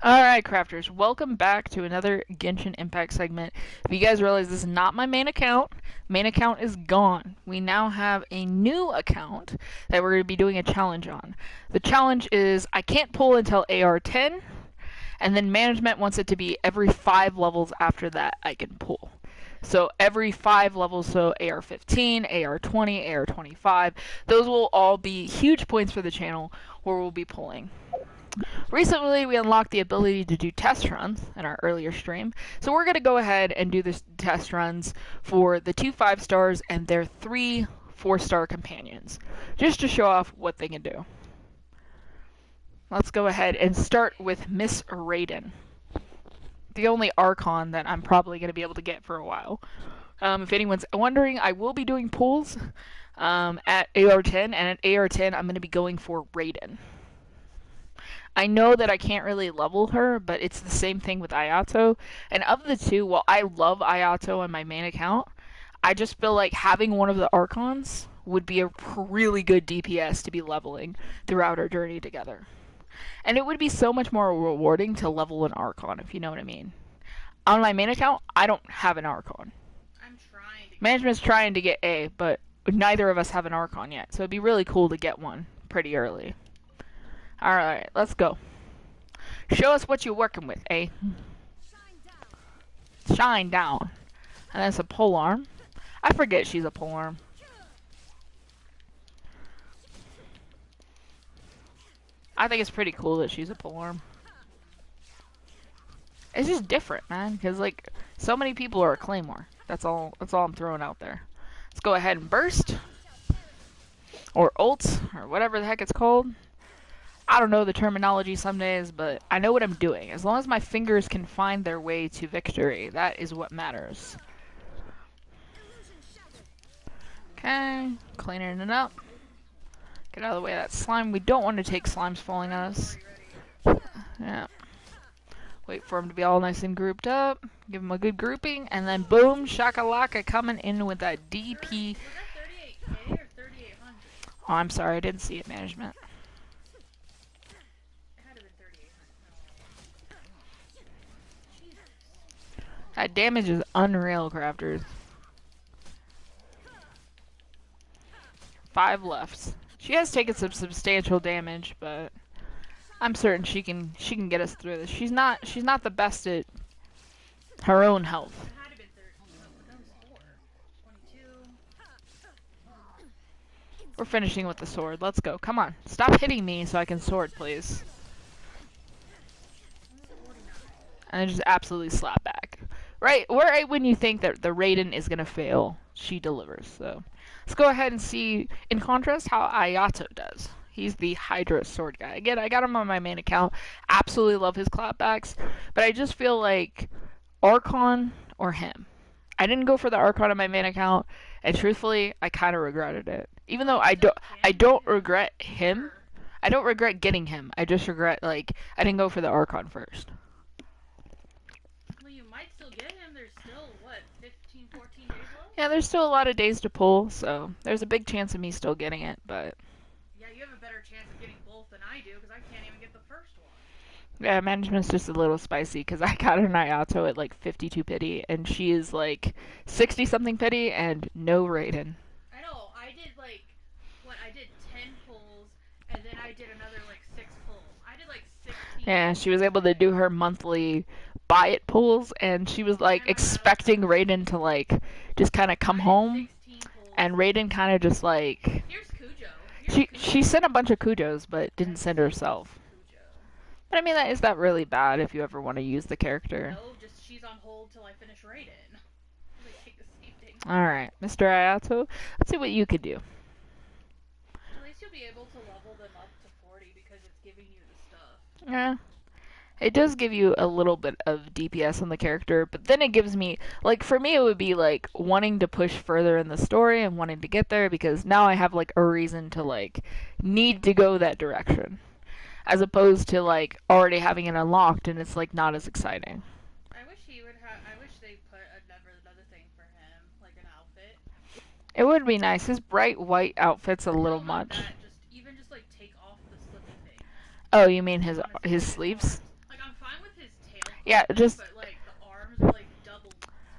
Alright, crafters, welcome back to another Genshin Impact segment. If you guys realize this is not my main account is gone. We now have a new account that we're going to be doing a challenge on. The challenge is I can't pull until AR 10, and then management wants it to be every 5 levels after that I can pull. So every 5 levels, so AR 15, AR 20, AR 25, those will all be huge points for the channel where we'll be pulling. Recently, we unlocked the ability to do test runs in our earlier stream, so we're going to go ahead and do the test runs for the 2 5-stars and their 3 4-star companions, just to show off what they can do. Let's go ahead and start with Miss Raiden, the only Archon that I'm probably going to be able to get for a while. If anyone's wondering, I will be doing pulls at AR 10, and at AR 10 I'm going to be going for Raiden. I know that I can't really level her, but it's the same thing with Ayato. And of the two, while I love Ayato on my main account, I just feel like having one of the Archons would be a really good DPS to be leveling throughout our journey together. And it would be so much more rewarding to level an Archon, if you know what I mean. On my main account, I don't have an Archon. Management's trying to get A, but neither of us have an Archon yet, so it'd be really cool to get one pretty early. Alright, let's go. Show us what you're working with, eh? Shine down. And that's a polearm. I forget she's a polearm. I think it's pretty cool that she's a polearm. It's just different, man, because like so many people are a claymore. That's all I'm throwing out there. Let's go ahead and burst. Or ult, or whatever the heck it's called. I don't know the terminology some days, but I know what I'm doing. As long as my fingers can find their way to victory, that is what matters. Okay, cleaning it up. Get out of the way of that slime. We don't want to take slimes falling on us. Yeah. Wait for them to be all nice and grouped up. Give them a good grouping, and then boom, shakalaka, coming in with that DP. Oh, I'm sorry, I didn't see it, management. That damage is unreal, crafters. 5 left. She has taken some substantial damage, but I'm certain she can get us through this. She's not the best at her own health. We're finishing with the sword. Let's go. Come on. Stop hitting me so I can sword, please. And then just absolutely slap back. Right when you think that the Raiden is going to fail, she delivers. So let's go ahead and see, in contrast, how Ayato does. He's the Hydra sword guy. Again, I got him on my main account. Absolutely love his clapbacks. But I just feel like Archon or him. I didn't go for the Archon on my main account, and truthfully, I kind of regretted it. Even though I don't regret him. I don't regret getting him. I just regret, like, I didn't go for the Archon first. Yeah, there's still a lot of days to pull, so there's a big chance of me still getting it, but... Yeah, you have a better chance of getting both than I do, because I can't even get the first one. Yeah, management's just a little spicy, because I got an Ayato at like 52 pity, and she is like 60-something pity, and no Raiden. I know, I did 10 pulls, and then I did another like 6 pulls. I did like 16. Yeah, she was able to do her monthly buy it pulls, and she was like expecting Raiden to like just kind of come home, and Raiden kind of just like... Here's Cujo. She sent a bunch of Cujos, but didn't send herself. But I mean, is that really bad if you ever want to use the character? No, just she's on hold till I finish Raiden. Alright, Mr. Ayato, let's see what you could do. At least you'll be able to level them up to 40 because it's giving you the stuff. Yeah. It does give you a little bit of DPS on the character, but then it gives me, like, for me it would be, like, wanting to push further in the story and wanting to get there, because now I have, like, a reason to, like, need to go that direction. As opposed to, like, already having it unlocked and it's, like, not as exciting. I wish they put another thing for him, like an outfit. It would be nice. His bright white outfit's a little much. Even just, like, take off the slippy thing. Oh, you mean his sleeves? Like, I'm fine with Yeah, floppy, just but like the arms are like double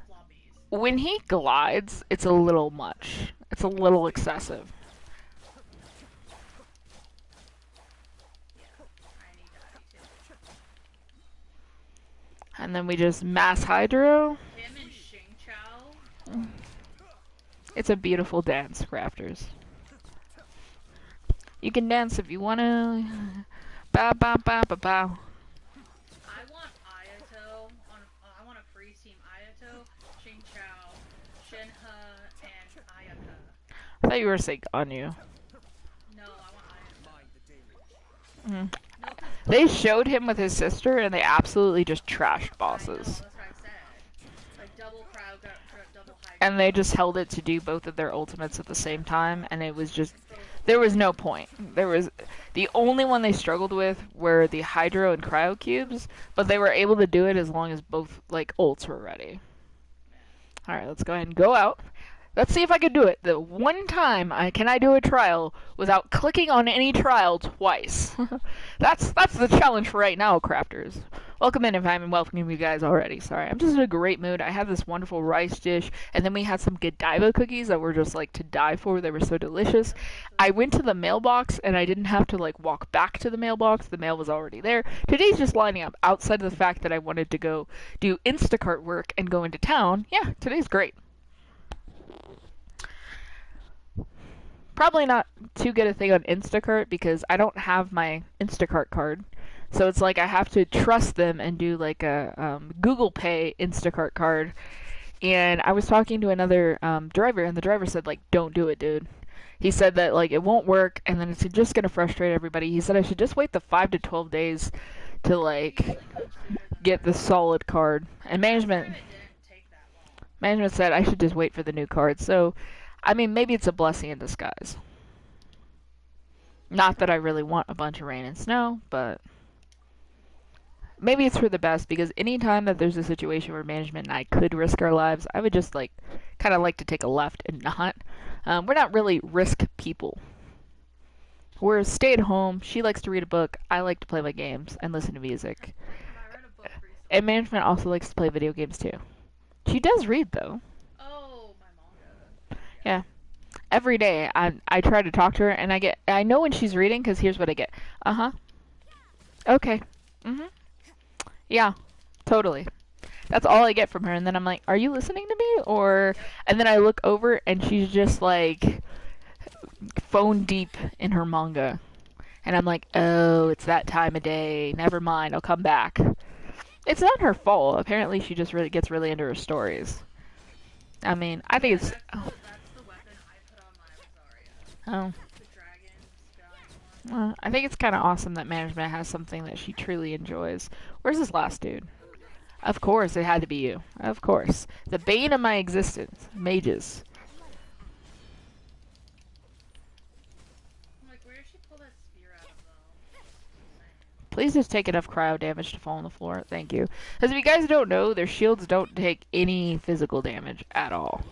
floppies. when he glides, it's a little much. It's a little excessive. Yeah, tiny daddy too. And then we just mass hydro. Him and Xing Chao. It's a beautiful dance, crafters. You can dance if you wanna. Bow, bow, bow, bow, bow. I want Ayato on. I want a freeze team Ayato, Xing Chao, Shenhe, and Ayaka. I thought you were saying Anu. No, I want Ayato. Mm. No, cause They showed him with his sister, and they absolutely just trashed I know bosses. that's what I said. Like double crowd, double And they hydro. just held it to do both of their ultimates at the same time, and it was just Exposed there was one. no point. There was the only one they struggled with were the hydro and cryo cubes, but they were able to do it as long as both like ults were ready. Yeah. All right, let's go ahead and go out. Let's see if I can do it. The one time I do a trial without clicking on any trial twice. That's the challenge for right now, crafters. Welcome in if I haven't welcomed you guys already. Sorry, I'm just in a great mood. I had this wonderful rice dish, and then we had some Godiva cookies that were just like to die for. They were so delicious. Those are so I good. went to the mailbox, and I didn't have to like walk back to the mailbox. The mail was already there. Today's just lining up. Outside of the fact that I wanted to go do Instacart work and go into town, yeah, today's great. Probably not too good a thing on Instacart because I don't have my Instacart card. So it's like I have to trust them and do like a Google Pay Instacart card. And I was talking to another driver, and the driver said like, "Don't do it, dude." He said that like it won't work, and then it's just gonna frustrate everybody. He said I should just wait the 5 to 12 days to It like usually comes sooner than get the that. solid card. And Last management time it didn't take that long. management said I should just wait for the new card. So, I mean, maybe it's a blessing in disguise. Not that I really want a bunch of rain and snow, but maybe it's for the best because anytime that there's a situation where management and I could risk our lives, I would just like kind of like to take a left and not. We're not really risk people. We're stay at home. She likes to read a book. I like to play my games and listen to music. When have I read a book And recently? management also likes to play video games too. She does read though. Oh, my manga. Yeah. Yeah. Every day I try to talk to her and I know when she's reading because here's what I get. Uh huh. Okay. Mhm. Yeah. Totally. That's all I get from her, and then I'm like, "Are you listening to me?" Or, Yep. and then I look over, and she's just like phone deep in her manga, and I'm like, "Oh, it's that time of day. Never mind. I'll come back." It's not her fault. Apparently, she just really gets really into her stories. I mean, I think Yeah, it's that's the weapon I put on my Rosaria. oh, The dragon skying one. I think it's kind of awesome that management has something that she truly enjoys. Where's this last dude? Of course, it had to be you. Of course, the bane of my existence, mages. I'm like, where did she pull that spear out of though? Just saying. Please just take enough cryo damage to fall on the floor. Thank you. Because if you guys don't know, their shields don't take any physical damage at all.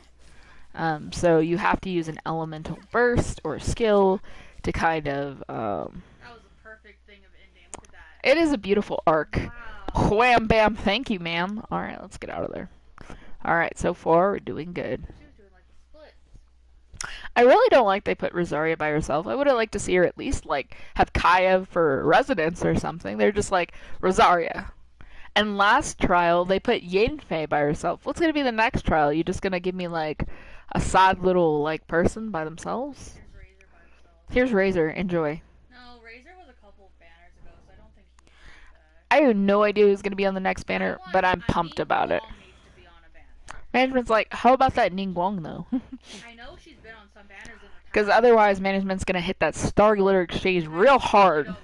So you have to use an elemental burst or skill to kind of. That was a perfect thing of ending. Look at that. It is a beautiful arc. Wow. Wham bam, thank you, ma'am. Alright, let's get out of there. Alright, so far we're doing good. She was doing like the splits. I really don't like they put Rosaria by herself. I would have liked to see her at least like have Kaya for residence or something. They're just like Rosaria. And last trial they put Yenfei by herself. What's gonna be the next trial? You just gonna give me like a sad little like person by themselves? Here's Razor by himself. Here's Razor. Enjoy. No, Razor was a couple of banners ago, so I don't think he's coming back. I have no idea who's gonna be on the next banner, but I'm pumped about it. Guang needs to be on a banner. Management's like, how about that Ningguang though? I know she's been on some banners in the Because past. otherwise, management's gonna hit that Star Glitter Exchange real hard.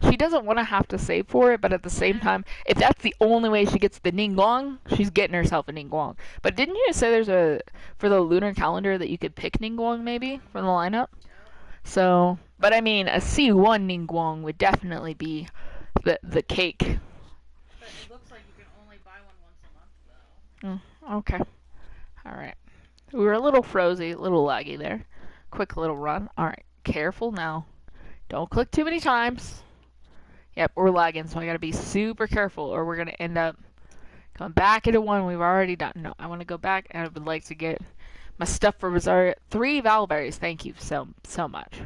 She doesn't want to have to save for it, but at the same time, if that's the only way she gets the Ningguang, she's getting herself a Ningguang. But didn't you say there's a for the lunar calendar that you could pick Ningguang maybe from the lineup? Yep. So, but I mean, a C1 Ningguang would definitely be the cake. But it looks like you can only buy one once a month, though. Okay. All right. We were a little frozy, a little laggy there. Quick little run. All right. Careful now. Don't click too many times. Yep, we're lagging, so I gotta be super careful, or we're gonna end up Going back into one we've already done. No, I want to go back and I would like to get my stuff for Rosaria. 3 Valberries. Thank you so much.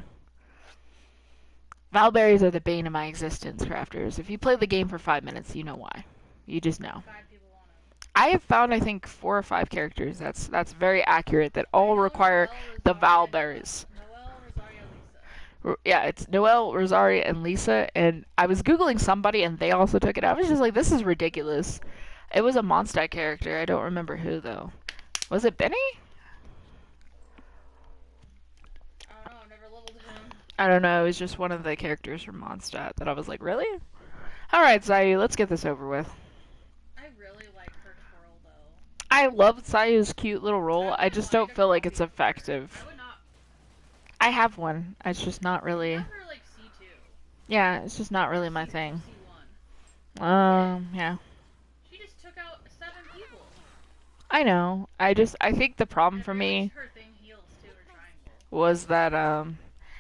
Valberries are the bane of my existence, crafters. If you play the game for 5 minutes, you know why. You just know. 5 people want them. I have found, I think, 4 or 5 characters. That's very accurate. That I all know require Noelle, the Rosaria, Valberries. Noelle, Rosaria, Lisa. Yeah, it's Noelle, Rosaria, and Lisa. And I was googling somebody, and they also took it. I was just like, this is ridiculous. It was a Mondstadt character. I don't remember who though. Was it Benny? I don't know. I've never leveled him. I don't know. It was just one of the characters from Mondstadt that I was like, really? All right, Zayu, let's get this over with. I really like her twirl though. I love Zayu's cute little role. I just don't feel like it's I effective. would not. I have one. It's just not I really. have her like C2. Yeah, it's just not really my C2, thing. C1. Yeah. She just took out 7 people. I know. I think the problem for me Her thing heals too, her triangle. was that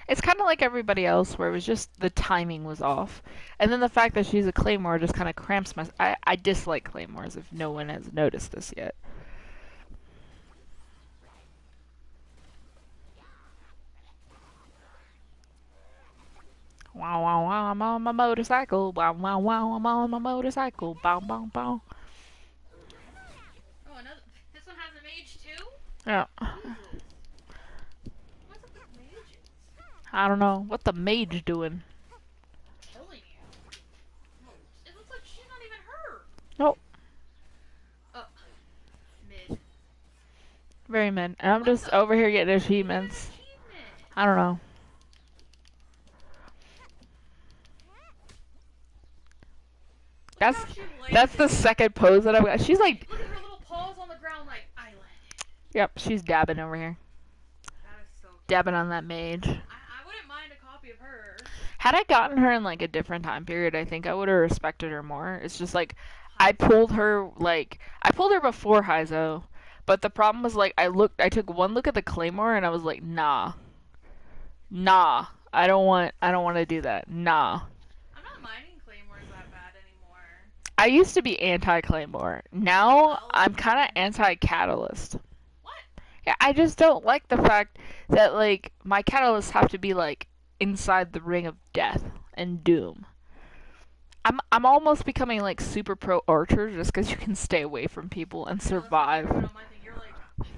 it's kind of like everybody else where it was just the timing was off. And then the fact that she's a claymore just kind of cramps my I dislike claymores if no one has noticed this yet. Wow, wow, wow, I'm on my motorcycle. Wow, wow, wow, I'm on my motorcycle. Bow, bow, bow. Oh, another. This one has a mage too? Yeah. Jesus. What's up with mages? I don't know. What the mage doing? Killing you. It looks like she's not even her. Nope. Oh. Mid. Very mid. And I'm just over here getting achievements. I don't know. That's the second pose that I've got. She's like. Look at her little paws on the ground, like I landed. Yep, she's dabbing over here. That is so cute. Dabbing on that mage. I wouldn't mind a copy of her. Had I gotten her in like a different time period, I think I would have respected her more. It's just like I pulled her before Heizo, but the problem was like I took one look at the claymore and I was like, nah, I don't want to do that. Nah. I'm not minding claymores that bad anymore. I used to be anti-claymore. Now I'm kind of anti-catalyst. What? Yeah, I just don't like the fact that like my catalysts have to be like inside the ring of death and doom. I'm almost becoming like super pro archer just because you can stay away from people and survive. You're like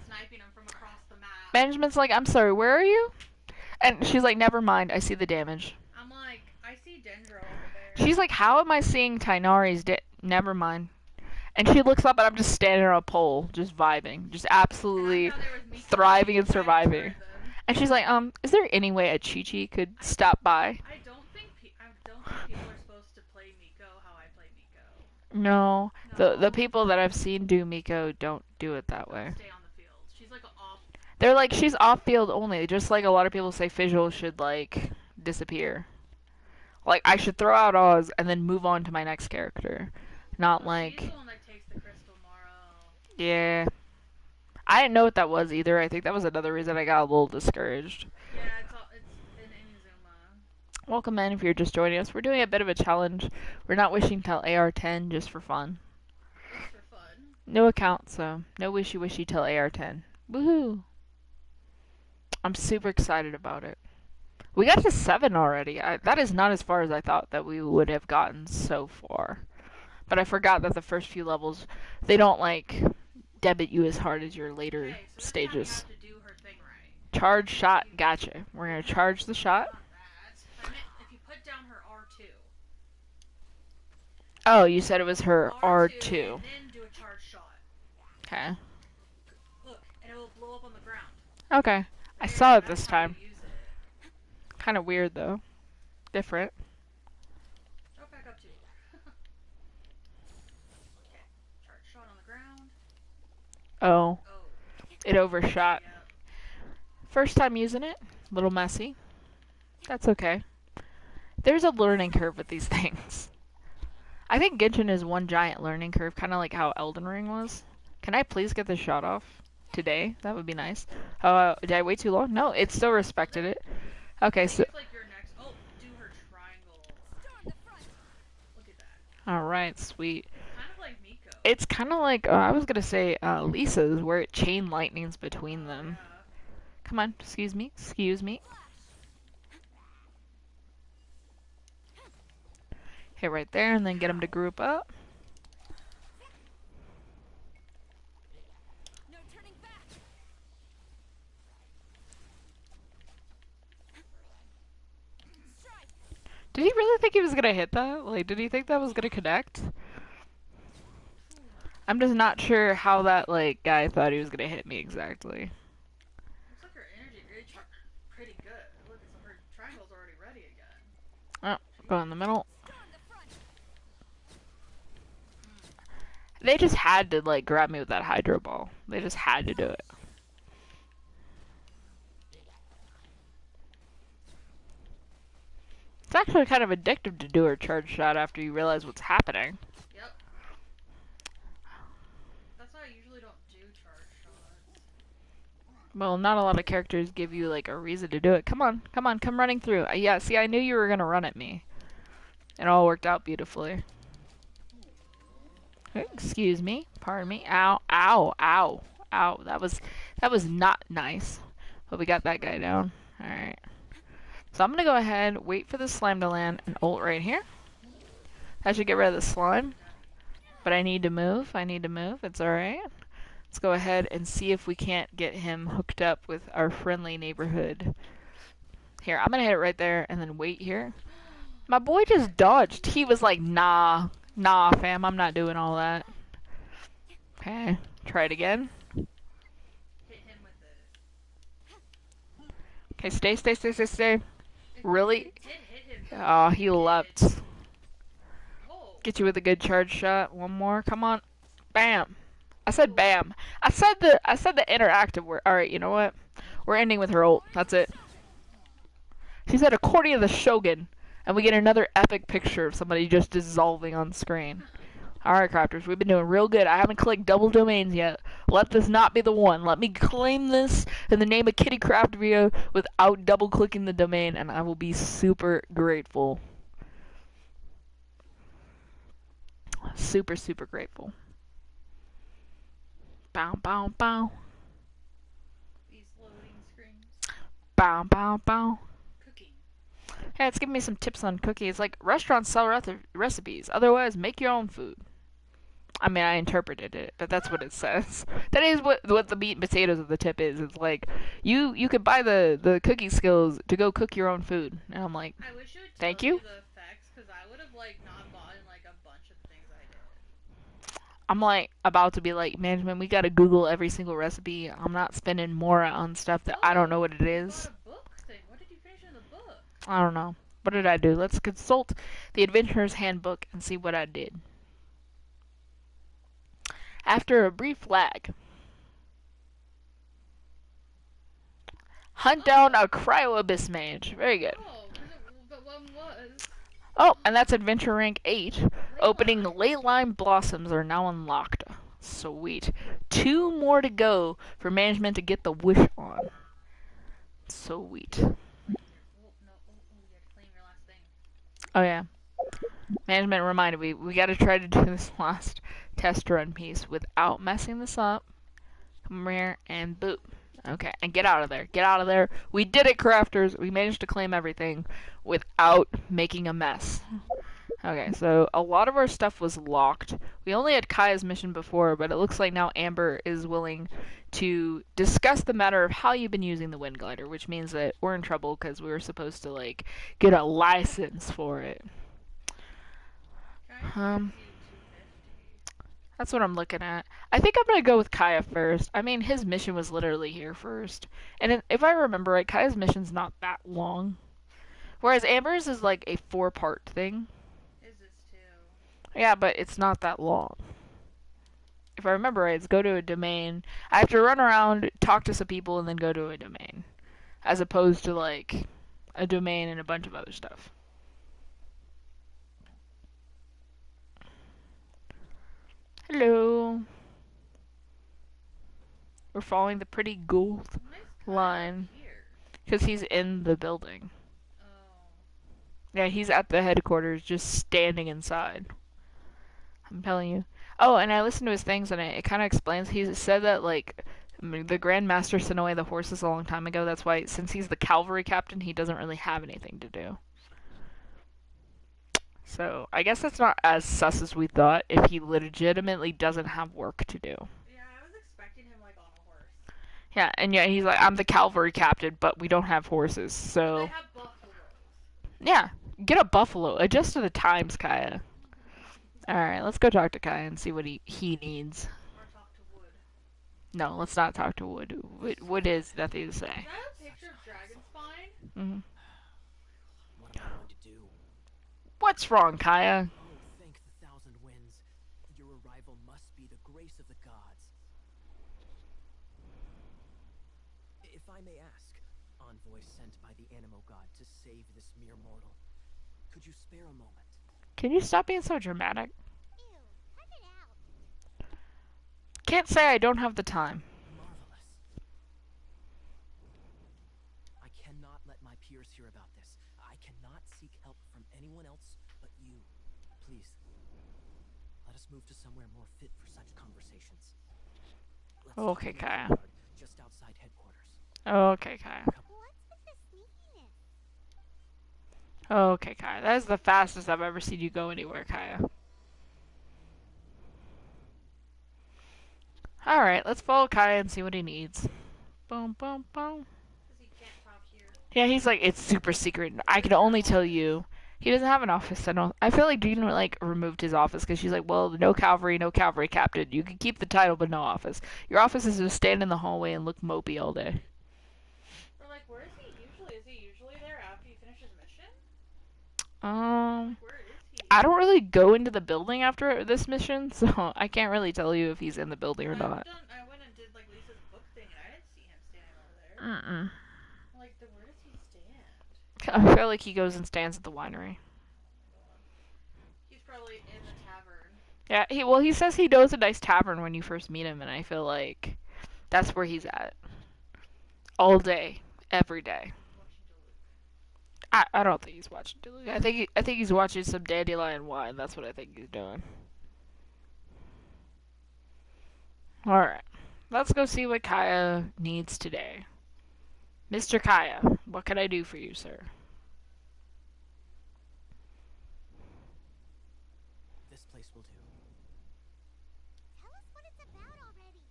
sniping them from across the map. Benjamin's like, I'm sorry, where are you? And she's like, never mind, I see the damage. I'm like, I see Dendro over there. She's like, how am I seeing Tainari's never mind. And she looks up and I'm just standing on a pole, just vibing, just absolutely thriving and surviving. And she's like, is there any way a Chi-Chi could stop by? I don't think people are supposed to play Miko how I play Miko. No. The people that I've seen do Miko don't do it that way. Stay on the field. She's like off. They're like, she's off field only, just like a lot of people say Fizzle should like disappear. Like I should throw out Oz and then move on to my next character. Not like She's the one that takes the crystal Morrow. yeah. I didn't know what that was either. I think that was another reason I got a little discouraged. Yeah, it's in Inazuma. Welcome in if you're just joining us. We're doing a bit of a challenge. We're not wishing till AR10 just for fun. Just for fun. No account, so no wishy wishy till AR10. Woohoo! I'm super excited about it. We got to 7 already. That is not as far as I thought that we would have gotten so far. But I forgot that the first few levels, they don't like debit you as hard as your later Okay, so stages. Have to do her thing right. Charge shot, gotcha. We're gonna charge the shot. I meant if you put down her R2. Oh, you said it was her R2. And then do a charge shot. Okay. Look, and it will blow up on the ground. Okay. I saw it this time. Kind of weird though. Different. Go back up to you. Okay. Charge shot on the ground. Oh. Oh. It overshot. Yep. First time using it. A little messy. That's okay. There's a learning curve with these things. I think Genshin is one giant learning curve, kind of like how Elden Ring was. Can I please get this shot off today? That would be nice. Did I wait too long? No, it still respected it. Okay, so... It's like your next... Oh, do her triangle. Look at that. Alright, sweet. Kind of like Miko. It's kind of like I was gonna say Lisa's, where it chain lightnings between Oh them. yeah. Come on, excuse me, excuse me. Hit right there, and then get them to group up. Did he really think he was gonna hit that? Like, did he think that was gonna connect? I'm just not sure how that like guy thought he was gonna hit me exactly. Looks like her energy recharged pretty good. Look, so her triangle's already ready again. Oh, go in Jeez. the middle. They just had to like grab me with that hydro ball. They just had to do it. It's actually kind of addictive to do a charge shot after you realize what's happening. Yep. That's why I usually don't do charge shots. Well, not a lot of characters give you like a reason to do it. Come on, come on, come running through. Yeah, see, I knew you were gonna run at me. It all worked out beautifully. Excuse me, pardon me. Ow, ow, ow, ow. That was not nice. But we got that guy down. All right. So I'm gonna go ahead, wait for the slime to land, and ult right here. That should get rid of the slime. Yeah. But I need to move. I need to move. It's all right. Let's go ahead and see if we can't get him hooked up with our friendly neighborhood. Here, I'm gonna hit it right there and then wait here. My boy just dodged. He was like, nah, nah, fam, I'm not doing all that. Okay, try it again. Hit him with it. Okay, stay, stay, stay, stay, stay. It, Really? it did hit him. Though. Oh, he leapt. Oh. Get you with a good charge shot. One more. Come on. Bam. I said bam. I said the interactive word. All right, you know what? We're ending with her ult. That's it. She said, according to the Shogun, and we get another epic picture of somebody just dissolving on screen. Alright, crafters, we've been doing real good. I haven't clicked double domains yet. Let this not be the one. Let me claim this in the name of Kitty Craft Video without double clicking the domain, and I will be super grateful. Super, super grateful. Bow, bow, bow. These loading screens. Bow, bow, bow. Cooking. Hey, it's giving me some tips on cookies. Like, restaurants sell recipes. Otherwise, make your own food. I mean, I interpreted it, but that's what it says. That is what the meat and potatoes of the tip is. It's like you could buy the cooking skills to go cook your own food, and I'm like, I wish it would thank tell you you. the effects, because I would have like not bought in like a bunch of the things I did. I'm like about to be like, management, we gotta Google every single recipe. I'm not spending more on stuff that I don't know what it You is. bought a book thing. What did you finish in the book? I don't know. What did I do? Let's consult the Adventurer's Handbook and see what I did. After a brief lag, hunt down a cryo abyss mage. Very good. Oh, but one was. Oh, and that's Adventure Rank 8. Opening Leyline. Leyline Blossoms are now unlocked. Sweet. 2 more to go for management to get the wish on. Sweet. Oh, no. Oh, you had to claim your last thing. Oh, yeah. Management reminded me, we gotta try to do this last test run piece without messing this up. Come over here and boop. Okay, and get out of there. Get out of there. We did it, crafters. We managed to claim everything without making a mess. Okay, so a lot of our stuff was locked. We only had Kaya's mission before, but it looks like now Amber is willing to discuss the matter of how you've been using the wind glider, which means that we're in trouble because we were supposed to like get a license for it. Um, that's what I'm looking at. I think I'm gonna go with Kaya first. I mean, his mission was literally here first, and if I remember right, Kaya's mission's not that long, whereas Amber's is like a 4-part thing. Is this too? Yeah, but it's not that long. If I remember right, it's go to a domain. I have to run around, talk to some people, and then go to a domain, as opposed to like a domain and a bunch of other stuff. Hello. We're following the pretty gold line because he's in the building. Oh. Yeah, he's at the headquarters, just standing inside. I'm telling you. Oh, and I listened to his things, and it kind of explains. He said that like the Grand Master sent away the horses a long time ago. That's why, since he's the cavalry captain, he doesn't really have anything to do. So I guess that's not as sus as we thought. If he legitimately doesn't have work to do. Yeah, I was expecting him like on a horse. Yeah, and yeah, he's like, I'm the cavalry captain, but we don't have horses, But they so have buffaloes. yeah, get a buffalo. Adjust to the times, Kaya. All right, let's go talk to Kaya and see what he needs. Or talk to wood. No, let's not talk to Wood. Wood is nothing to Is say. that a picture of dragon spine? Hmm. What am I going to do? What's wrong, Kaya? Oh, thank the thousand winds. Your arrival must be the grace of the gods. If I may ask, envoy sent by the Animo god to save this mere mortal, could you spare a moment? Can you stop being so dramatic? Ew, cut it out. Can't say I don't have the time. Marvelous. I cannot let my peers hear about this. I cannot seek help from anyone else but you. Please, let us move to somewhere more fit for such conversations. Let's talk Okay, in the Kaya. courtyard, just outside headquarters. Okay, Kaya. What's with the sneakiness? Okay, Kaya. That is the fastest I've ever seen you go anywhere, Kaya. Alright, let's follow Kaya and see what he needs. Boom, boom, boom. Because he can't talk here. Yeah, he's like, it's super secret. I can only tell you. He doesn't have an office. I feel like Dean like removed his office because she's like, well, no cavalry captain. You can keep the title, but no office. Your office is to stand in the hallway and look mopey all day. Or like, where is he usually? Is he usually there after you finish his mission? Um, Like, where is he? I don't really go into the building after this mission, so I can't really tell you if he's in the building or not. I went and did like Lisa's book thing, and I didn't see him standing over there. Mm-mm. Like, where does he stand? I feel like he goes and stands at the winery. He's probably in the tavern. Yeah, he says he knows a nice tavern when you first meet him, and I feel like that's where he's at. All day, every day. Watching Duluth. I don't think he's watching Duluth. I think he's watching some dandelion wine. That's what I think he's doing. All right, let's go see what Kaya needs today. Mr. Kaya, what can I do for you, sir? This place will do. Tell us what it's about already.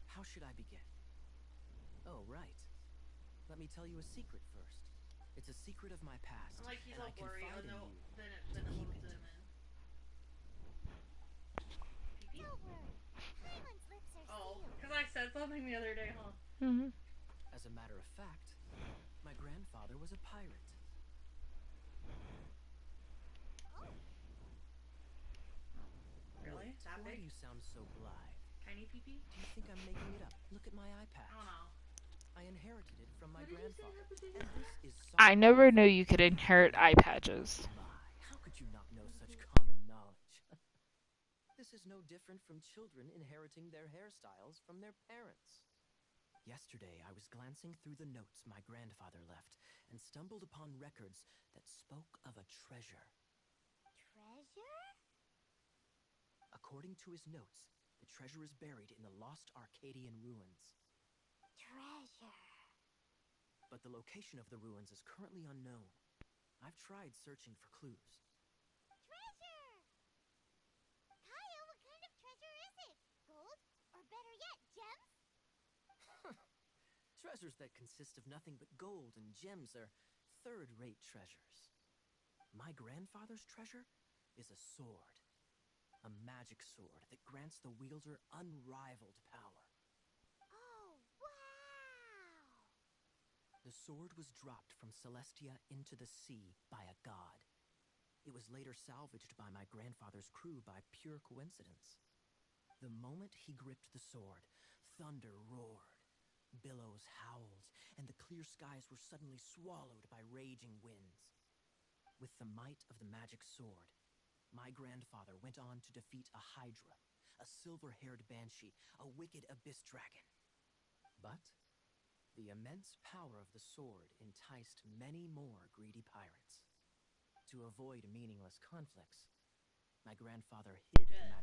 How should I begin? Oh, right. Let me tell you a secret first. It's a secret of my past. I'm like, he's and all I worried. Oh confide in no, you then to it keep moves it. him in. Pee-pee? Don't worry. Paimon's lips are Oh, sealed. because I said something the other day, huh? Mm-hmm. As a matter of fact, my grandfather was a pirate. Oh, Really? That Why do big? you sound so blithe? Tiny pee-pee? Do you think I'm making it up? Look at my eye I patch. don't know. I inherited it from my What did you say grandfather. happened to And you? this is I solid never proof. knew you could inherit eye patches. My, how could you not know such common knowledge? This is no different from children inheriting their hairstyles from their parents. Yesterday, I was glancing through the notes my grandfather left and stumbled upon records that spoke of a treasure. treasure? According to his notes, the treasure is buried in the lost Arcadian ruins. Treasure. But the location of the ruins is currently unknown. I've tried searching for clues. Treasure! Kaya, what kind of treasure is it? Gold? Or better yet, gems? Treasures that consist of nothing but gold and gems are third-rate treasures. My grandfather's treasure is a sword. A magic sword that grants the wielder unrivaled power. Oh, wow! The sword was dropped from Celestia into the sea by a god. It was later salvaged by my grandfather's crew by pure coincidence. The moment he gripped the sword, thunder roared, billows howled, and the clear skies were suddenly swallowed by raging winds. With the might of the magic sword, my grandfather went on to defeat a hydra, a silver-haired banshee, a wicked abyss dragon. But the immense power of the sword enticed many more greedy pirates. To avoid meaningless conflicts, my grandfather hid the magic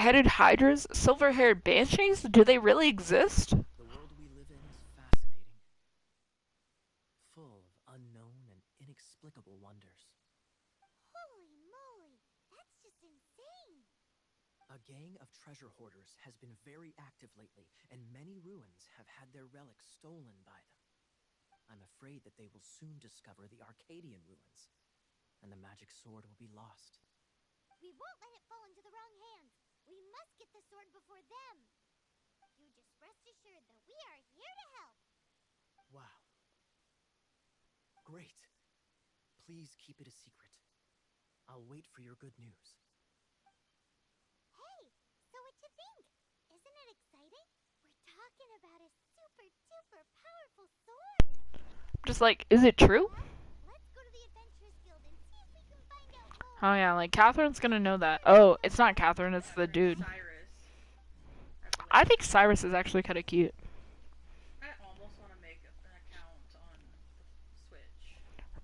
eight-headed hydras, silver-haired banshees? Do they really exist? The world we live in is fascinating, full of unknown and inexplicable wonders. Holy moly, that's just insane. A gang of treasure hoarders has been very active lately, and many ruins have had their relics stolen by them. I'm afraid that they will soon discover the Arcadian ruins, and the magic sword will be lost. We won't let it fall into the wrong hands. We must get the sword before them. You just rest assured that we are here to help. Wow. Great. Please keep it a secret. I'll wait for your good news. Hey, so what you think? Isn't it exciting? We're talking about a super duper powerful sword. Just like, is it true? Let's go to the Adventurers Guild and see if we can find out more. Oh yeah, like Catherine's gonna know that. Oh, it's not Catherine, it's the dude. Cyrus. I think Cyrus is actually kind of cute. I almost want to make an account on the Switch.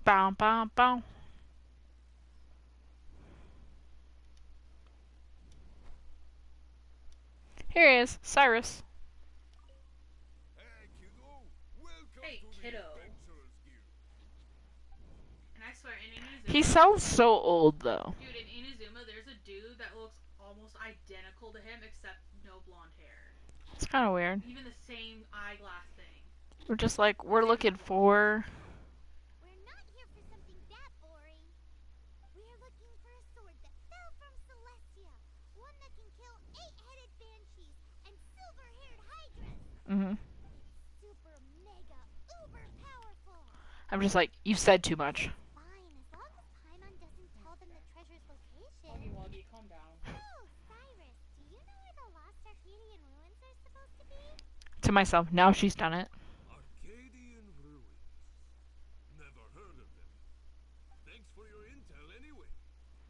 Bow, bow, bow. Here he is, Cyrus. Hey, kiddo. Welcome Hey, to kiddo. the Adventurers Guild. And I swear, in Inazuma, He sounds so old though. dude, in Inazuma, there's a dude that looks almost identical to him, except no blonde hair. It's kind of weird. Even the same eyeglass thing. We're just like, we're looking for... We're not here for something that boring. We're looking for a sword that fell from Celestia. One that can kill 8-headed banshees and silver-haired hydras. Mm-hmm. It's super mega uber powerful. I'm just like, you've said too much. Fine, as long as Paimon doesn't tell them the treasure's location. Woggy Woggy, calm down. Oh, Cyrus, do you know where the lost Arcadian ruins are supposed to be? To myself, now she's done it. Arcadian ruins. Never heard of them. Thanks for your intel anyway.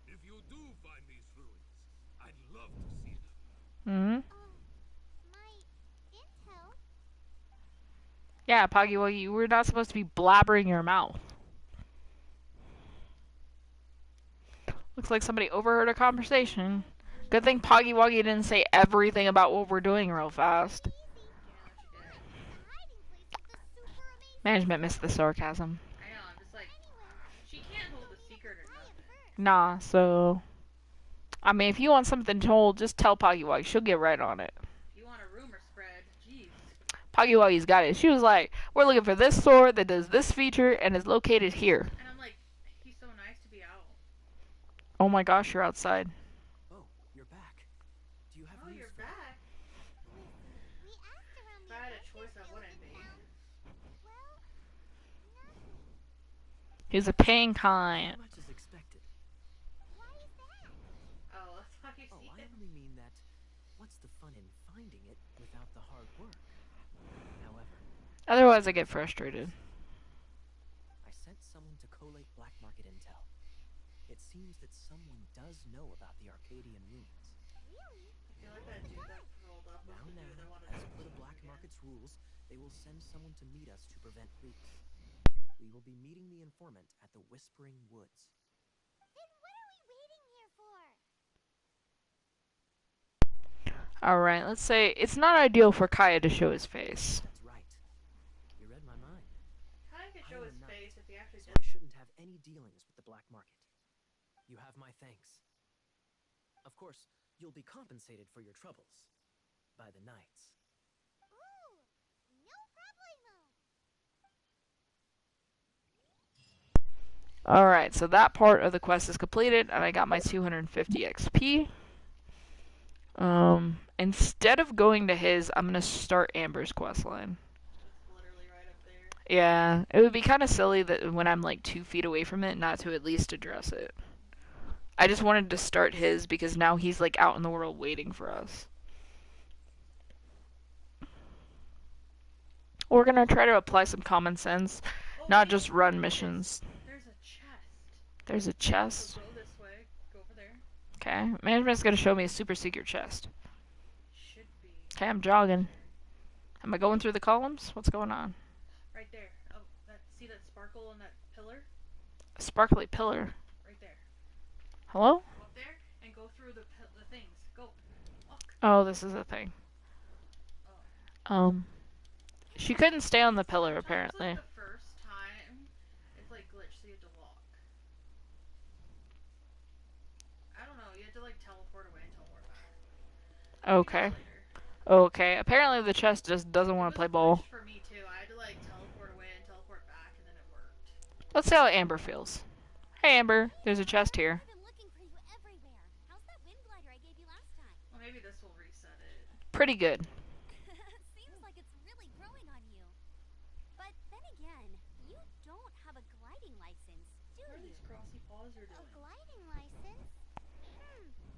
If you do find these ruins, I'd love to see them. Mm-hmm. My intel? Yeah, Poggy Woggy, you were not supposed to be blabbering your mouth. Looks like somebody overheard a conversation. Good thing Poggy Woggy didn't say everything about what we're doing real fast. Management missed the sarcasm. I know, I'm just like, she can't hold a secret or nothing. Nah, so... I mean, if you want something told, just tell Poggy Woggy. She'll get right on it. If you want a rumor spread, jeez. Poggy Woggy's got it. She was like, we're looking for this sword that does this feature and is located here. And I'm like, he's so nice to be out. Oh my gosh, you're outside. Oh, you're back. Do you have Oh, news you're for me? back. We asked around If the I had a Adventurers choice, I Guild wouldn't and be. found, well, nothing. He's a paying How client. much is expected? Why is that? Oh, that's why you Oh, see I it. only mean that what's the fun in finding it without the hard work? However, Otherwise, I get frustrated. I sent someone to collate black market intel. It seems that someone does know about the Arcadian ruins. Really? I feel like that dude that rolled up was Now, the dude that wanted as to per the keep black again. market's rules, they will send someone to meet us to prevent leaks. We will be meeting the informant at the Whispering Woods. Then what are we waiting here for? Alright, let's say it's not ideal for Kaya to show his face. That's right. You read my mind. Kaya could I show am his a knight, face if he actually so did. I shouldn't have any dealings with the black market. You have my thanks. Of course, you'll be compensated for your troubles by the knights. Ooh, no problemo. Alright, so that part of the quest is completed, and I got my 250 XP. Instead of going to his, I'm gonna start Amber's quest line. It's literally right up there. Yeah, it would be kind of silly that when I'm like 2 feet away from it, not to at least address it. I just wanted to start his because now he's like out in the world waiting for us. We're gonna try to apply some common sense, Oh, not wait, just run missions. There's a chest. There's a So chest. go this way. Go over there. Okay, management's gonna show me a super secret chest. Should be Okay, I'm jogging. Am I going through the columns? What's going on? right there. Oh, see that sparkle on that pillar? A sparkly pillar. Right there. Hello? Go up there and go through through the things. Go. Walk. Oh, this is a thing. Oh. Um, she couldn't stay on the pillar Sometimes, like, apparently. the first time, it's, like, glitched, so you have to walk. I don't know, you have to, like, teleport away and teleport back. You can do Okay. that later. Okay. Apparently the chest just doesn't It want to was play ball. glitched for me, too. I had to, like, teleport away and teleport back, and then it worked. Let's see how Amber feels. Hey Amber, Hey, there's a chest Amber. here. I've been looking for you everywhere. How's that wind glider I gave you last time? Well, maybe this will reset it. Pretty good. Seems like it's really growing on you. But then again, you don't have a gliding license, do What are you? these crossy paws you're A doing? gliding license?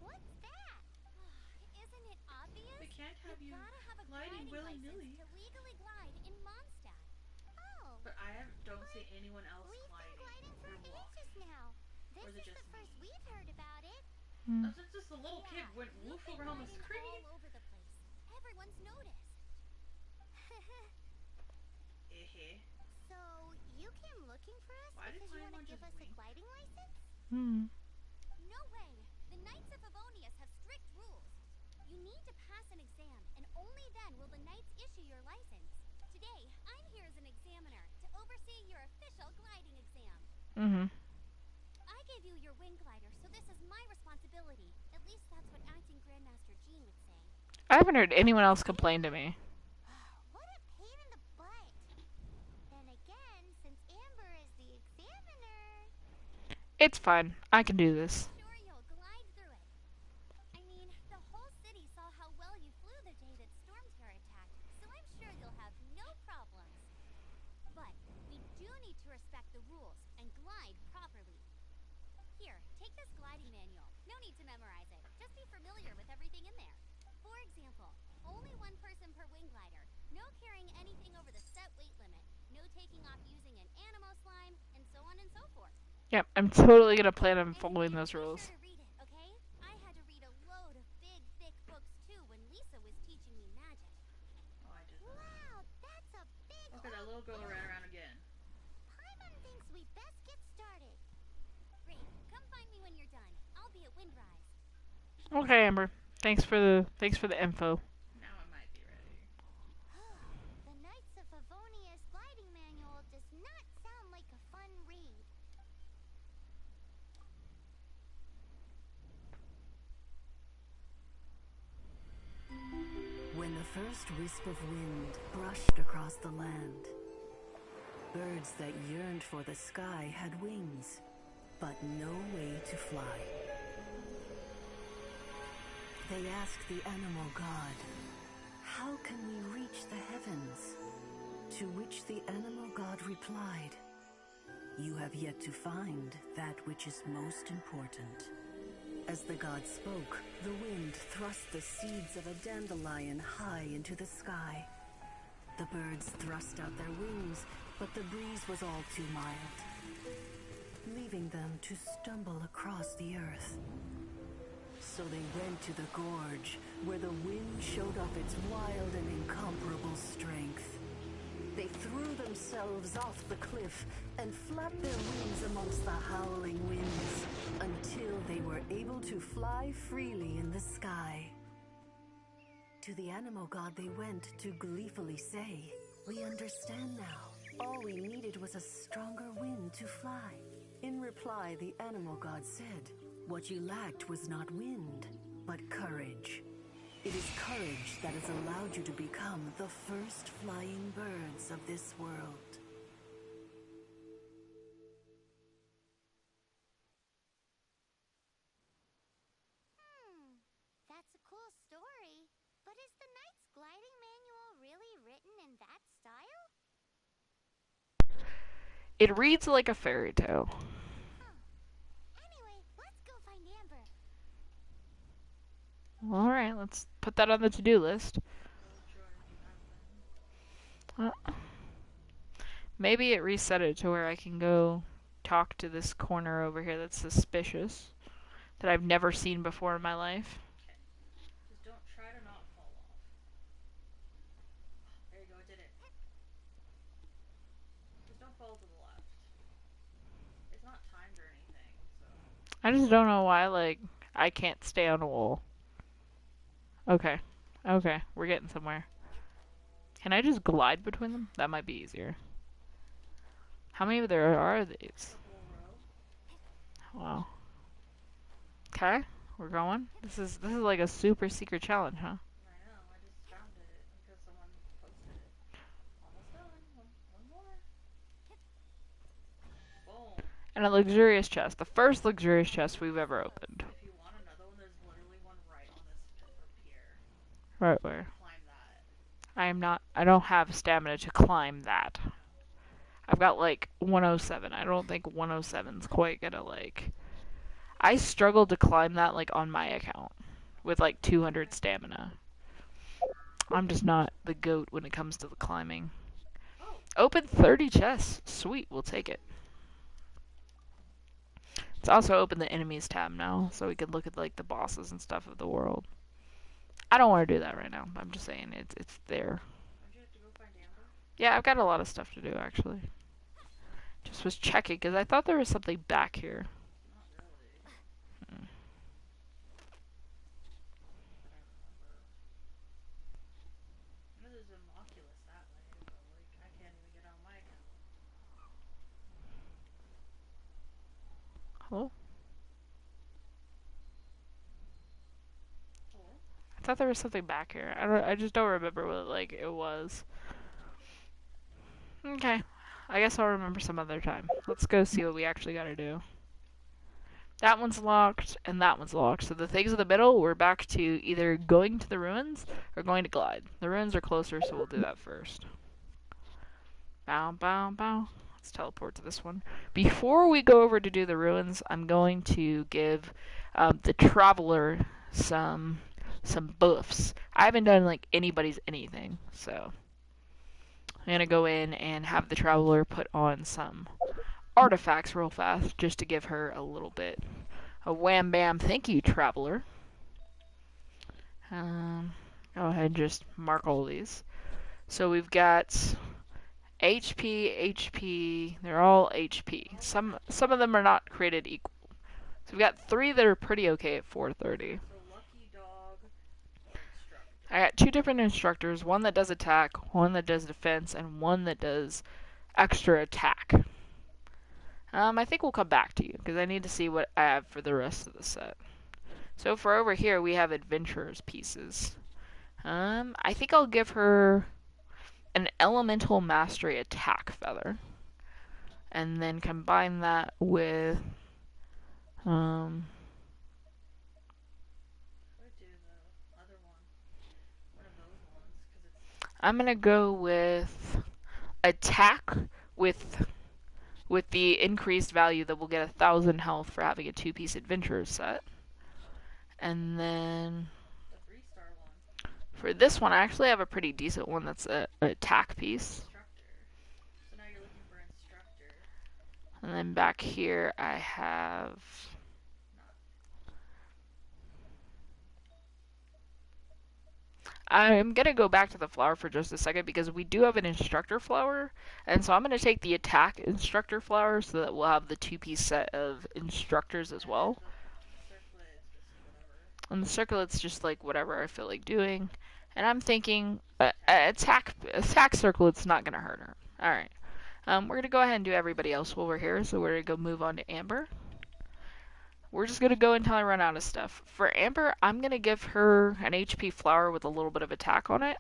What's that? Isn't it obvious? They can't have You've you gotta have a gliding gliding willy-nilly. license to legally glide in Mondstadt. Oh. But don't see anyone else We've been gliding for or walking. ages now. Or This is it is just the first me? we've heard about it. Hmm. That's just a little kid Yeah, went you've woof been around the gliding screen. all over the place. Everyone's noticed. So, you came looking for us Why did because you my want to one give just us a wink? gliding license? Hmm. No way! The Knights of Favonius have strict rules. You need to pass an exam, and only then will the Knights issue your license. Today, I'm here as an examiner to oversee your official gliding exam. Mm-hmm. I gave you your wind glider, so this is my responsibility. At least that's what Acting Grandmaster Jean would say. I haven't heard anyone else complain to me. What a pain in the butt. Then again, since Amber is the examiner, It's fine. I can do this. sure you'll glide through it. I mean, the whole city saw how well you flew the day that Stormterror attacked, so I'm sure you'll have no problems. But we do need to respect the rules and glide properly. Here, take this gliding manual. No need to memorize it. Just be familiar with everything in there. For example, only one person per wing glider. No carrying anything over the set weight limit. No taking off using an animo slime, and so on and so forth. Yep, I'm totally gonna plan on And following those be rules. sure to read it, okay? I had to read a load of big, thick books too when Lisa was teaching me magic. Oh, I did that. Wow, that's a big Okay, that little girl ran around again. Paimon thinks we best get started. Great. Come find me when you're done. I'll be at Windrise. Okay, Amber. Thanks for the info. Now I might be ready. The Knights of Favonius gliding manual does not sound like a fun read. When the first wisp of wind brushed across the land, birds that yearned for the sky had wings, but no way to fly. They asked the animal god, "How can we reach the heavens?" To which the animal god replied, "You have yet to find that which is most important." As the god spoke, the wind thrust the seeds of a dandelion high into the sky. The birds thrust out their wings, but the breeze was all too mild, leaving them to stumble across the earth. So they went to the gorge, where the wind showed off its wild and incomparable strength. They threw themselves off the cliff and flapped their wings amongst the howling winds until they were able to fly freely in the sky. To the animal god they went to gleefully say, "We understand now. All we needed was a stronger wind to fly." In reply, the animal god said, "What you lacked was not wind, but courage. It is courage that has allowed you to become the first flying birds of this world." That's a cool story. But is the Knight's gliding manual really written in that style? It reads like a fairy tale. Anyway, let's go find Amber. Alright, let's put that on the to-do list. Well, Jordan, you have them. Maybe it reset it to where I can go talk to this corner over here that's suspicious, that I've never seen before in my life. Okay. Just don't try to not fall off. There you go, I did it. Just don't fall to the left. It's not timed or anything, so. I just don't know why, like, I can't stay on a wall. Okay. Okay, we're getting somewhere. Can I just glide between them? That might be easier. How many of there are these? Wow. Okay, we're going. This is like a super secret challenge, huh? I know, I just found it because someone posted it. Almost done. One more. Boom. And a luxurious chest. The first luxurious chest we've ever opened. If you want another one, there's literally one right on this pier. Right where? Climb that. I don't have stamina to climb that. I've got like 107. I don't think 107's quite gonna like. I struggled to climb that like on my account with like 200 stamina. I'm just not the goat when it comes to the climbing. Oh. Open 30 chests. Sweet, we'll take it. It's also open the enemies tab now, so we can look at like the bosses and stuff of the world. I don't want to do that right now. I'm just saying it's there. Don't you have to go find Amber? Yeah, I've got a lot of stuff to do actually. Just was checking because I thought there was something back here. Not really. Hmm. That I remember. I know there's an Oculus that way, but like I can't even get on my account. Hello? Hello? I thought there was something back here. I just don't remember what like it was. Okay. I guess I'll remember some other time. Let's go see what we actually gotta do. That one's locked, and that one's locked. So the things in the middle, we're back to either going to the ruins or going to glide. The ruins are closer, so we'll do that first. Bow, bow, bow. Let's teleport to this one. Before we go over to do the ruins, I'm going to give the traveler some buffs. I haven't done like anybody's anything, so I'm gonna go in and have the traveler put on some artifacts real fast, just to give her a little bit of wham bam. Thank you, traveler. Go ahead and just mark all these. So we've got HP. They're all HP. Some of them are not created equal. So we've got 3 that are pretty okay at 430. So Lucky Dog or Instructor. I got 2 different instructors. One that does attack, one that does defense, and one that does extra attack. I think we'll come back to you because I need to see what I have for the rest of the set. So for over here, we have adventurers pieces. I think I'll give her an elemental mastery attack feather, and then combine that with What do the other one? One of those ones, because it's. I'm gonna go with attack with the increased value that will get 1,000 health for having a 2-piece adventurer set. And then The 3-star one. for this one, I actually have a pretty decent one that's an attack piece. Instructor. So now you're looking for Instructor. And then back here, I have. I'm gonna go back to the flower for just a second because we do have an instructor flower, and so I'm gonna take the attack instructor flower so that we'll have the 2-piece set of instructors as well. And the circlet's just like whatever I feel like doing, and I'm thinking attack circlet's not gonna hurt her. All right, we're gonna go ahead and do everybody else while we're here. So we're gonna go move on to Amber. We're just going to go until I run out of stuff. For Amber, I'm going to give her an HP flower with a little bit of attack on it.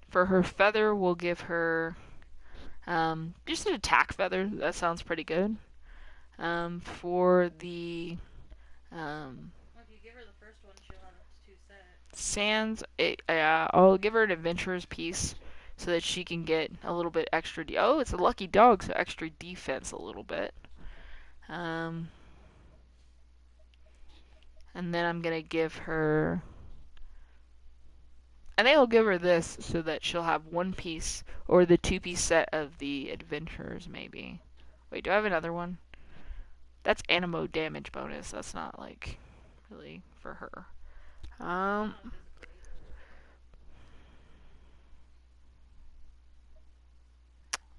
For her feather, we'll give her just an attack feather. That sounds pretty good. For the Well, if you give her the first one, she'll have 2 sets. sands, I'll give her an adventurer's piece so that she can get a little bit extra. Oh, it's a lucky dog, so extra defense a little bit. And then I'm going to give her. And I'll give her this so that she'll have 1 piece or the 2-piece set of the adventurers, maybe. Wait, do I have another one? That's animo damage bonus. That's not like really for her.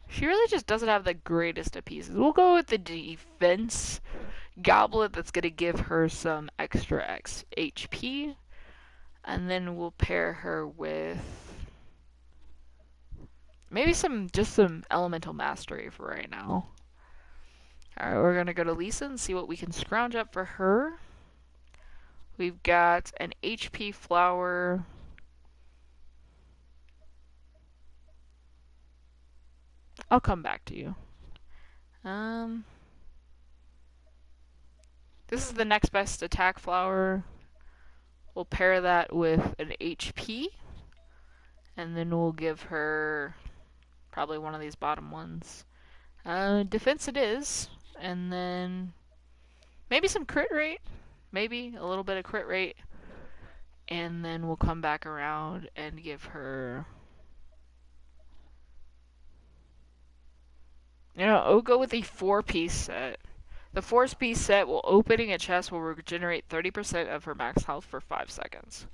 She really just doesn't have the greatest of pieces. We'll go with the defense goblet that's going to give her some extra HP. And then we'll pair her with maybe some elemental mastery for right now. Alright, we're going to go to Lisa and see what we can scrounge up for her. We've got an HP flower. I'll come back to you. This is the next best attack flower. We'll pair that with an HP. And then we'll give her probably one of these bottom ones. Defense it is. And then maybe some crit rate. Maybe a little bit of crit rate. And then we'll come back around and give her... I'll go with the 4-piece set. The 4-piece set will opening a chest will regenerate 30% of her max health for 5 seconds.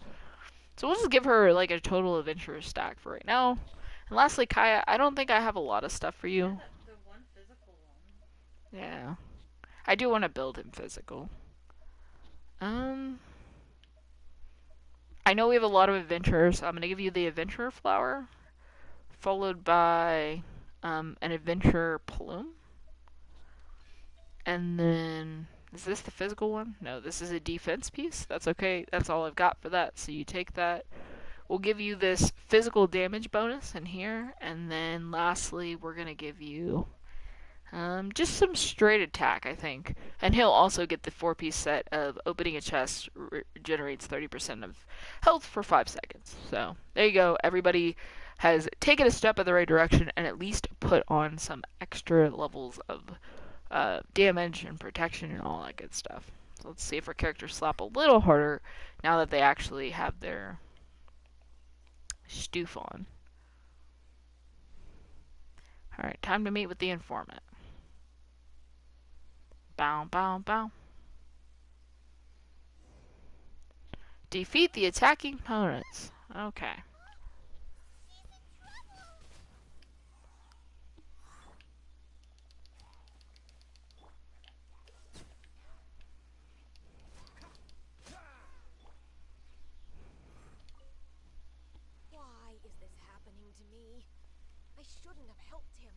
So we'll just give her like a total adventurer stack for right now. And lastly, Kaya, I don't think I have a lot of stuff for you. Yeah, the one physical one. Yeah. I do want to build him physical. I know we have a lot of adventurers, so I'm going to give you the adventurer flower, followed by an adventurer plume. And then, is this the physical one? No, this is a defense piece. That's okay. That's all I've got for that. So you take that. We'll give you this physical damage bonus in here. And then lastly, we're going to give you just some straight attack, I think. And he'll also get the 4-piece set of opening a chest generates 30% of health for 5 seconds. So there you go. Everybody has taken a step in the right direction and at least put on some extra levels of damage and protection and all that good stuff. So let's see if our characters slap a little harder now that they actually have their stoof on. Alright, time to meet with the informant. Bow, bow, bow. Defeat the attacking opponents. Okay. Why is this happening to me? I shouldn't have helped him.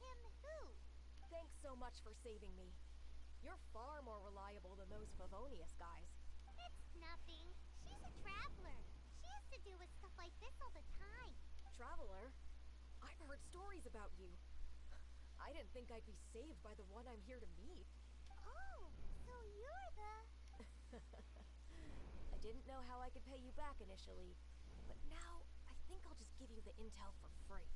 Him who? Thanks so much for saving me. You're far more reliable than those Favonius guys. It's nothing. She's a traveler. She has to deal with stuff like this all the time. Traveler? I've heard stories about you. I didn't think I'd be saved by the one I'm here to meet. Oh, so you're the... I didn't know how I could pay you back initially, but now I think I'll just give you the intel for free.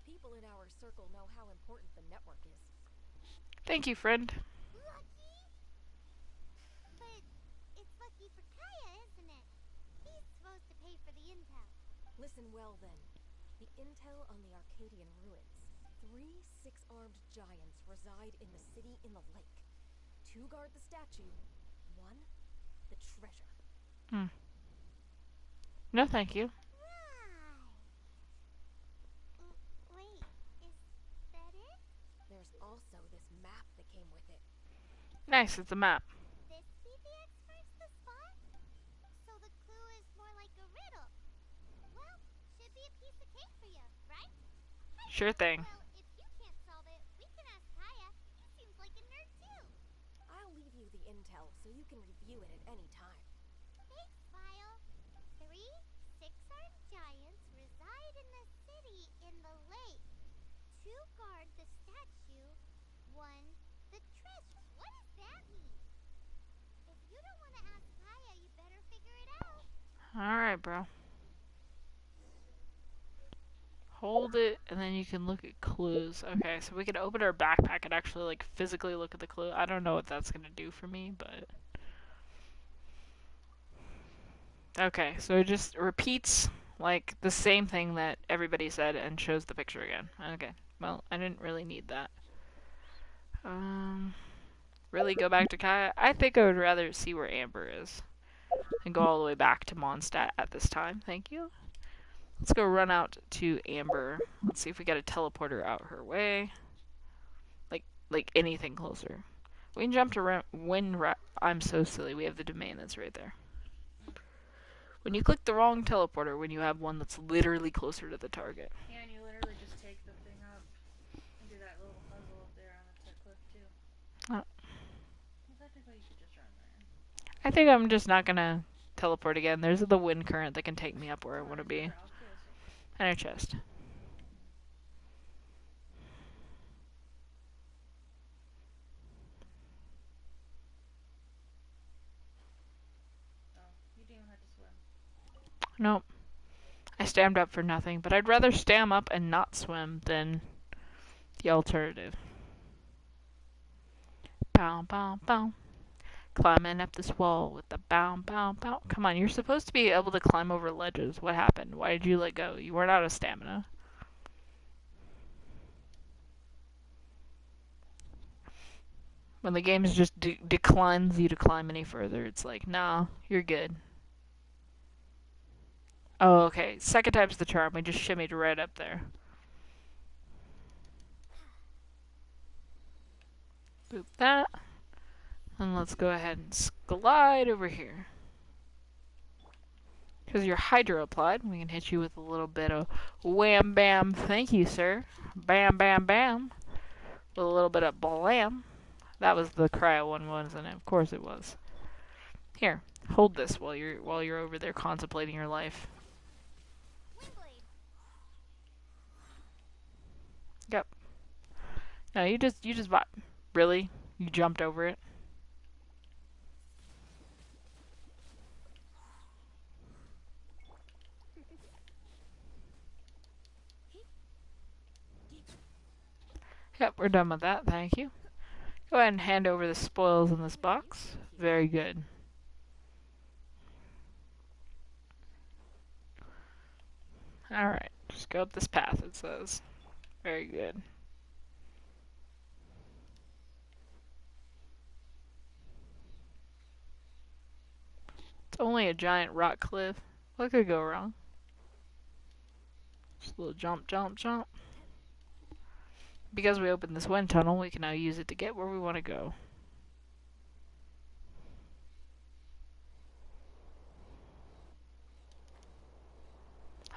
People in our circle know how important the network is. Thank you, friend. Lucky? But it's lucky for Kaya, isn't it? He's supposed to pay for the intel. Listen well then. The intel on the Arcadian ruins. 3 6-armed giants reside in the city in the lake. 2 guard the statue. 1, the treasure. No, thank you. Right. Wait, is that it? There's also this map that came with it. Nice, it's a map. This be the experts the spot? So the clue is more like a riddle. Well, should be a piece of cake for you, right? Sure thing. Well, if you can't solve it, we can ask Kaya. He seems like a nerd too. I'll leave you the intel so you can review it at any time. Thanks, Vile. 3 6-armed giants reside in the city in the lake. 2 guard the statue. 1 the treasure. What does that mean? If you don't want to ask Kaya, you better figure it out. Alright, bro. Hold it, and then you can look at clues. Okay, so we can open our backpack and actually, like, physically look at the clue. I don't know what that's gonna do for me, but... Okay, so it just repeats, like, the same thing that everybody said and shows the picture again. Okay, well, I didn't really need that. Really go back to Kaya? I think I would rather see where Amber is. And go all the way back to Mondstadt at this time. Thank you. Let's go run out to Amber. Let's see if we got a teleporter out her way. Like anything closer. We can jump to I'm so silly. We have the domain that's right there. When you click the wrong teleporter, when you have one that's literally closer to the target. Yeah, and you literally just take the thing up and do that little puzzle up there on the cliff too. Oh. Well, technically, you could just run there. I think I'm just not gonna teleport again. There's the wind current that can take me up where I want to be. And a chest. Oh, you didn't even have to swim. Nope. I stammed up for nothing, but I'd rather stam up and not swim than the alternative. Bow, bow, bow. Climbing up this wall with the bow, bow, bow. Come on, you're supposed to be able to climb over ledges. What happened? Why did you let go? You weren't out of stamina. When the game just declines you to climb any further, it's like, nah, you're good. Oh, okay. Second time's the charm. We just shimmied right up there. Boop that. And let's go ahead and slide over here. Because you're hydro applied, we can hit you with a little bit of wham bam, thank you, sir. Bam bam bam. With a little bit of blam. That was the cryo one, wasn't it? Of course it was. Here, hold this while you're over there contemplating your life. Yep. No, you just really? You jumped over it? Yep, we're done with that, thank you. Go ahead and hand over the spoils in this box. Very good. Alright, just go up this path, it says. Very good. It's only a giant rock cliff. What could go wrong? Just a little jump, jump, jump. Because we opened this wind tunnel, we can now use it to get where we want to go.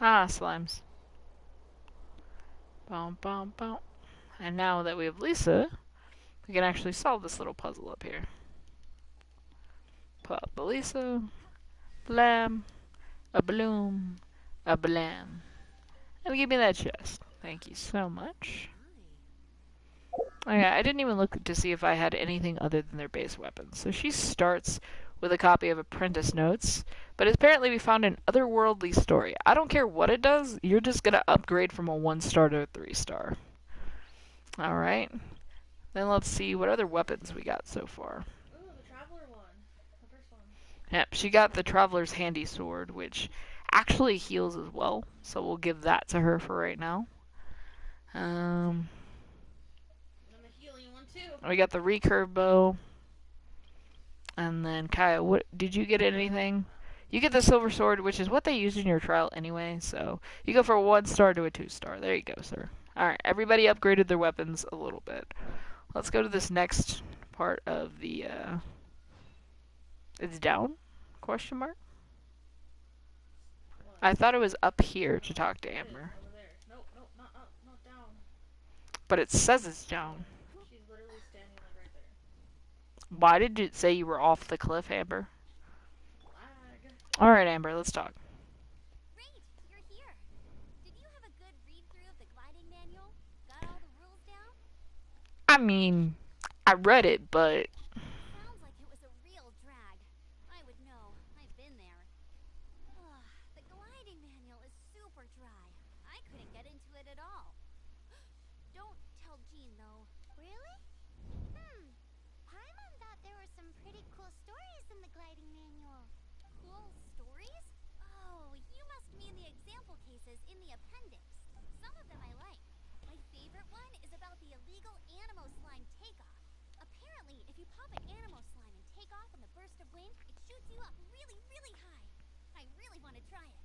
Ah, slimes. Boom, boom, boom. And now that we have Lisa, we can actually solve this little puzzle up here. Pull out the Lisa. Blam. A bloom. A blam. And give me that chest. Thank you so much. Oh yeah, I didn't even look to see if I had anything other than their base weapons. So she starts with a copy of Apprentice Notes, but apparently we found an otherworldly story. I don't care what it does, you're just gonna upgrade from a 1-star to a 3-star. Alright. Then let's see what other weapons we got so far. Ooh, the Traveler one. The first one. Yep, she got the Traveler's Handy Sword, which actually heals as well. So we'll give that to her for right now. And the healing one too. We got the recurve bow. And then Kaya, what did you get anything? You get the silver sword, which is what they used in your trial anyway. So you go from a 1-star to a 2-star. There you go, sir. All right, everybody upgraded their weapons a little bit. Let's go to this next part of the. It's down? Question mark. I thought it was up here to talk to Amber. Over there. Nope, nope, not up, not down. But it says it's down. She's literally standing like right there. Why did it say you were off the cliff, Amber? Lag. Alright, Amber, let's talk. Great, you're here. Did you have a good read-through of the gliding manual? Got all the rules down? I mean, I read it, but Sounds like it was a real drag. I would know. I've been there. Ugh, the gliding manual is super dry. I couldn't get into it at all. Don't tell Jean, though. Really? Paimon thought there were some pretty cool stories in the gliding manual. Cool stories? Oh, you must mean the example cases in the appendix. Some of them I like. My favorite one is about the illegal Animo slime takeoff. Apparently, if you pop an Animo slime and take off on the burst of wind, it shoots you up really, really high. I really want to try it.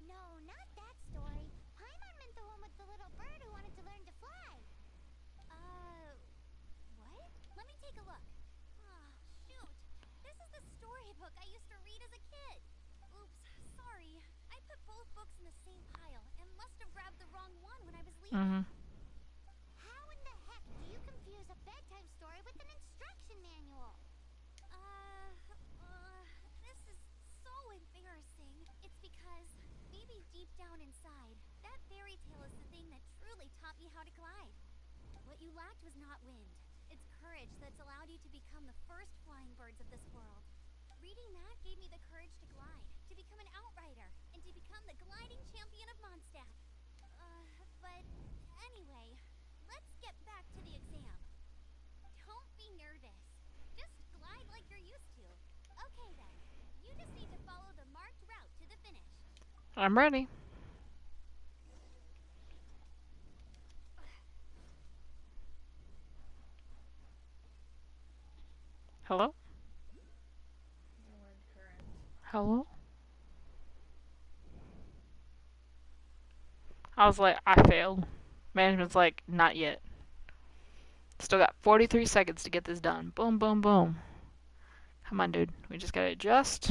No, not that story. Paimon meant the one with the little bird who wanted to learn to fly. What? Let me take a look. deep down inside, that fairy tale is the thing that truly taught me how to glide. What you lacked was not wind. It's courage that's allowed you to become the first flying birds of this world. Reading that gave me the courage to glide, to become an outrider, and to become the gliding champion of Mondstadt. But anyway, let's get back to the exam. Don't be nervous. Just glide like you're used to. Okay then. You just need to follow the marked route to the finish. I'm ready. Hello? You were correct. Hello? I was like, I failed. Management's like, not yet. Still got 43 seconds to get this done. Boom, boom, boom. Come on, dude. We just gotta adjust.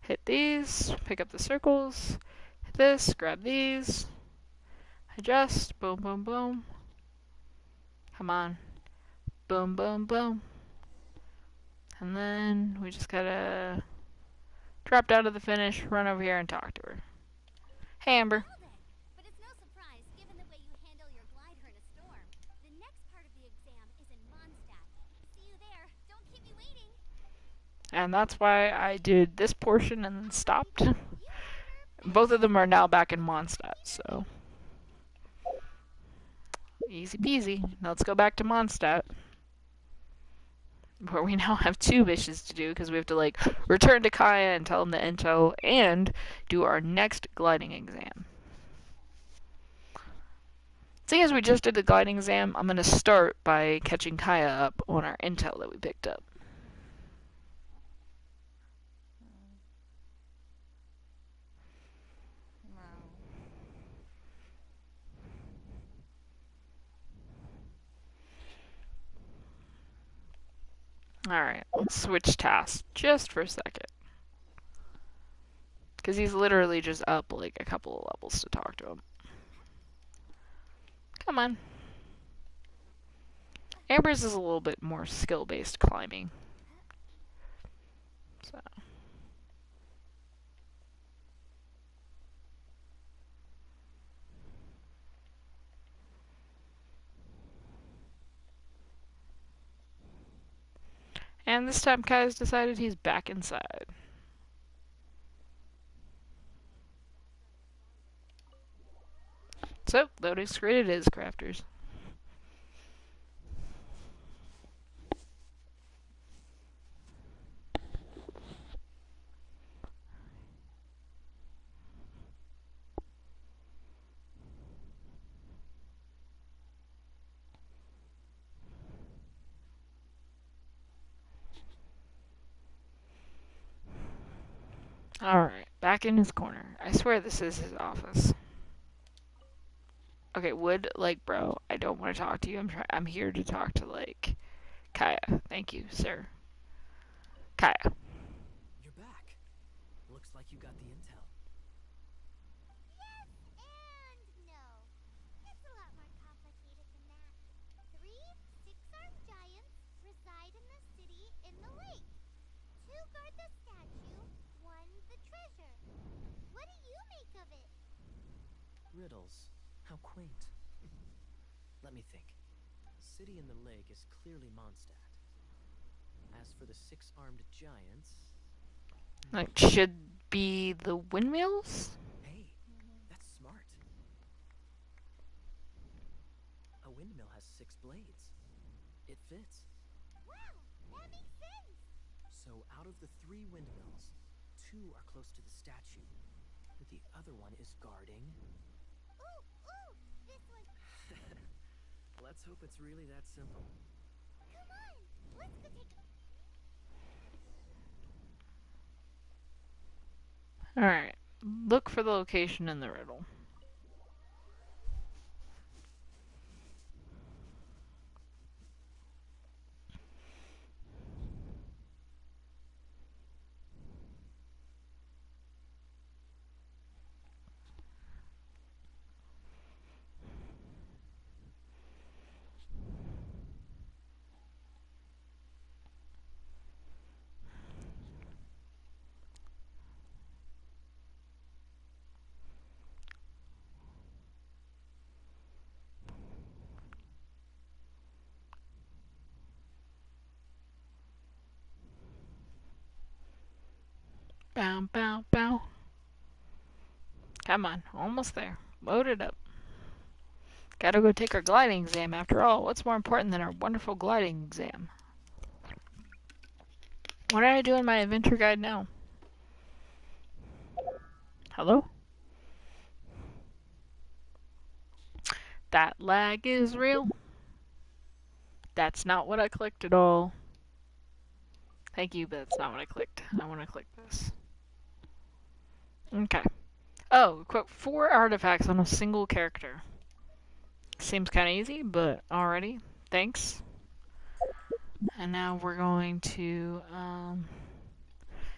Hit these. Pick up the circles. Hit this. Grab these. Adjust. Boom, boom, boom. Come on. Boom, boom, boom. And then we just gotta drop down to the finish, run over here and talk to her. Hey, Amber. Well then, but it's no surprise given the way you handle your glider in a storm. The next part of the exam is in Mondstadt. See you there. Don't keep me waiting. And that's why I did this portion and then stopped. You were Both of them are now back in Mondstadt, so easy peasy. Now let's go back to Mondstadt, where we now have 2 missions to do because we have to like return to Kaya and tell him the intel and do our next gliding exam. Seeing as we just did the gliding exam, I'm going to start by catching Kaya up on our intel that we picked up. Wow. Alright, let's switch tasks just for a second. Because he's literally just up like a couple of levels to talk to him. Come on. Amber's is a little bit more skill-based climbing. So. And this time Kai's decided he's back inside. So, loading screen it is, crafters. Alright, back in his corner. I swear this is his office. Okay, Wood, like, bro, I don't want to talk to you. I'm here to talk to, like, Kaya. Thank you, sir. Kaya. You're back. Looks like you got the intel. Yes and no. It's a lot more complicated than that. 3 six-armed giants reside in the city in the lake. 2 guard the statue, 1 the treasure. What do you make of it? Riddles. How quaint. Let me think. City in the lake is clearly Mondstadt. As for the 6-armed giants... Like, should be the windmills? Hey, that's smart. A windmill has 6 blades. It fits. Wow, that makes sense. So out of the 3 windmills, 2 are close to the statue. The other one is guarding... Ooh, this one. Let's hope it's really that simple. Come on, let's go take a... Alright, look for the location in the riddle. Bow, bow, bow. Come on, almost there. Load it up. Gotta go take our gliding exam after all. What's more important than our wonderful gliding exam? What did I do in my adventure guide now? Hello? That lag is real. That's not what I clicked at all. Thank you, but that's not what I clicked. I want to click this. Okay. Oh, equip 4 artifacts on a single character. Seems kind of easy, but alrighty. Thanks. And now we're going to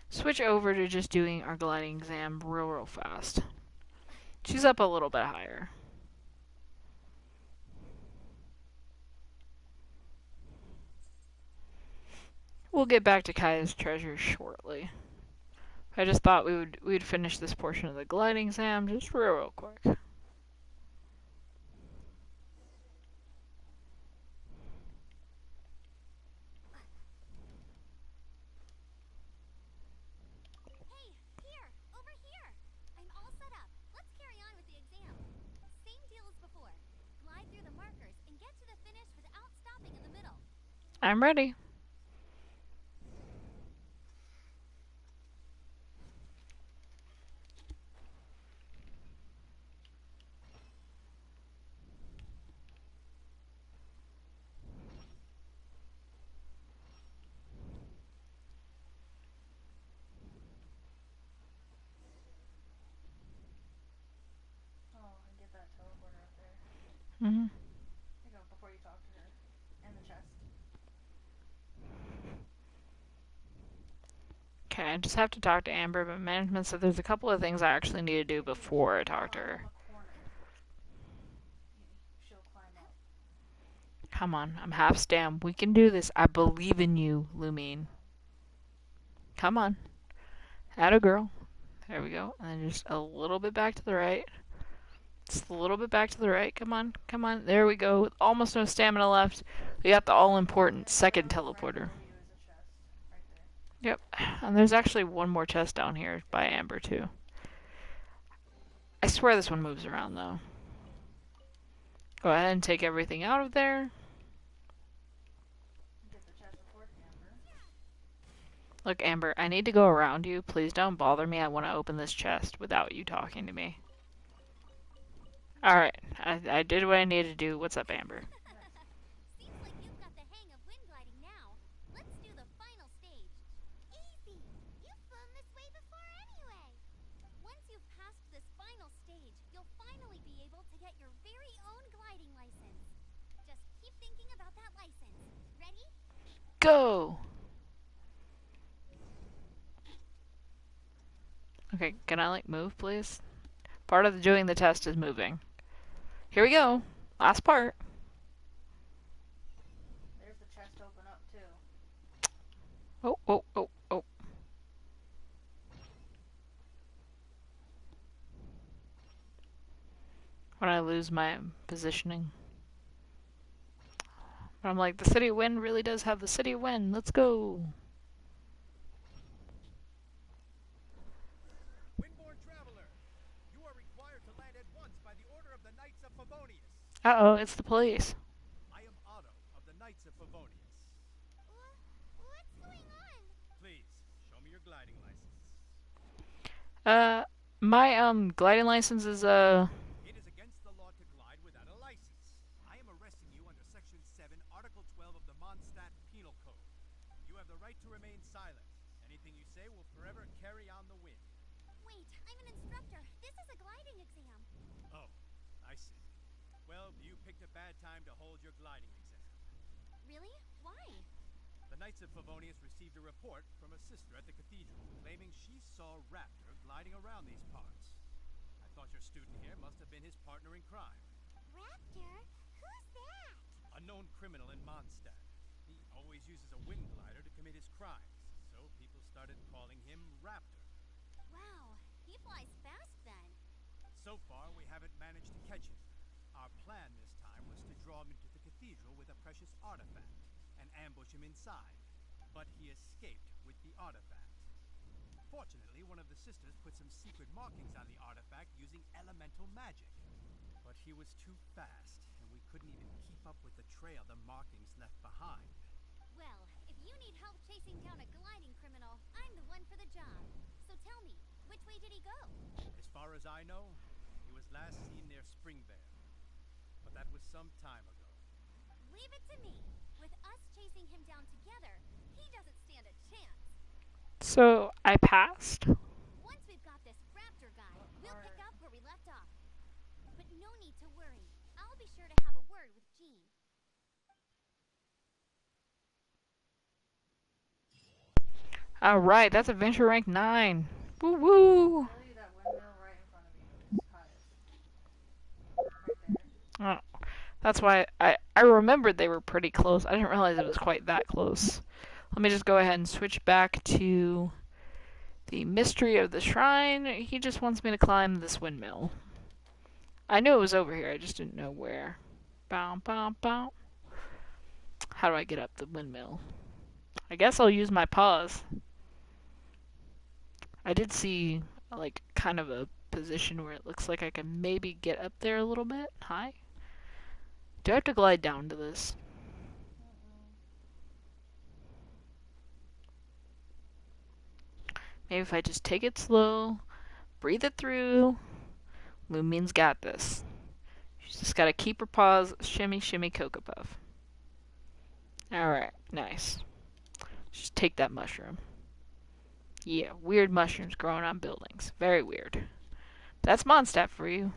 switch over to just doing our gliding exam real fast. She's up a little bit higher. We'll get back to Kaya's treasure shortly. I just thought we'd finish this portion of the gliding exam just real quick. Hey, here! Over here! I'm all set up. Let's carry on with the exam. Same deal as before. Glide through the markers and get to the finish without stopping in the middle. I'm ready. Oh, and get that teleporter up there. Mhm. I go before you talk to her. And the chest. Okay, I just have to talk to Amber, but management said there's a couple of things I actually need to do before I talk to her. On the corner. She'll climb up. Come on, I'm half stam. We can do this. I believe in you, Lumine. Come on. Atta girl. There we go. And then just a little bit back to the right. Just a little bit back to the right. Come on. Come on. There we go. Almost no stamina left. We got the all-important second teleporter. Yep. And there's actually one more chest down here by Amber, too. I swear this one moves around, though. Go ahead and take everything out of there. Get the chest report, Amber. Look, Amber, I need to go around you. Please don't bother me. I want to open this chest without you talking to me. Alright, I did what I needed to do. What's up, Amber? Seems like you've got the hang of wind gliding now. Let's do the final stage. Easy! You've flown this way before anyway. Once you've passed this final stage, you'll finally be able to get your very own gliding license. Just keep thinking about that license. Ready? Go! Okay, can I, move, please? Part of doing the test is moving. Here we go. Last part. There's the chest open up, too. Oh, oh, oh, oh. When I lose my positioning. But I'm like, the City of Wind really does have the City of Wind. Let's go. Windborne traveler, you are required to land at once by the order of the Knights of Favonius. Uh-oh, it's the police. I am Otto of the Knights of Favonius. What's going on? Please, show me your gliding license. My, gliding license is, It is against the law to glide without a license. I am arresting you under Section 7, Article 12 of the Mondstadt Penal Code. You have the right to remain silent. Anything you say will forever carry on the wind. Wait, I'm an instructor. This is a gliding exam. Oh, I see. Well, you picked a bad time to hold your gliding exam. Really? Why? The Knights of Favonius received a report from a sister at the cathedral claiming she saw Raptor gliding around these parts. I thought your student here must have been his partner in crime. Raptor? Who's that? A known criminal in Mondstadt. He always uses a wind glider to commit his crimes, so people started calling him Raptor. Wow, he flies fast then. So far, we haven't managed to catch him. Our plan this time was to draw him into the cathedral with a precious artifact and ambush him inside. But he escaped with the artifact. Unfortunately, one of the sisters put some secret markings on the artifact using elemental magic. But he was too fast, and we couldn't even keep up with the trail the markings left behind. Well, if you need help chasing down a gliding criminal, I'm the one for the job. So tell me, which way did he go? As far as I know, he was last seen near Springvale. But that was some time ago. Leave it to me. With us chasing him down together, he doesn't stand a chance. So I passed. Once we've got this raptor guy, we'll pick up where we left off. But no need to worry. I'll be sure to have a word with Jean. Alright, that's adventure rank 9. Woo woo! Tell you that windmill right in front of you is Kaya's. Right there. Oh, that's why I remembered they were pretty close. I didn't realize it was quite that close. Let me just go ahead and switch back to the mystery of the shrine. He just wants me to climb this windmill. I knew it was over here, I just didn't know where. Bow, bow, bow. How do I get up the windmill? I guess I'll use my paws. I did see, like, kind of a position where it looks like I can maybe get up there a little bit. Hi. Do I have to glide down to this? Maybe if I just take it slow, breathe it through. Lumine's got this. She's just gotta keep her paws shimmy, shimmy, Cocoa Puff. Alright, nice. Just take that mushroom. Yeah, weird mushrooms growing on buildings. Very weird. That's Mondstadt for you.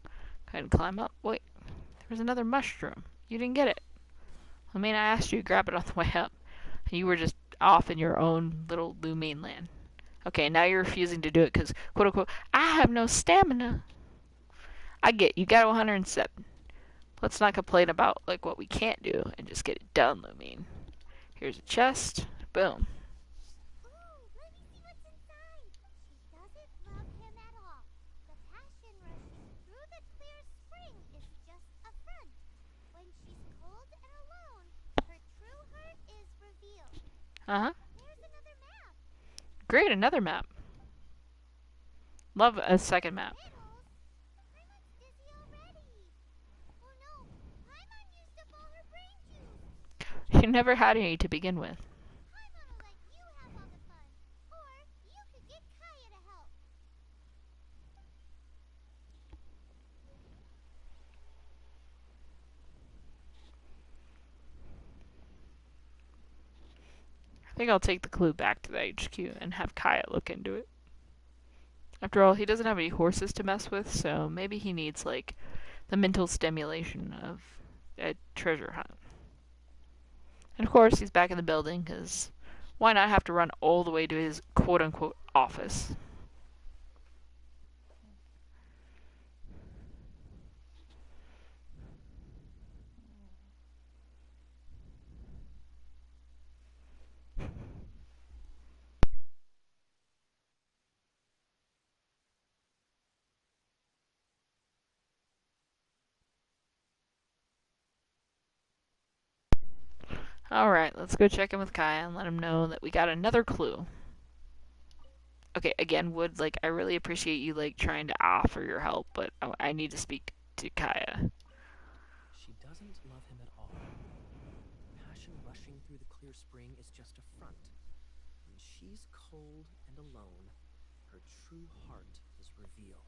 Go ahead and climb up. Wait, there was another mushroom. You didn't get it. I mean, I asked you to grab it on the way up. And you were just off in your own little Lumine land. Okay, now you're refusing to do it because, quote unquote, I have no stamina. I get you got 107. Let's not complain about like what we can't do and just get it done, Lumine. Here's a chest. Boom. Ooh, let me see what's inside. She doesn't love him at all. The passion rushing through the clear spring is just a front. When she's cold and alone, her true heart is revealed. Uh huh. There's another map. Great, another map. Love a second map. Riddles. Paimon's dizzy already. Oh no, Paimon used up all her brain juice. You never had any to begin with. Paimon will let you have all the fun. Or you could get Kaya to help. I think I'll take the clue back to the HQ and have Kaya look into it. After all, he doesn't have any horses to mess with, so maybe he needs, like, the mental stimulation of a treasure hunt. And of course, he's back in the building, because why not have to run all the way to his quote unquote office? Alright, let's go check in with Kaya and let him know that we got another clue. Okay, again, Wood, like, I really appreciate you, like, trying to offer your help, but I need to speak to Kaya. She doesn't love him at all. Passion rushing through the clear spring is just a front. When she's cold and alone, her true heart is revealed.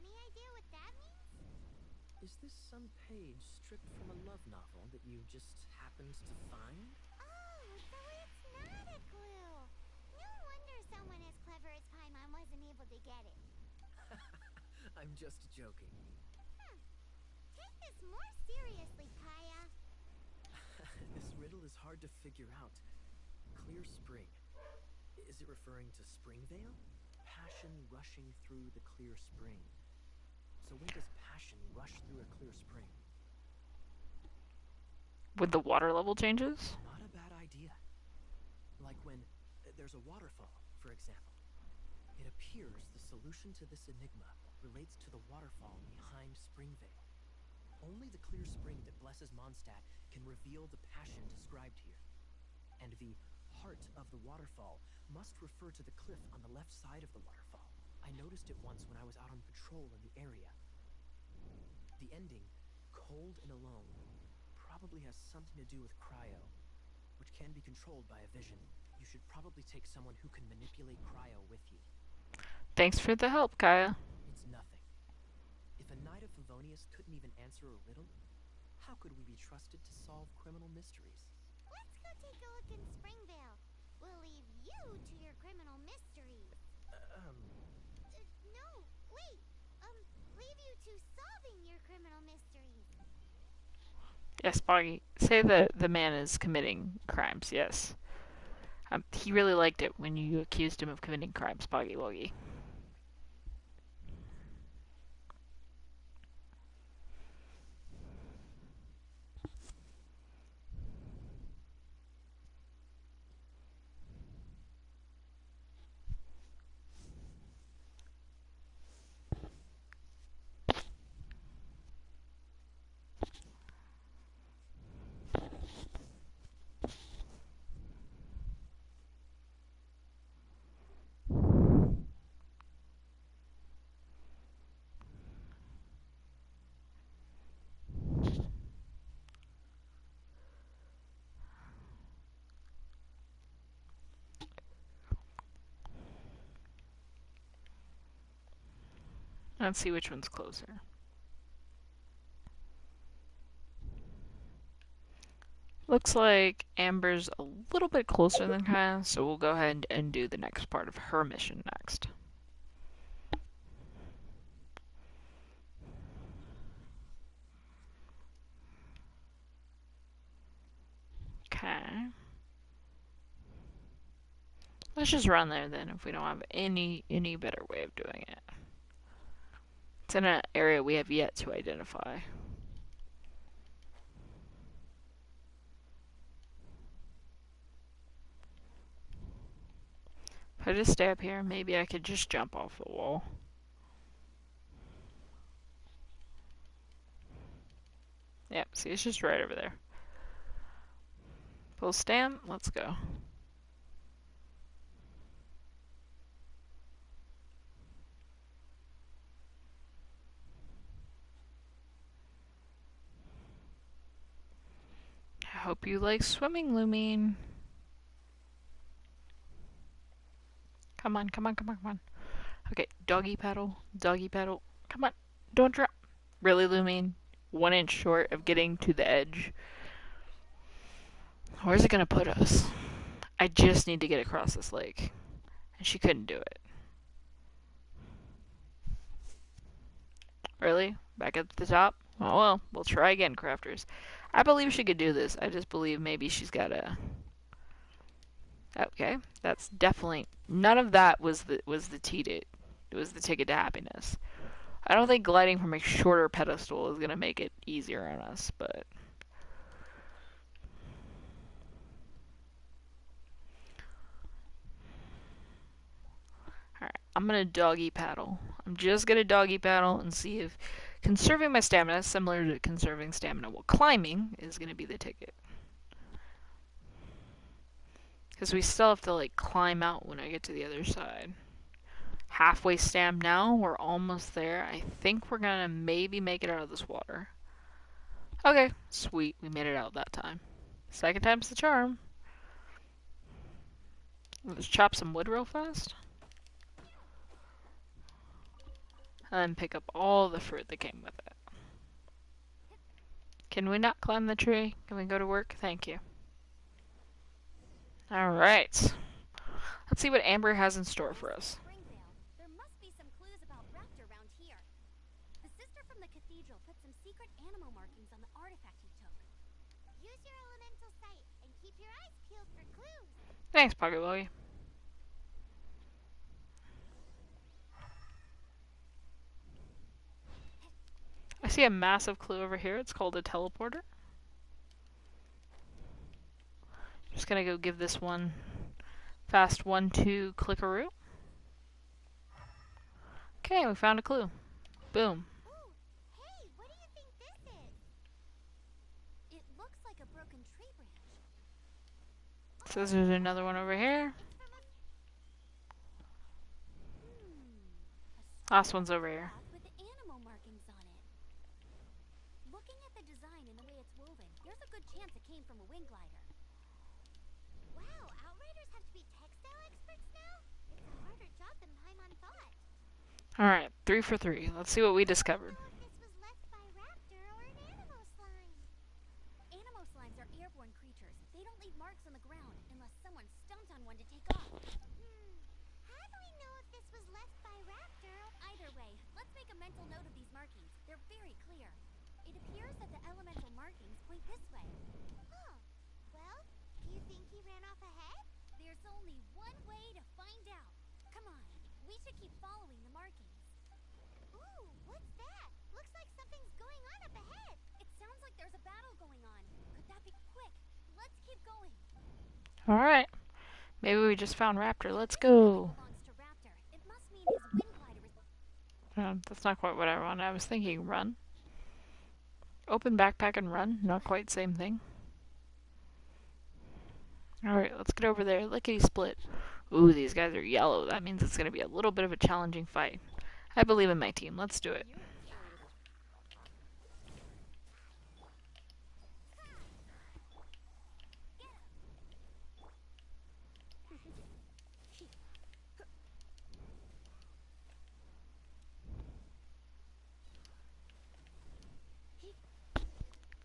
Any idea what that means? Is this some page stripped from a love novel that you just happened to find? Oh, so it's not a clue. No wonder someone as clever as Paimon wasn't able to get it. I'm just joking. Take this more seriously, Kaya. This riddle is hard to figure out. Clear spring. Is it referring to Springvale? Passion rushing through the clear spring. So when does passion rush through a clear spring? With the water level changes? Not a bad idea. Like when there's a waterfall, for example. It appears the solution to this enigma relates to the waterfall behind Springvale. Only the clear spring that blesses Mondstadt can reveal the passion described here. And the heart of the waterfall must refer to the cliff on the left side of the waterfall. I noticed it once when I was out on patrol in the area. The ending, cold and alone, probably has something to do with cryo, which can be controlled by a vision. You should probably take someone who can manipulate cryo with you. Thanks for the help, Kaya. It's nothing. If a knight of Favonius couldn't even answer a riddle, how could we be trusted to solve criminal mysteries? Let's go take a look in Springvale. We'll leave you to your criminal mysteries. No, wait. Leave you to solving your criminal mysteries. Yes, Boggy. Say that the man is committing crimes, yes. He really liked it when you accused him of committing crimes, Boggy Woggy. Let's see which one's closer. Looks like Amber's a little bit closer than Kaya, so we'll go ahead and do the next part of her mission next. Okay. Let's just run there then if we don't have any better way of doing it. It's in an area we have yet to identify. If I just stay up here, maybe I could just jump off the wall. Yep, see, it's just right over there. Pull stamp, let's go. I hope you like swimming, Lumine. Come on, come on, come on, come on. Okay, doggy paddle, doggy paddle. Come on, don't drop. Really, Lumine? 1 inch short of getting to the edge. Where's it gonna put us? I just need to get across this lake. And she couldn't do it. Really? Back at the top? Oh well, we'll try again, crafters. I believe she could do this. I just believe maybe she's got a... Okay, that's definitely... None of that was the ticket. It was the ticket to happiness. I don't think gliding from a shorter pedestal is going to make it easier on us, but... Alright, I'm going to doggy paddle. I'm just going to doggy paddle and see if conserving my stamina, similar to conserving stamina while climbing, is going to be the ticket. Because we still have to, like, climb out when I get to the other side. Halfway stamp now. We're almost there. I think we're going to maybe make it out of this water. Okay, sweet. We made it out that time. Second time's the charm. Let's chop some wood real fast. And then pick up all the fruit that came with it. Can we not climb the tree? Can we go to work? Thank you. Alright. Let's see what Amber has in store for us. There must be some clues about Raptor around here. The sister from the cathedral put some secret animal markings on the artifact he took. Use your elemental sight and keep your eyes peeled for clues. Thanks, Poggy. I see a massive clue over here. It's called a teleporter. Just gonna go give this one fast 1-2 clickaroo. Okay, we found a clue. Boom. Ooh, hey, what do you think this is? It looks like a broken tree branch. Says there's another one over here. Last one's over here. With animal markings on it. Looking at the design and the way it's woven, there's a good chance it came from a wing glider. Wow, Outriders have to be textile experts now? It's a harder job than Paimon thought. Alright, 3 for 3. Let's see what we discovered. I don't know if this was left by raptor or an animal slime. Animal slimes are airborne creatures. They don't leave marks on the ground unless someone stomped on one to take off. How do we know if this was left by raptor? Either way, let's make a mental note of these markings. They're very clear. It appears that the elemental markings point this way. Huh. Well, do you think he ran off ahead? There's only one way to find out. Come on, we should keep following the markings. Ooh, what's that? Looks like something's going on up ahead. It sounds like there's a battle going on. Could that be quick? Let's keep going. Alright. Maybe we just found Raptor. Let's go. Belongs to Raptor. It must mean his wing glider is... That's not quite what I wanted. I was thinking run. Open backpack and run. Not quite same thing. Alright, let's get over there. Lickety split. Ooh, these guys are yellow. That means it's going to be a little bit of a challenging fight. I believe in my team. Let's do it.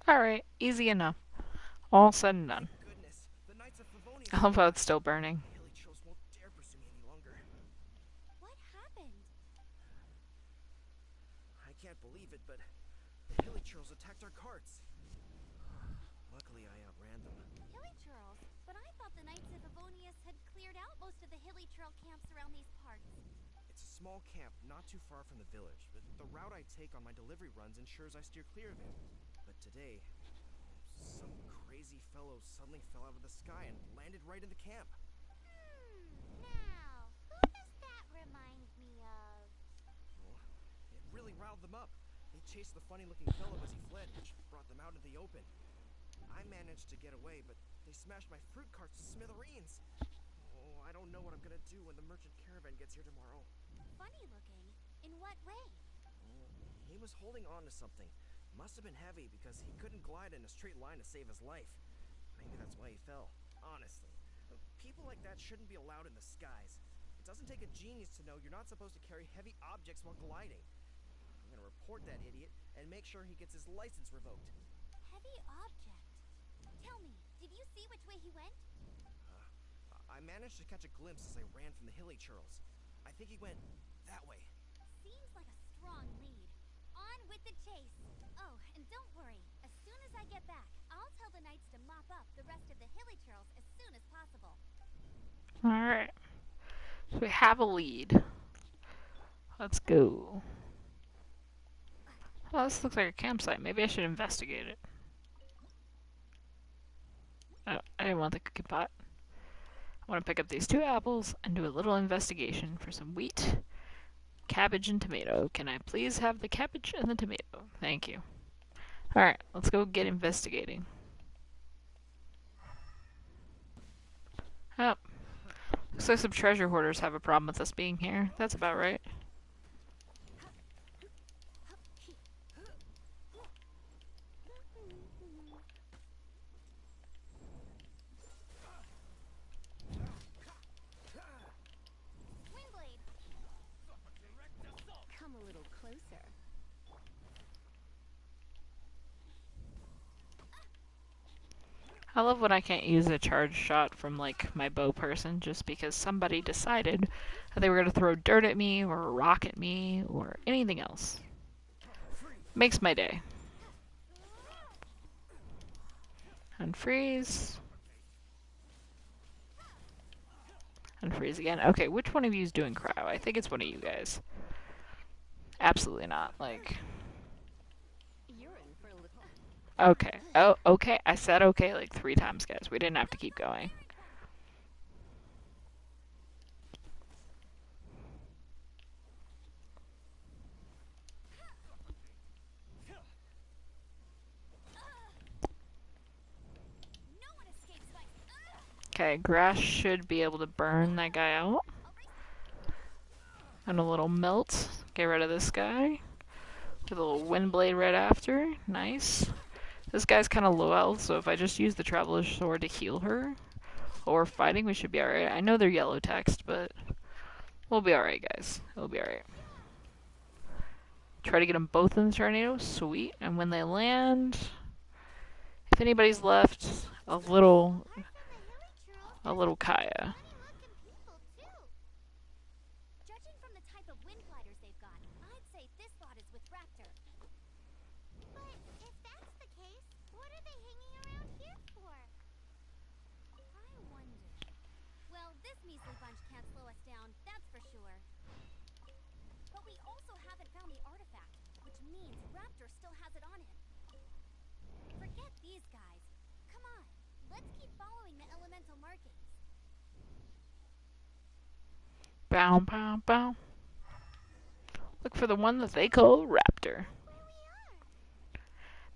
Alright, easy enough. All said and done. Goodness, the Knights of Favonius. I love how it's still burning. Hilly Chills won't dare pursue me any longer. What happened? I can't believe it, but the Hilly Churls attacked our carts. Luckily, I outran them. Hilly Churls? But I thought the Knights of Favonius had cleared out most of the Hilly Churl camps around these parts. It's a small camp not too far from the village, but the route I take on my delivery runs ensures I steer clear of it. But today, some crazy fellow suddenly fell out of the sky and landed right in the camp. Now, who does that remind me of? Well, it really riled them up. They chased the funny-looking fellow as he fled, which brought them out into the open. I managed to get away, but they smashed my fruit carts to smithereens. Oh, I don't know what I'm gonna do when the merchant caravan gets here tomorrow. Funny looking? In what way? He was holding on to something. Must have been heavy because he couldn't glide in a straight line to save his life. Maybe that's why he fell. Honestly, people like that shouldn't be allowed in the skies. It doesn't take a genius to know you're not supposed to carry heavy objects while gliding. I'm gonna report that idiot and make sure he gets his license revoked. Heavy object. Tell me, did you see which way he went? I managed to catch a glimpse as I ran from the Hilly Churls. I think he went that way. Seems like a strong lead. On with the chase. Oh, and don't worry. As soon as I get back, I'll tell the Knights to mop up the rest of the Hilly Churls as soon as possible. Alright. So we have a lead. Let's go. Oh, this looks like a campsite. Maybe I should investigate it. Oh, I didn't want the cookie pot. I want to pick up these 2 apples and do a little investigation for some wheat, cabbage, and tomato. Can I please have the cabbage and the tomato? Thank you. Alright, let's go get investigating. Oh. Looks like some treasure hoarders have a problem with us being here. That's about right. Windblade! Come a little closer. I love when I can't use a charge shot from, like, my bow person just because somebody decided that they were going to throw dirt at me or a rock at me or anything else. Makes my day. Unfreeze. Unfreeze again. Okay, which one of you is doing cryo? I think it's one of you guys. Absolutely not. Like... You're in for a little... Okay. Oh, okay. I said okay like 3 times, guys. We didn't have to keep going. No one escapes my... Okay, grass should be able to burn that guy out. And a little melt. Get rid of this guy. With a little wind blade right after. Nice. This guy's kind of low health, so if I just use the Traveler's Sword to heal her while we're fighting, we should be alright. I know they're yellow text, but we'll be alright, guys. We'll be alright. Try to get them both in the tornado. Sweet. And when they land, if anybody's left, a little Kaya. Judging from the type of wind gliders they've got, I'd say this lot is with Raptor. But if that's the case, what are they hanging around here for? I wonder. Well, this measly bunch can't slow us down, that's for sure. But we also haven't found the artifact, which means Raptor still has it on him. Forget these guys. Come on, let's keep following the elemental markings. Bow, bow, bow. Look for the one that they call Raptor.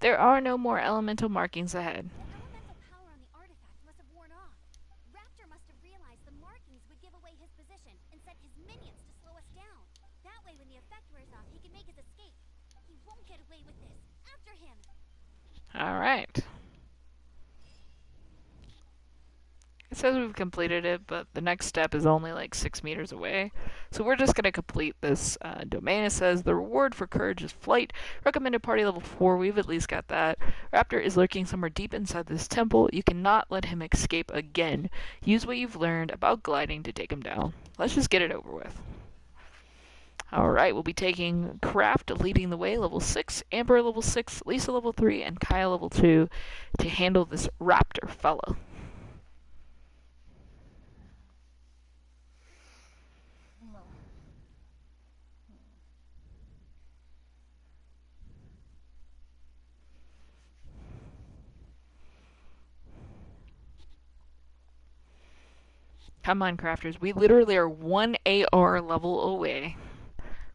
There are no more elemental markings ahead. The elemental power on the artifact must have worn off. Raptor must have realized the markings would give away his position and sent his minions to slow us down. That way, when the effect wears off, he can make his escape. He won't get away with this. After him! Alright. It says we've completed it, but the next step is only like 6 meters away. So we're just going to complete this domain. It says the reward for courage is flight. Recommended party level 4. We've at least got that. Raptor is lurking somewhere deep inside this temple. You cannot let him escape again. Use what you've learned about gliding to take him down. Let's just get it over with. Alright, we'll be taking Craft leading the way, level 6, Amber level 6, Lisa level 3, and Kaya level 2 to handle this Raptor fellow. Come on, crafters. We literally are 1 AR level away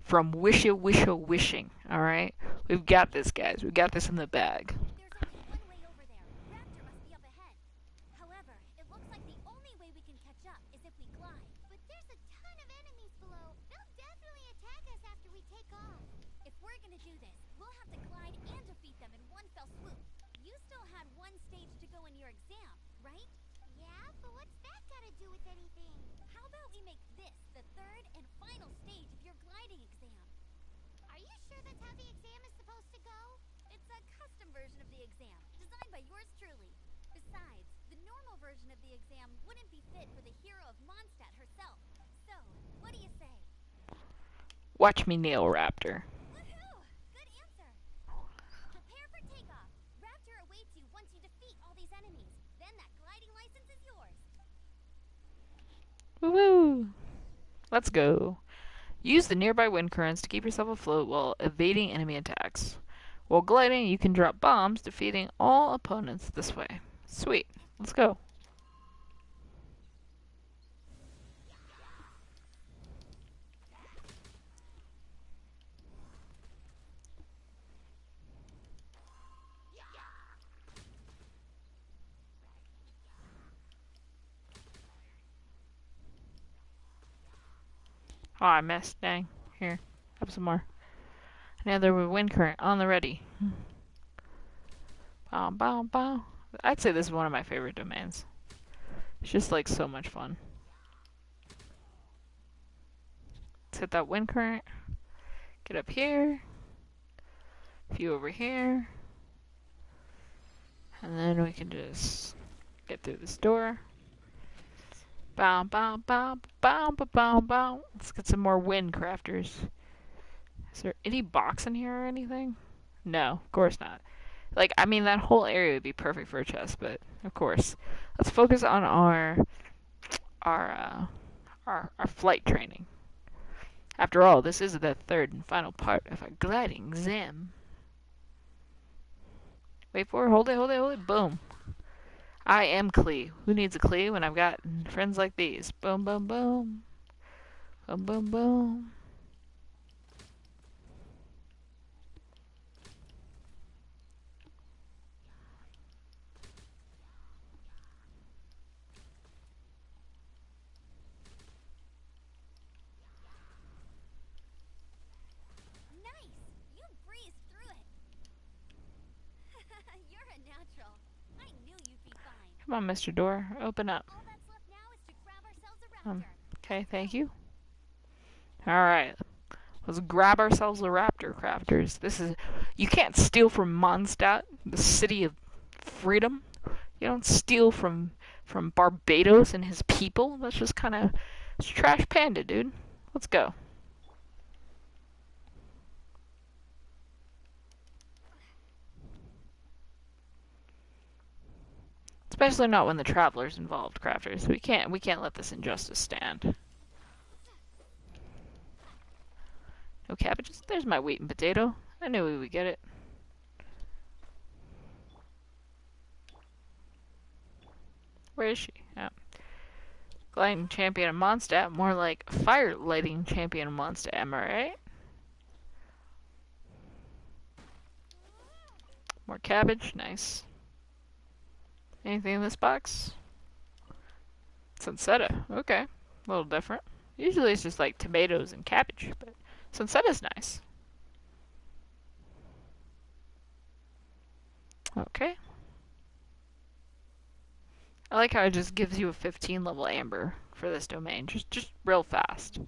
from wishing, alright? We've got this, guys. We've got this in the bag. There's only one way over there. Raptor must be up ahead. However, it looks like the only way we can catch up is if we glide. But there's a ton of enemies below. They'll definitely attack us after we take off. If we're gonna do this, we'll have to glide and defeat them in one fell swoop. You still had one stage to go in your exam, right? Yeah, but what's that gotta do with anything? How about we make this the third and final stage of your gliding exam? Are you sure that's how the exam is supposed to go? It's a custom version of the exam, designed by yours truly. Besides, the normal version of the exam wouldn't be fit for the hero of Mondstadt herself. So, what do you say? Watch me nail Raptor. Woohoo! Good answer! Prepare for takeoff. Raptor awaits you once you defeat all these enemies. Then that gliding license is yours. Woo-woo! Let's go. Use the nearby wind currents to keep yourself afloat while evading enemy attacks. While gliding, you can drop bombs, defeating all opponents this way. Sweet. Let's go. Oh, I missed. Dang. Here. Have some more. Another wind current on the ready. Bow, bow, bow. I'd say this is one of my favorite domains. It's just like so much fun. Let's hit that wind current. Get up here. A few over here. And then we can just get through this door. Bow, bow, bow, bow, bow, bow, bow. Let's get some more wind crafters. Is there any box in here or anything? No, of course not. Like, I mean, that whole area would be perfect for a chest, but of course. Let's focus on our flight training. After all, this is the third and final part of our gliding exam. Wait for it, hold it, hold it, hold it, boom. I am Klee. Who needs a Klee when I've got friends like these? Boom, boom, boom. Boom, boom, boom. Come on, Mr. Door, open up. All that's left now is to grab ourselves a raptor. Okay, thank you. Alright. Let's grab ourselves a raptor, crafters. You can't steal from Mondstadt, the city of freedom. You don't steal from Barbados and his people. That's just kind of trash panda, dude. Let's go. Especially not when the traveler's involved, crafters. We can't let this injustice stand. No cabbages. There's my wheat and potato. I knew we would get it. Where is she? Oh. Lighting champion of Mondstadt. More like fire lighting champion of Mondstadt. Am I right? More cabbage. Nice. Anything in this box? Sunsetta. Okay. A little different. Usually it's just like tomatoes and cabbage, but Sunsetta's nice. Okay. I like how it just gives you a 15 level amber for this domain. Just real fast.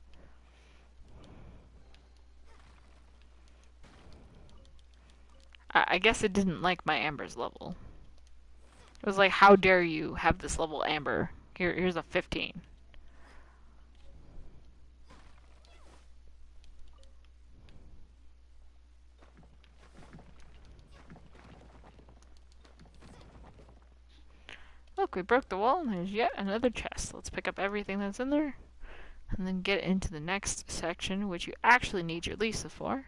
I guess it didn't like my amber's level. It was like, how dare you have this level amber? Here's a 15. Look, we broke the wall and there's yet another chest. Let's pick up everything that's in there and then get into the next section, which you actually need your Lisa for.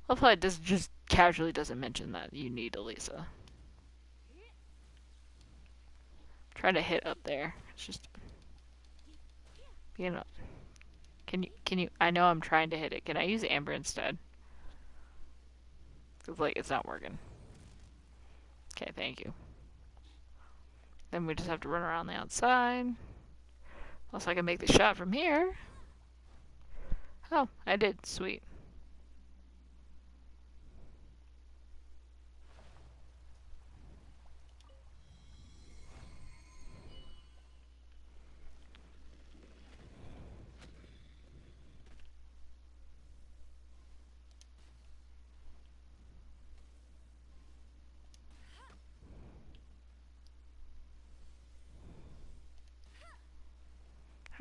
Love how it just casually doesn't mention that you need a Lisa. Try to hit up there. It's just, you know. Can you? I know I'm trying to hit it. Can I use amber instead? It's like it's not working. Okay, thank you. Then we just have to run around the outside. Unless I can make the shot from here. Oh, I did. Sweet.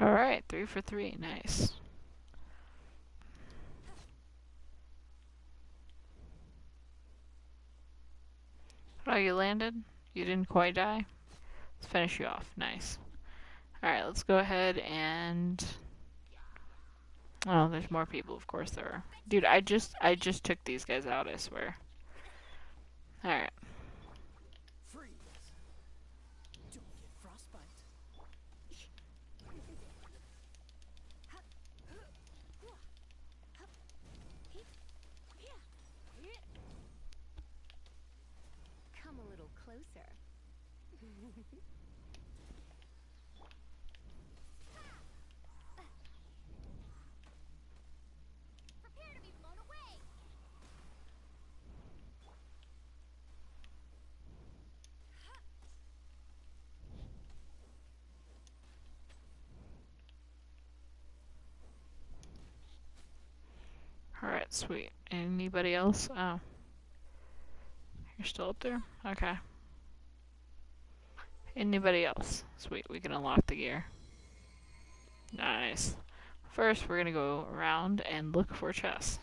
Alright, 3 for 3. Nice. Oh, you landed? You didn't quite die? Let's finish you off. Nice. Alright, let's go ahead and... Oh, there's more people. Of course there are. Dude, I just took these guys out, I swear. Alright. Freeze! Don't get frostbite. Come a little closer. Prepare to be blown away. Alright, sweet. Anybody else? Oh. You're still up there? Okay. Anybody else? Sweet, we can unlock the gear. Nice. First, we're gonna go around and look for chests.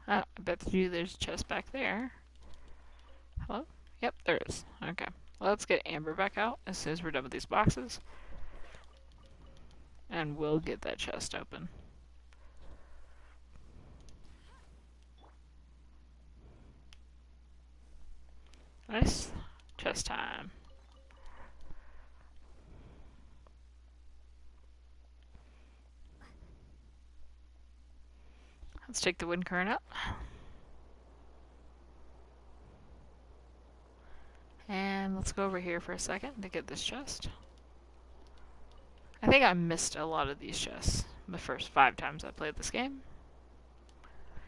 Oh, I bet you there's a chest back there. Hello? Yep, there is. Okay. Let's get Amber back out as soon as we're done with these boxes. And we'll get that chest open. Nice. Chest time. Let's take the wind current out. And let's go over here for a second to get this chest. I think I missed a lot of these chests the first 5 times I played this game.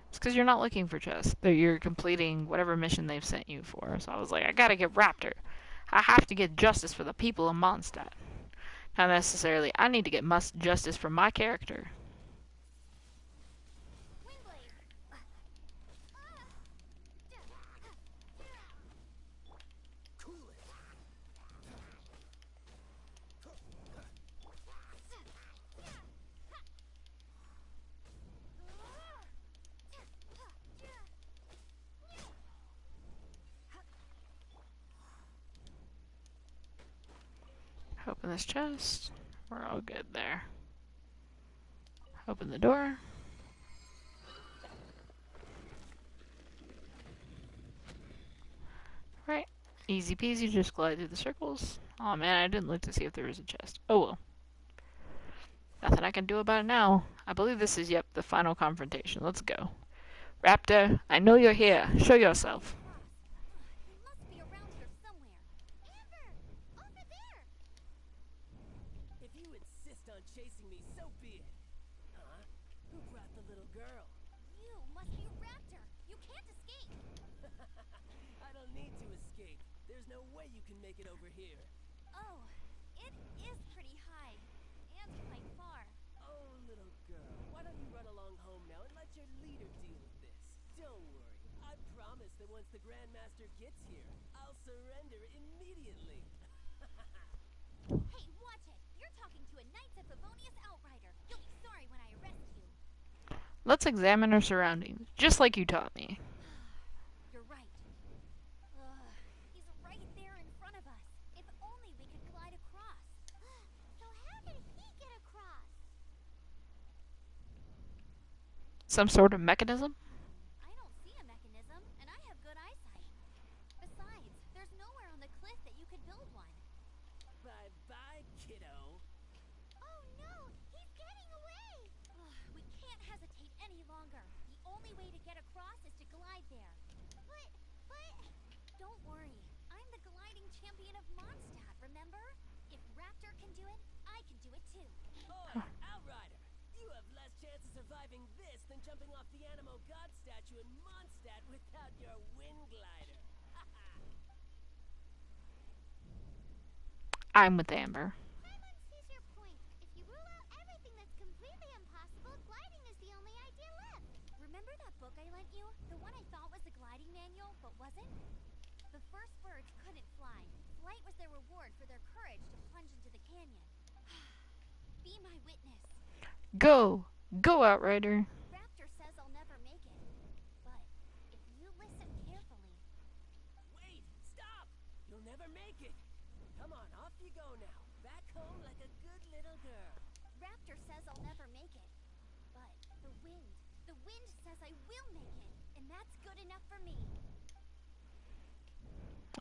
It's because you're not looking for chests. You're completing whatever mission they've sent you for. So I was like, I gotta get Raptor. I have to get justice for the people of Mondstadt. Not necessarily, I need to get justice for my character. Windblade! Cool it. Open this chest. We're all good there. Open the door. Right. Easy peasy, just glide through the circles. Oh man, I didn't look to see if there was a chest. Oh well. Nothing I can do about it now. I believe this is, yep, the final confrontation. Let's go. Raptor, I know you're here. Show yourself. He must be around here somewhere. Amber! Over there! If you insist on chasing me, so be it. Huh? Who brought the little girl? You must be Raptor. You can't escape. I don't need to escape. There's no way you can make it over here. Oh, it is pretty high. And quite far. Oh, little girl, why don't you run along home now and let your leader deal with this? Don't worry. I promise that once the Grandmaster gets here, I'll surrender immediately. Hey, watch it! You're talking to a Knights of Favonius outrider. You'll be sorry when I arrest you. Let's examine our surroundings, just like you taught me. You're right. He's right there in front of us. If only we could glide across. So how did he get across? Some sort of mechanism? I don't see a mechanism, and I have good eyesight. Besides, there's nowhere on the cliff that you could build one. Bye-bye, kiddo. Oh no! He's getting away! We can't hesitate any longer. The only way to get across is to glide there. But... Don't worry. I'm the gliding champion of Mondstadt, remember? If Raptor can do it, I can do it too. Oi, Outrider! You have less chance of surviving this than jumping off the Animo God statue in Mondstadt without your wind glider. I'm with Amber. Paimon sees your point. If you rule out everything that's completely impossible, gliding is the only idea left. Remember that book I lent you? The one I thought was the gliding manual, but wasn't? The first birds couldn't fly. Flight was their reward for their courage to plunge into the canyon. Be my witness. Go! Go, Outrider. Raptor says I'll never make it. But if you listen carefully... Wait! Stop! You'll never make it! Come on, off you go now. Back home like a good little girl. Raptor says I'll never make it. But the wind says I will make it. And that's good enough for me.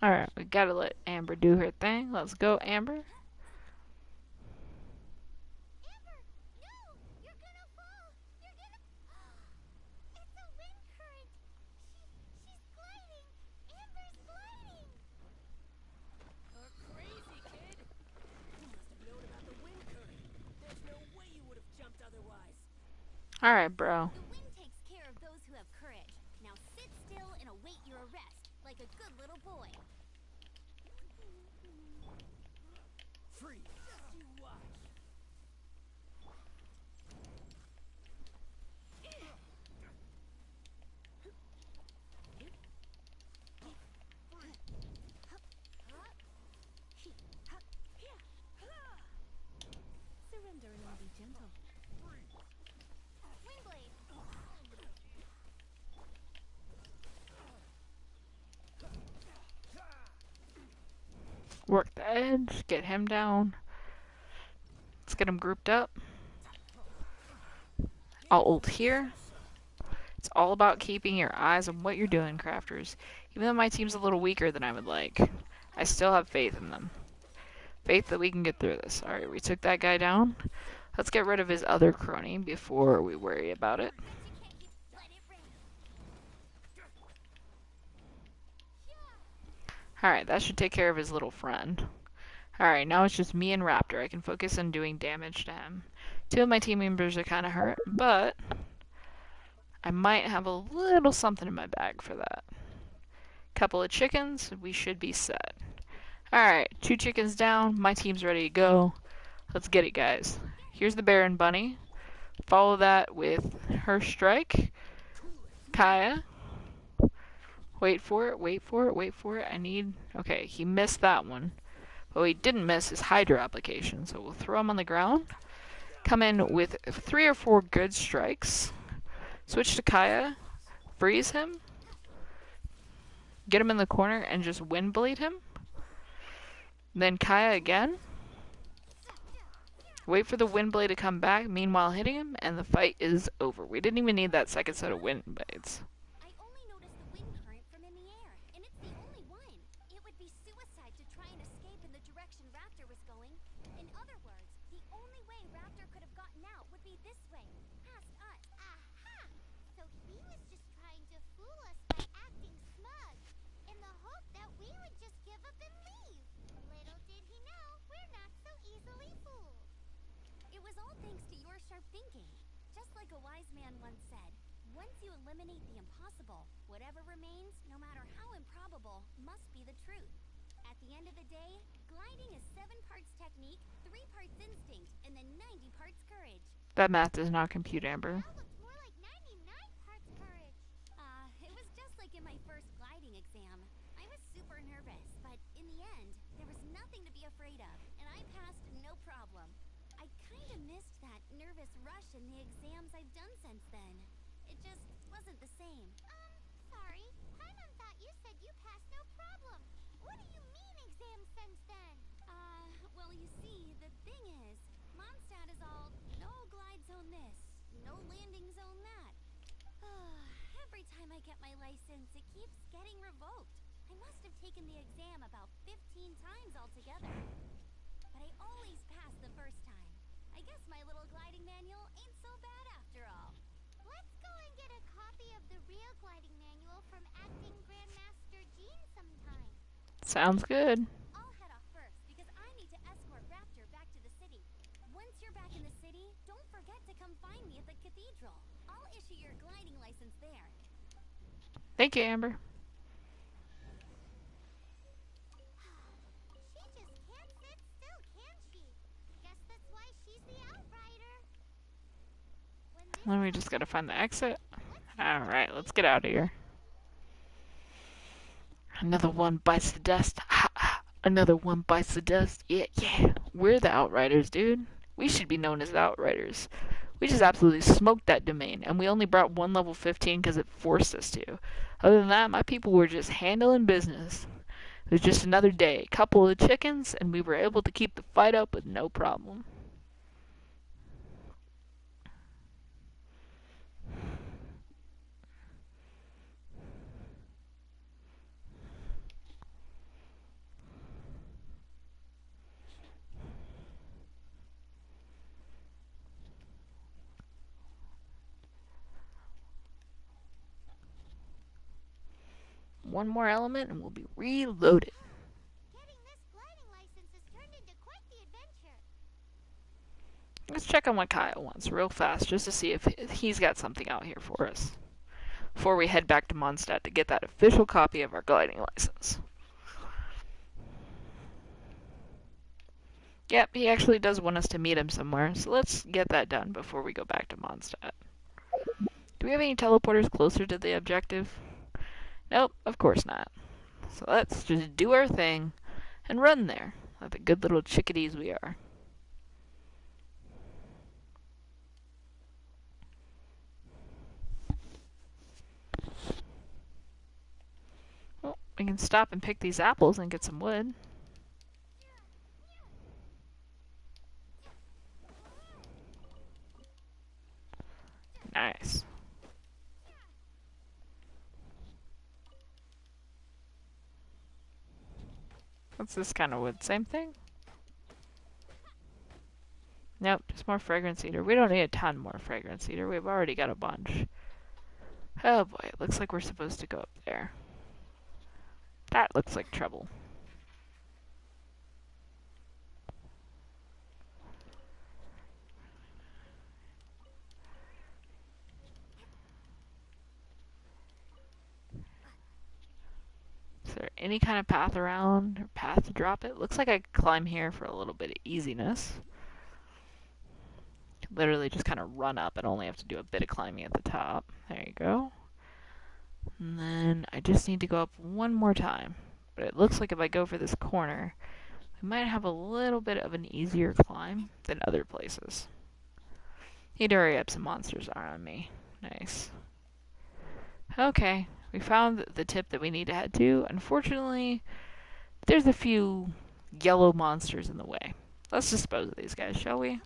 Alright, we gotta let Amber do her thing. Let's go, Amber. Amber, no! You're gonna fall! You're gonna... It's a wind current! She's gliding! Amber's gliding! You're crazy, kid! You must have known about the wind current. There's no way you would have jumped otherwise. Alright, bro. The wind takes care of those who have courage. Now sit still and await your arrest, like a good little boy. Freeze! You watch! Surrender and I'll be gentle. Windblade! Work the edge, get him down. Let's get him grouped up. I'll ult here. It's all about keeping your eyes on what you're doing, crafters. Even though my team's a little weaker than I would like, I still have faith in them. Faith that we can get through this. Alright, we took that guy down. Let's get rid of his other crony before we worry about it. Let it rain. Alright, that should take care of his little friend. Alright, now it's just me and Raptor. I can focus on doing damage to him. Two of my team members are kind of hurt, but I might have a little something in my bag for that. Couple of chickens, we should be set. Alright, 2 chickens down, my team's ready to go. Let's get it, guys. Here's the Baron Bunny. Follow that with her strike. Kaya. Wait for it, wait for it, wait for it. I need... Okay, he missed that one. But what he didn't miss is Hydra application. So we'll throw him on the ground. Come in with 3 or 4 good strikes. Switch to Kaya. Freeze him. Get him in the corner and just wind blade him. Then Kaya again. Wait for the wind blade to come back, meanwhile hitting him, and the fight is over. We didn't even need that second set of wind blades. I only noticed the wind current from in the air, and it's the only one. It would be suicide to try and escape in the direction Raptor was going. In other words, the only way Raptor could have gotten out would be this way, past us. Aha! So he was just trying to fool us by acting smug, in the hope that we would just give up and leave. Little did he know, we're not so easily fooled. It was all thanks to your sharp thinking. Just like a wise man once said, once you eliminate the impossible, whatever remains, no matter how improbable, must be the truth. At the end of the day, gliding is 7 parts technique, 3 parts instinct, and then 90 parts courage. That math does not compute, Amber. That looked more like 99 parts courage. It was just like in my first gliding exam. I was super nervous, but in the end, there was nothing to be afraid of, and I passed no problem. I kinda missed that nervous rush in the exams I've done since then. It just wasn't the same. Sorry. Paimon thought you said you passed no problem. What do you mean exams since then? Well you see, the thing is, Mondstadt is all, no glide zone this, no landing zone that. Every time I get my license, it keeps getting revoked. I must have taken the exam about 15 times altogether. But I always pass the first time. I guess my little gliding manual ain't so bad after all. Let's go and get a copy of the real gliding manual from acting Grandmaster Jean sometime. Sounds good. I'll head off first because I need to escort Raptor back to the city. Once you're back in the city, don't forget to come find me at the cathedral. I'll issue your gliding license there. Thank you, Amber. Then we just gotta find the exit. Alright, let's get out of here. Another one bites the dust. Ha ha. Another one bites the dust. Yeah, yeah. We're the Outriders, dude. We should be known as the Outriders. We just absolutely smoked that domain, and we only brought one level 15 because it forced us to. Other than that, my people were just handling business. It was just another day, a couple of chickens, and we were able to keep the fight up with no problem. One more element and we'll be reloaded. Getting this gliding license has turned into quite the adventure. Let's check on what Kyle wants real fast just to see if he's got something out here for us before we head back to Mondstadt to get that official copy of our gliding license. Yep, he actually does want us to meet him somewhere, so let's get that done before we go back to Mondstadt. Do we have any teleporters closer to the objective? Nope, of course not. So let's just do our thing and run there, like the good little chickadees we are. Well, we can stop and pick these apples and get some wood. Nice. What's this kind of wood? Same thing? Nope, just more fragrance eater. We don't need a ton more fragrance eater. We've already got a bunch. Oh boy, it looks like we're supposed to go up there. That looks like trouble. any kind of path around or path to drop it. Looks like I could climb here for a little bit of easiness. Literally just kind of run up and only have to do a bit of climbing at the top. There you go. And then I just need to go up one more time. But it looks like if I go for this corner, we might have a little bit of an easier climb than other places. Need to hurry up, some monsters are on me. Nice. Okay, we found the tip that we need to head to. Unfortunately, there's a few yellow monsters in the way. Let's dispose of these guys, shall we?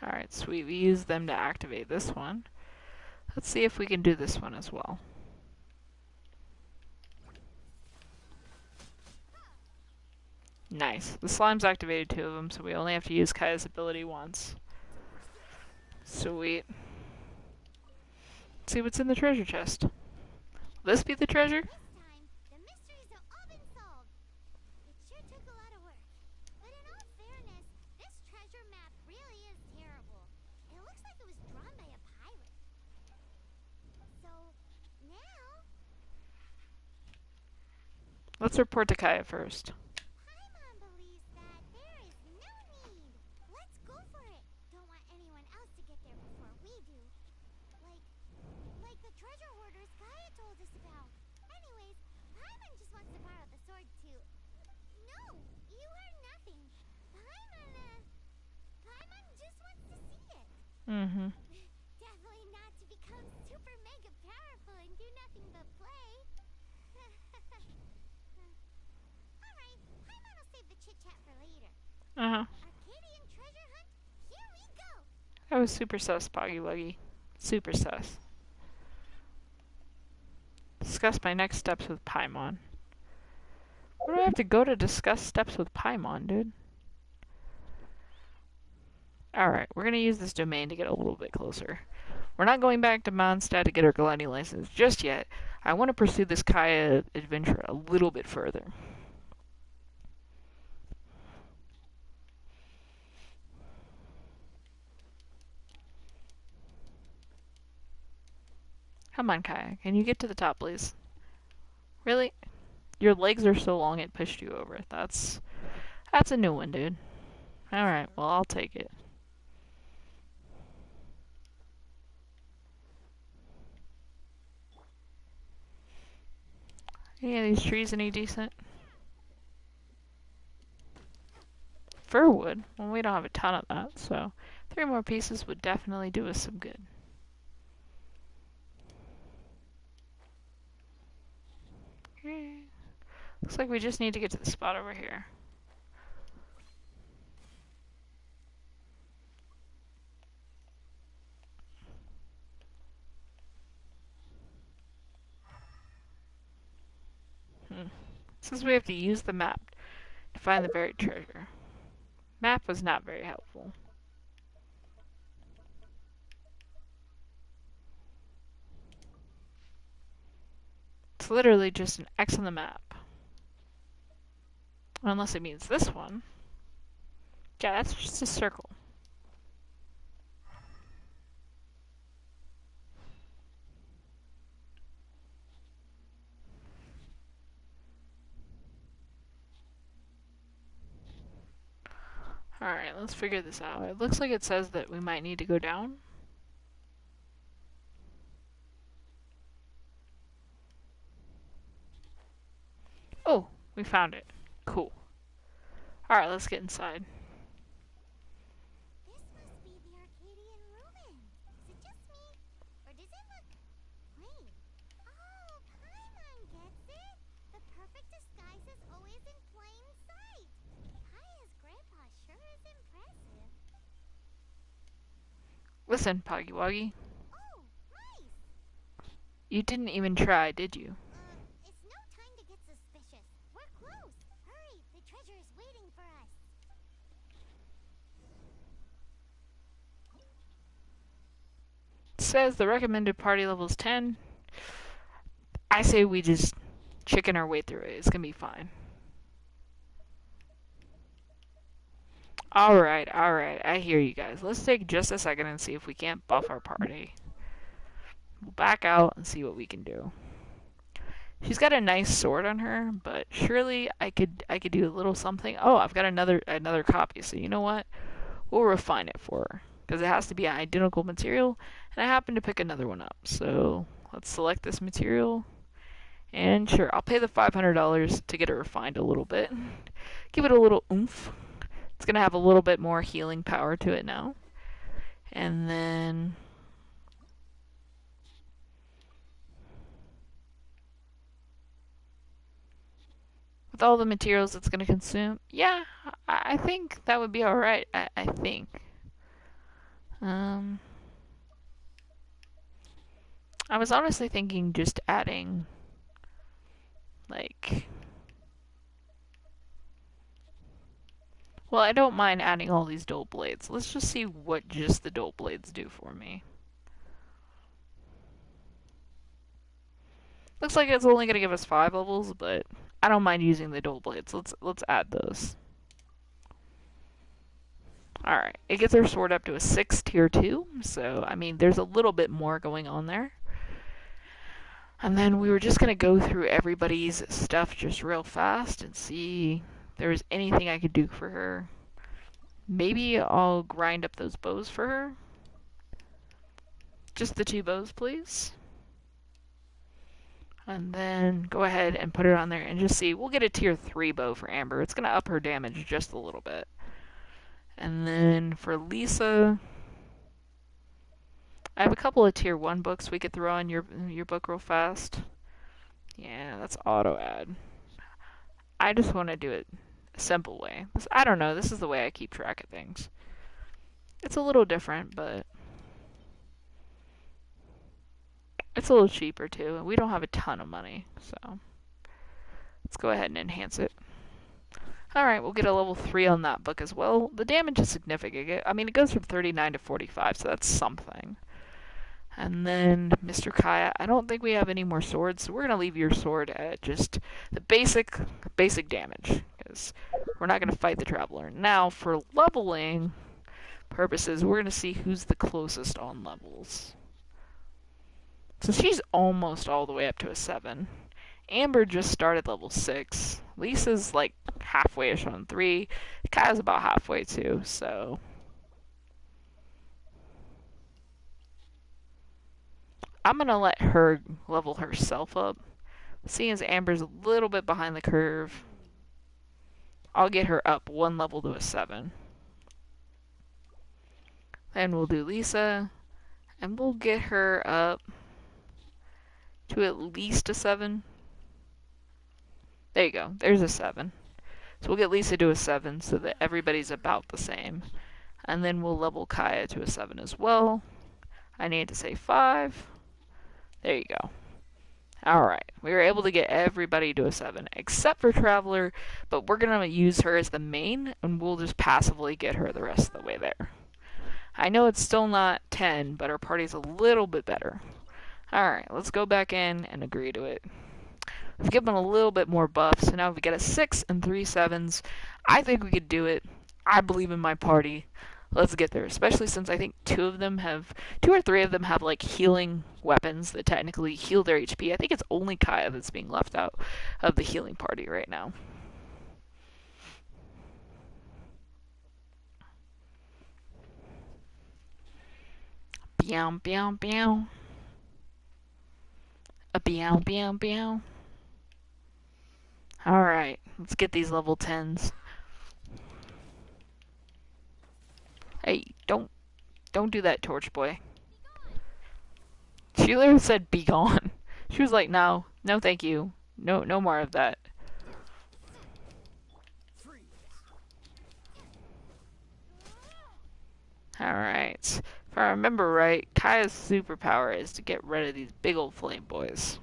Alright, sweet. We used them to activate this one. Let's see if we can do this one as well. Nice. The slime's activated 2 of them, so we only have to use Kaya's ability once. Sweet. Let's see what's in the treasure chest. Will this be the treasure? This time, the mysteries have all been solved. It sure took a lot of work. But in all fairness, this treasure map really is terrible. It looks like it was drawn by a pirate. So, now, Let's report to Kaya first. Paimon believes that there is no need. Let's go for it. Don't want anyone else to get there before we do. Like the treasure hoarders Gaia told us about. Anyways, Paimon just wants to borrow the sword too. No, you heard nothing. Paimon just wants to see it. Mm-hmm. Definitely not to become super mega powerful and do nothing but play. Alright, Paimon will save the chit chat for later. Uh-huh. Arcadian treasure hunt, here we go. That was super sus, Poggy Wuggy. Super sus. Discuss my next steps with Paimon. Where do I have to go to discuss steps with Paimon, dude? Alright, we're gonna use this domain to get a little bit closer. We're not going back to Mondstadt to get our gliding license just yet. I want to pursue this Kaya adventure a little bit further. Come on, Kaya. Can you get to the top, please? Really? Your legs are so long it pushed you over. That's a new one, dude. Alright, well, I'll take it. Any of these trees any decent? Firwood? Well, we don't have a ton of that, so 3 more pieces would definitely do us some good. Okay. Looks like we just need to get to the spot over here. Since we have to use the map to find the buried treasure. Map was not very helpful. It's literally just an X on the map. Unless it means this one. Yeah, that's just a circle. Alright, let's figure this out. It looks like it says that we might need to go down. Oh, we found it. Cool. Alright, let's get inside. This must be the Arcadian ruin. Is it just me? Or does it look... Wait. Oh, Paimon gets it. The perfect disguise is always in plain sight. Kaya's grandpa sure is impressive. Listen, Poggy Woggy. Oh, nice. You didn't even try, did you? It's no time to get suspicious. We're close. Hurry, the treasure is waiting for us. It says the recommended party level is 10. I say we just chicken our way through it. It's gonna be fine. Alright, alright. I hear you guys. Let's take just a second and see if we can't buff our party. We'll back out and see what we can do. She's got a nice sword on her, but surely I could do a little something. Oh, I've got another copy. So you know what? We'll refine it for her because it has to be an identical material, and I happen to pick another one up. So let's select this material, and sure, I'll pay the $500 to get it refined a little bit. Give it a little oomph. It's gonna have a little bit more healing power to it now, and then. With all the materials it's going to consume, yeah, I think that would be alright. I think. Um, I was honestly thinking just adding, like. Well, I don't mind adding all these dual blades. Let's just see what just the dual blades do for me. Looks like it's only going to give us 5 levels, but I don't mind using the dual blades. Let's add those. Alright, it gets our sword up to a 6 tier 2, so I mean there's a little bit more going on there. And then we were just going to go through everybody's stuff just real fast and see if there was anything I could do for her. Maybe I'll grind up those bows for her. Just the 2 bows, please. And then go ahead and put it on there and just see. We'll get a tier 3 bow for Amber. It's going to up her damage just a little bit. And then for Lisa, I have a couple of tier 1 books we could throw on your book real fast. Yeah, that's auto add. I just want to do it a simple way. I don't know, this is the way I keep track of things. It's a little different, but it's a little cheaper too. And we don't have a ton of money, so let's go ahead and enhance it. Alright, we'll get a level 3 on that book as well. The damage is significant. I mean, it goes from 39 to 45, so that's something. And then Mr. Kaya, I don't think we have any more swords, so we're going to leave your sword at just the basic damage, because we're not going to fight the Traveler. Now, for leveling purposes, we're going to see who's the closest on levels. So she's almost all the way up to a 7. Amber just started level 6. Lisa's like halfway-ish on 3. Kaya's about halfway too, so. I'm gonna let her level herself up. Seeing as Amber's a little bit behind the curve, I'll get her up 1 level to a 7. Then we'll do Lisa, and we'll get her up to at least a 7. There you go. There's a 7. So we'll get Lisa to a 7 so that everybody's about the same. And then we'll level Kaya to a 7 as well. I need to say 5. There you go. Alright. We were able to get everybody to a 7 except for Traveler, but we're going to use her as the main and we'll just passively get her the rest of the way there. I know it's still not 10, but our party's a little bit better. Alright, let's go back in and agree to it. We've given a little bit more buff, so now we get a 6 and 3 7s. I think we could do it. I believe in my party. Let's get there, especially since I think 2 or 3 of them have like healing weapons that technically heal their HP. I think it's only Kaya that's being left out of the healing party right now. Meow, meow, meow. A meow, meow, meow. Alright, let's get these level 10s. Hey, don't do that, Torch Boy. She literally said, be gone. She was like, no thank you. No more of that. Alright. If I remember right, Kaya's superpower is to get rid of these big old flame boys.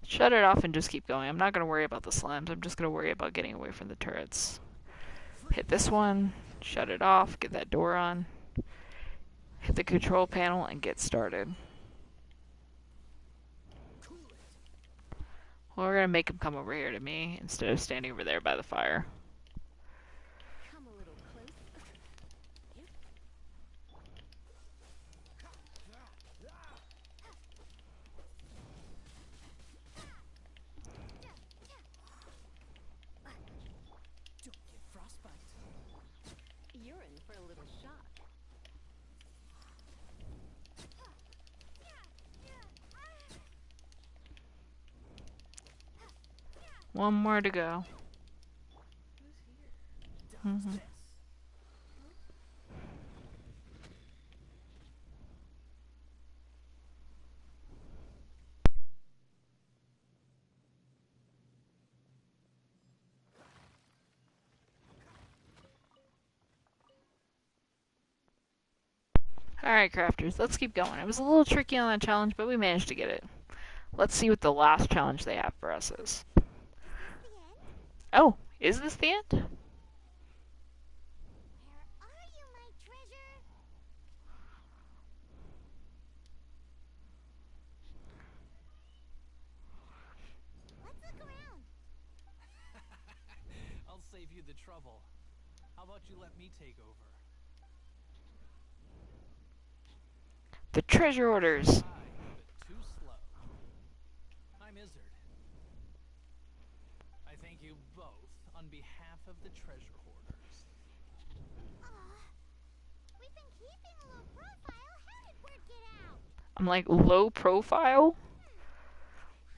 Shut it off and just keep going. I'm not going to worry about the slimes. I'm just going to worry about getting away from the turrets. Hit this one. Shut it off. Get that door on. Hit the control panel and get started. Well, we're gonna make him come over here to me instead of standing over there by the fire. Come a little close. Don't get frostbite. You're in for a little shock. One more to go. Who's here? Mm-hmm. Alright, crafters, let's keep going. It was a little tricky on that challenge, but we managed to get it. Let's see what the last challenge they have for us is. The end? Oh, is this the end? Where are you, my treasure? Let's look around. I'll save you the trouble. How about you let me take over? The treasure orders. High, but too slow. I'm Izzard. I thank you both on behalf of the treasure hoarders. We've been keeping a low profile. How did word get out? I'm like, low profile?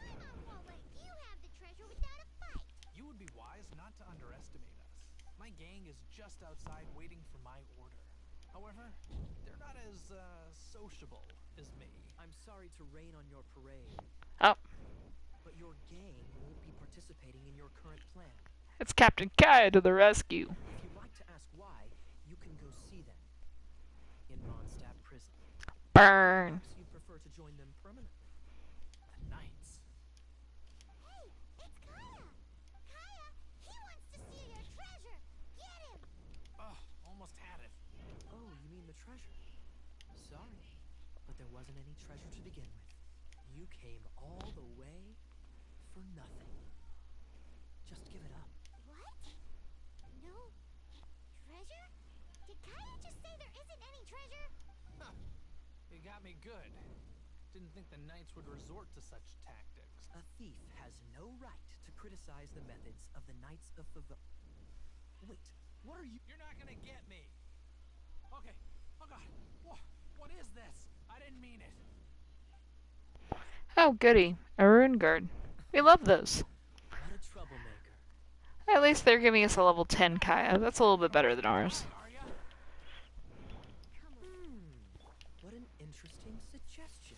Paimon won't let you have the treasure without a fight. You would be wise not to underestimate us. My gang is just outside waiting for my order. However, they're not as, sociable as me. I'm sorry to rain on your parade, Oh, but your gang won't be participating in your current plan. it's Captain Kaya to the rescue. If you'd like to ask why, you can go see them in Mondstadt prison. Burn. Perhaps you'd prefer to join them permanently. The Knights. Hey, it's Kaya. Kaya, he wants to see your treasure. Get him. Ugh, almost had it. Oh, you mean the treasure? Sorry, but there wasn't any treasure to begin with. You came all the way for nothing. Just give it up. What? No treasure? Did Kaya just say there isn't any treasure? Huh. You got me good. Didn't think the Knights would resort to such tactics. A thief has no right to criticize the methods of the Knights of Wait, what are you? You're not gonna get me. Okay. Oh god. What is this? I didn't mean it. Oh, goody. A rune guard. We love those. What a troublemaker. At least they're giving us a level 10 Kaya. That's a little bit better than ours. Are ya? What an interesting suggestion.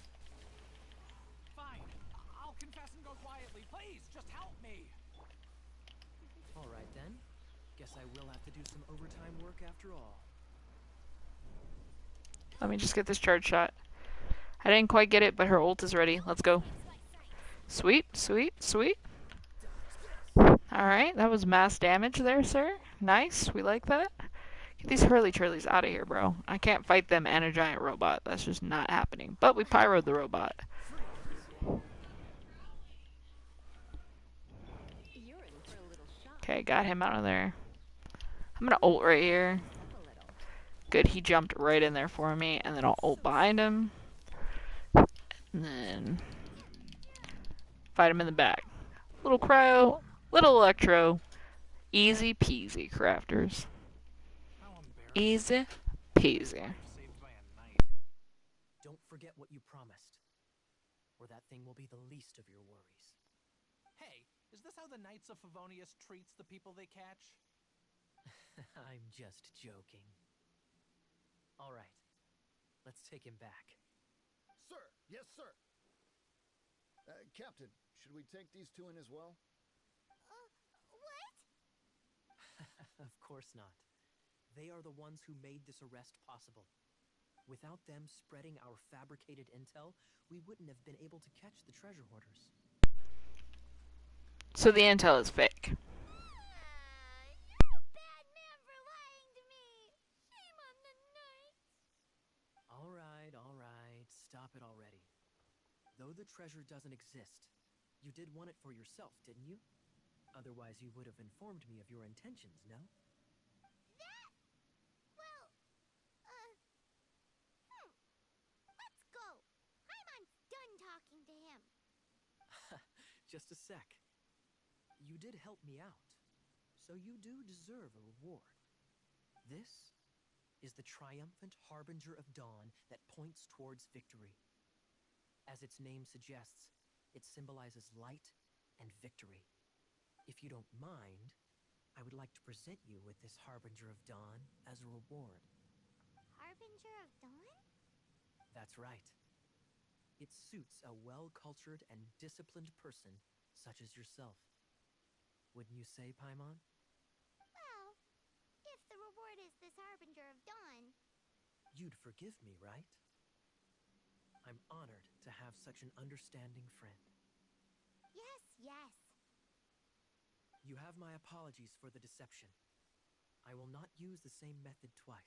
Fine. I'll confess and go quietly. Please, just help me. All right then. Guess I will have to do some overtime work after all. Let me just get this charge shot. I didn't quite get it, but her ult is ready. Let's go. Sweet, sweet, sweet. Alright, that was mass damage there, sir. Nice, we like that. Get these hurly-churlies out of here, bro. I can't fight them and a giant robot. That's just not happening. But we pyroed the robot. You're in for a little shock. Okay, got him out of there. I'm gonna ult right here. A little. Good, he jumped right in there for me, and then I'll ult behind him. And then fight him in the back. Little cryo, little electro. Easy peasy, crafters. How embarrassing. Easy peasy. Saved by a knight. Don't forget what you promised, or that thing will be the least of your worries. Hey, is this how the Knights of Favonius treats the people they catch? I'm just joking. All right, let's take him back. Sir, yes, sir. Captain, should we take these two in as well? What? Of course not. They are the ones who made this arrest possible. Without them spreading our fabricated intel, we wouldn't have been able to catch the treasure hoarders. So the intel is fake. You're a bad man for lying to me. Shame on the Knights. All right, stop it already. Though the treasure doesn't exist, You did want it for yourself, didn't you? Otherwise, you would have informed me of your intentions, no? That? Well, let's go. Paimon's done talking to him. Just a sec. You did help me out, so you do deserve a reward. This is the triumphant harbinger of dawn that points towards victory. As its name suggests, it symbolizes light and victory. If you don't mind, I would like to present you with this harbinger of dawn as a reward. Harbinger of Dawn? That's right. It suits a well-cultured and disciplined person such as yourself. Wouldn't you say, Paimon? Well, if the reward is this Harbinger of Dawn. You'd forgive me, right? I'm honored to have such an understanding friend. Yes, yes. You have my apologies for the deception. I will not use the same method twice.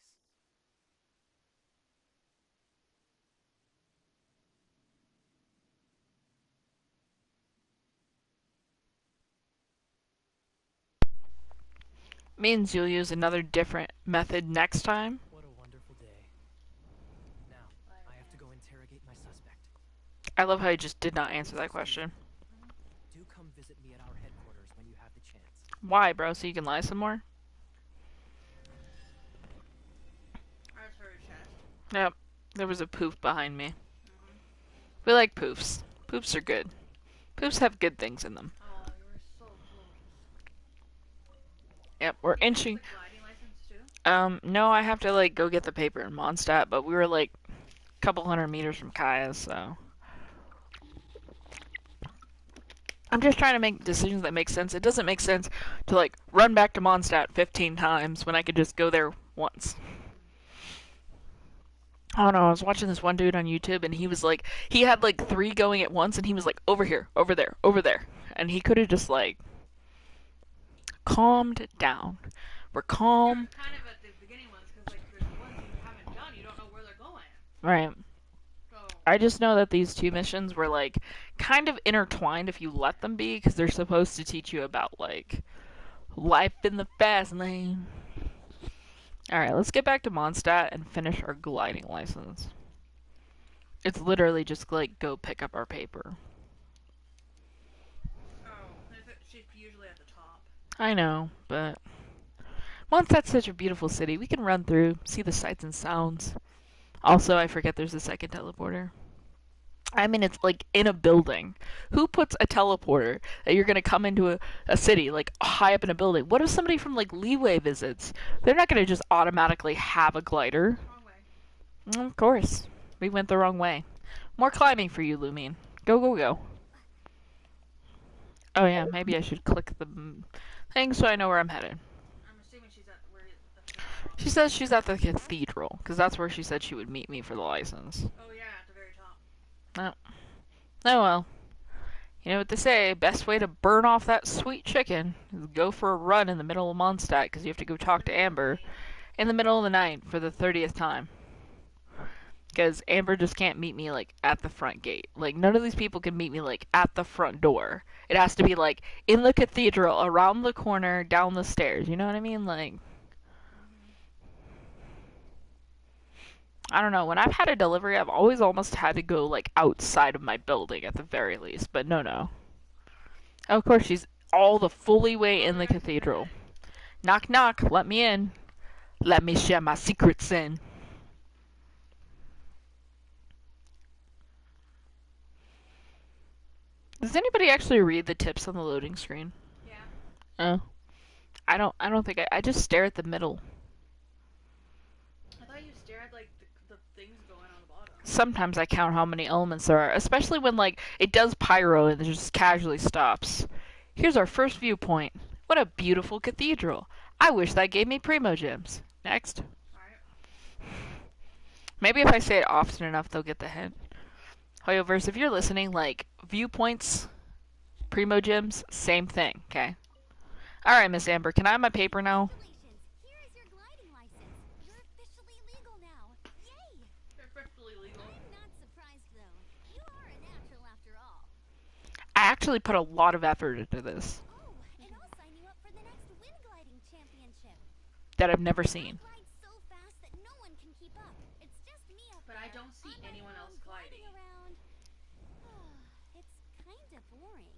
Means you'll use another different method next time. What a wonderful day. Now, I have to go interrogate my suspect. I love how you just did not answer that question. Do come visit me at our headquarters when you have the chance. Why, bro? So you can lie some more? I just heard a chest. Yep. There was a poof behind me. We like poofs. Poofs are good. Poofs have good things in them. Oh, you were so close. Yep, we're You inching. the gliding license too? No, I have to, like, go get the paper in Mondstadt, but we were, like, a couple hundred meters from Kaya's, so. I'm just trying to make decisions that make sense. It doesn't make sense to, like, run back to Mondstadt 15 times when I could just go there once. I don't know, I was watching this one dude on YouTube, and he was, like, he had, like, 3 going at once, and he was, like, over here, over there, over there. And he could have just, like, calmed down. We're calm. You're kind of at the beginning ones, because, like, there's ones you haven't done, you don't know where they're going. Right. So, I just know that these 2 missions were, like, kind of intertwined if you let them be, because they're supposed to teach you about, like, life in the fast lane. Alright, let's get back to Mondstadt and finish our gliding license. It's literally just, like, go pick up our paper. she's usually at the top. I know, but Mondstadt's such a beautiful city. We can run through, see the sights and sounds. Also, I forget there's a second teleporter. I mean, it's, like, in a building. Who puts a teleporter that you're going to come into a city, like, high up in a building? What if somebody from, like, Leeway visits? They're not going to just automatically have a glider. Wrong way. Of course. We went the wrong way. More climbing for you, Lumine. Go, go, go. Oh, yeah, maybe I should click the thing so I know where I'm headed. I'm assuming she's at where at the top. She says she's at the cathedral, because that's where she said she would meet me for the license. Oh, yeah, at the very top. Oh well. You know what they say, best way to burn off that sweet chicken is go for a run in the middle of Mondstadt, because you have to go talk to Amber in the middle of the night for the 30th time. Because Amber just can't meet me, like, at the front gate. Like, none of these people can meet me, like, at the front door. It has to be, like, in the cathedral, around the corner, down the stairs. You know what I mean? Like, I don't know. When I've had a delivery, I've always almost had to go, like, outside of my building at the very least. But no. Oh, of course, she's all the fully way in the cathedral. Knock, knock. Let me in. Let me share my secrets in. Does anybody actually read the tips on the loading screen? Yeah. Oh. I don't think I just stare at the middle. I thought you stared at, like, the things going on the bottom. Sometimes I count how many elements there are, especially when, like, it does pyro and it just casually stops. Here's our first viewpoint. What a beautiful cathedral. I wish that gave me primo gems. Next. Alright. Maybe if I say it often enough, they'll get the hint. Hoyoverse, if you're listening, like, viewpoints, primo gems, same thing, okay? Alright, Miss Amber, can I have my paper now? Congratulations! Here is your gliding license. You're officially legal now. Yay! They're perfectly legal. I'm not surprised though. You are a natural after all. I actually put a lot of effort into this Oh, and I'll sign you up for the next wind gliding championship. that I've never I seen. glide so fast that no one can keep up. It's just me up But there. I don't see on my anyone else own, gliding. around. It's kind of boring.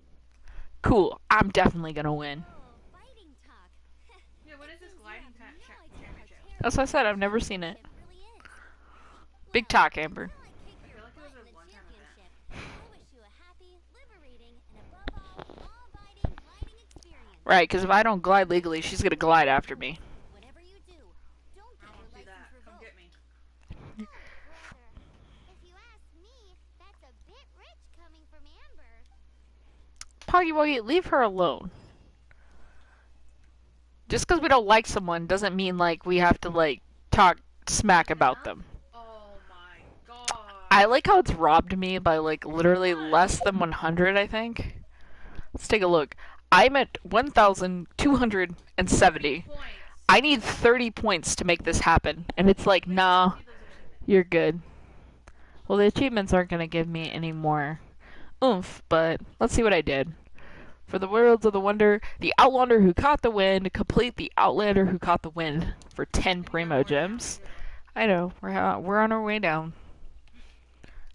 Cool. I'm definitely gonna win. Oh, fighting talk. Yeah, what is this gliding championship? That's what I said. I've never seen it. Really is. Big Well, talk, Amber. until I kick I your feel like it was butt a in the one-time event. championship, I wish you a happy, liberating, and above all, law-abiding gliding experience. Right, because if I don't glide legally, she's gonna glide after me. Whatever you do, don't I get your won't do that. license Come revoked. get me. Oh, brother. If you ask me, that's a bit rich coming from Amber. Poggy Woggy, leave her alone. Just because we don't like someone doesn't mean, like, we have to, like, talk smack about them. Oh my god. I like how it's robbed me by, like, literally less than 100, I think. Let's take a look. I'm at 1,270. Points. I need 30 points to make this happen. And it's like, Wait, nah, see those achievements. you're good. Well, the achievements aren't going to give me any more oomph, but let's see what I did. For the Worlds of the Wonder, the Outlander who caught the wind, complete the Outlander who caught the wind for 10 Primo Gems. I know, we're on our way down.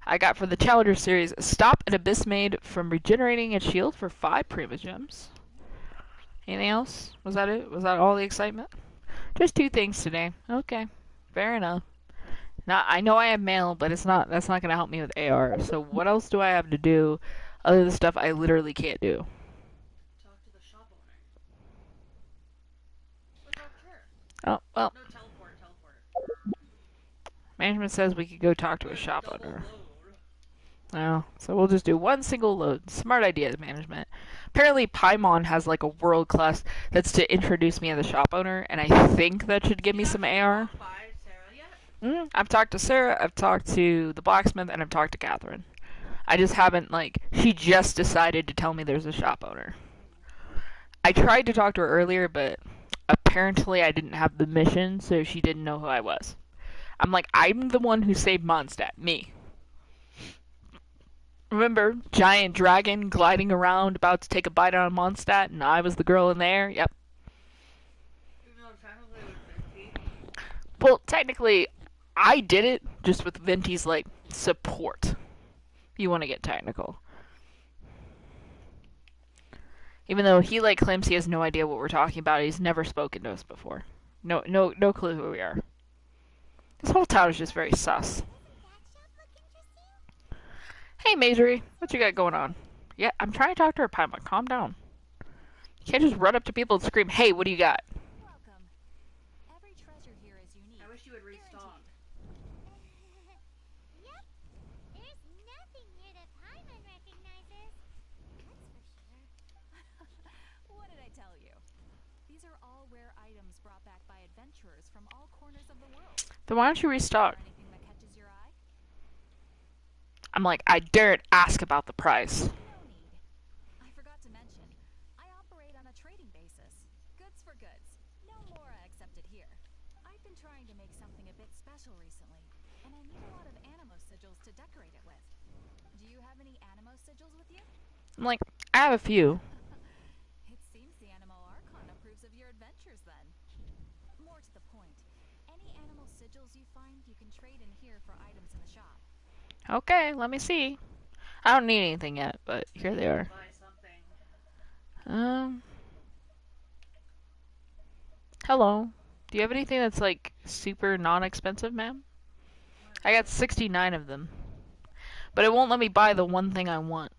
I got for the Challenger Series, stop an Abyss Maid from regenerating its shield for 5 Primo Gems. Anything else? Was that it? Was that all the excitement? Just 2 things today. Okay, fair enough. Now, I know I have mail, but that's not going to help me with AR. So what else do I have to do other than stuff I literally can't do? Talk to the shop owner. Let's talk to her. Oh, well, No, teleport. management says we could go talk to a shop Double owner. load. Oh, so we'll just do one single load. Smart ideas, management. Apparently, Paimon has like a world class that's to introduce me as a shop owner, and I think that should give me some AR. By Sarah yet? I've talked to Sarah, I've talked to the blacksmith, and I've talked to Catherine. I just haven't, like, she just decided to tell me there's a shop owner. I tried to talk to her earlier, but apparently I didn't have the mission, so she didn't know who I was. I'm like, I'm the one who saved Mondstadt, me. Remember, giant dragon gliding around about to take a bite out of Mondstadt, and I was the girl in there? Yep. Even though technically it was Venti. Well, technically, I did it just with Venti's, like, support. You want to get technical. Even though he, like, claims he has no idea what we're talking about, he's never spoken to us before. No clue who we are. This whole town is just very sus. Hey, Majorie, what you got going on? Yeah, I'm trying to talk to her, Paimon. Calm down. You can't just run up to people and scream, hey, what do you got? Welcome. Every treasure here is unique. I wish you would restock. Yep. There's nothing here that Paimon recognizes. That's for sure. What did I tell you? These are all rare items brought back by adventurers from all corners of the world. Then why don't you restock? Anything that catches your eye? I'm like, I daren't ask about the price. No need. I forgot to mention, I operate on a trading basis. Goods for goods. No mora accepted here. I've been trying to make something a bit special recently, and I need a lot of animo sigils to decorate it with. Do you have any animo sigils with you? I'm like, I have a few. It seems the Animo Archon approves of your adventures then. More to the point, any animal sigils you find you can trade in here for items in the shop. Okay, let me see. I don't need anything yet, but here they are. Buy something. Hello. Do you have anything that's, like, super non-expensive, ma'am? I got 69 of them. But it won't let me buy the one thing I want.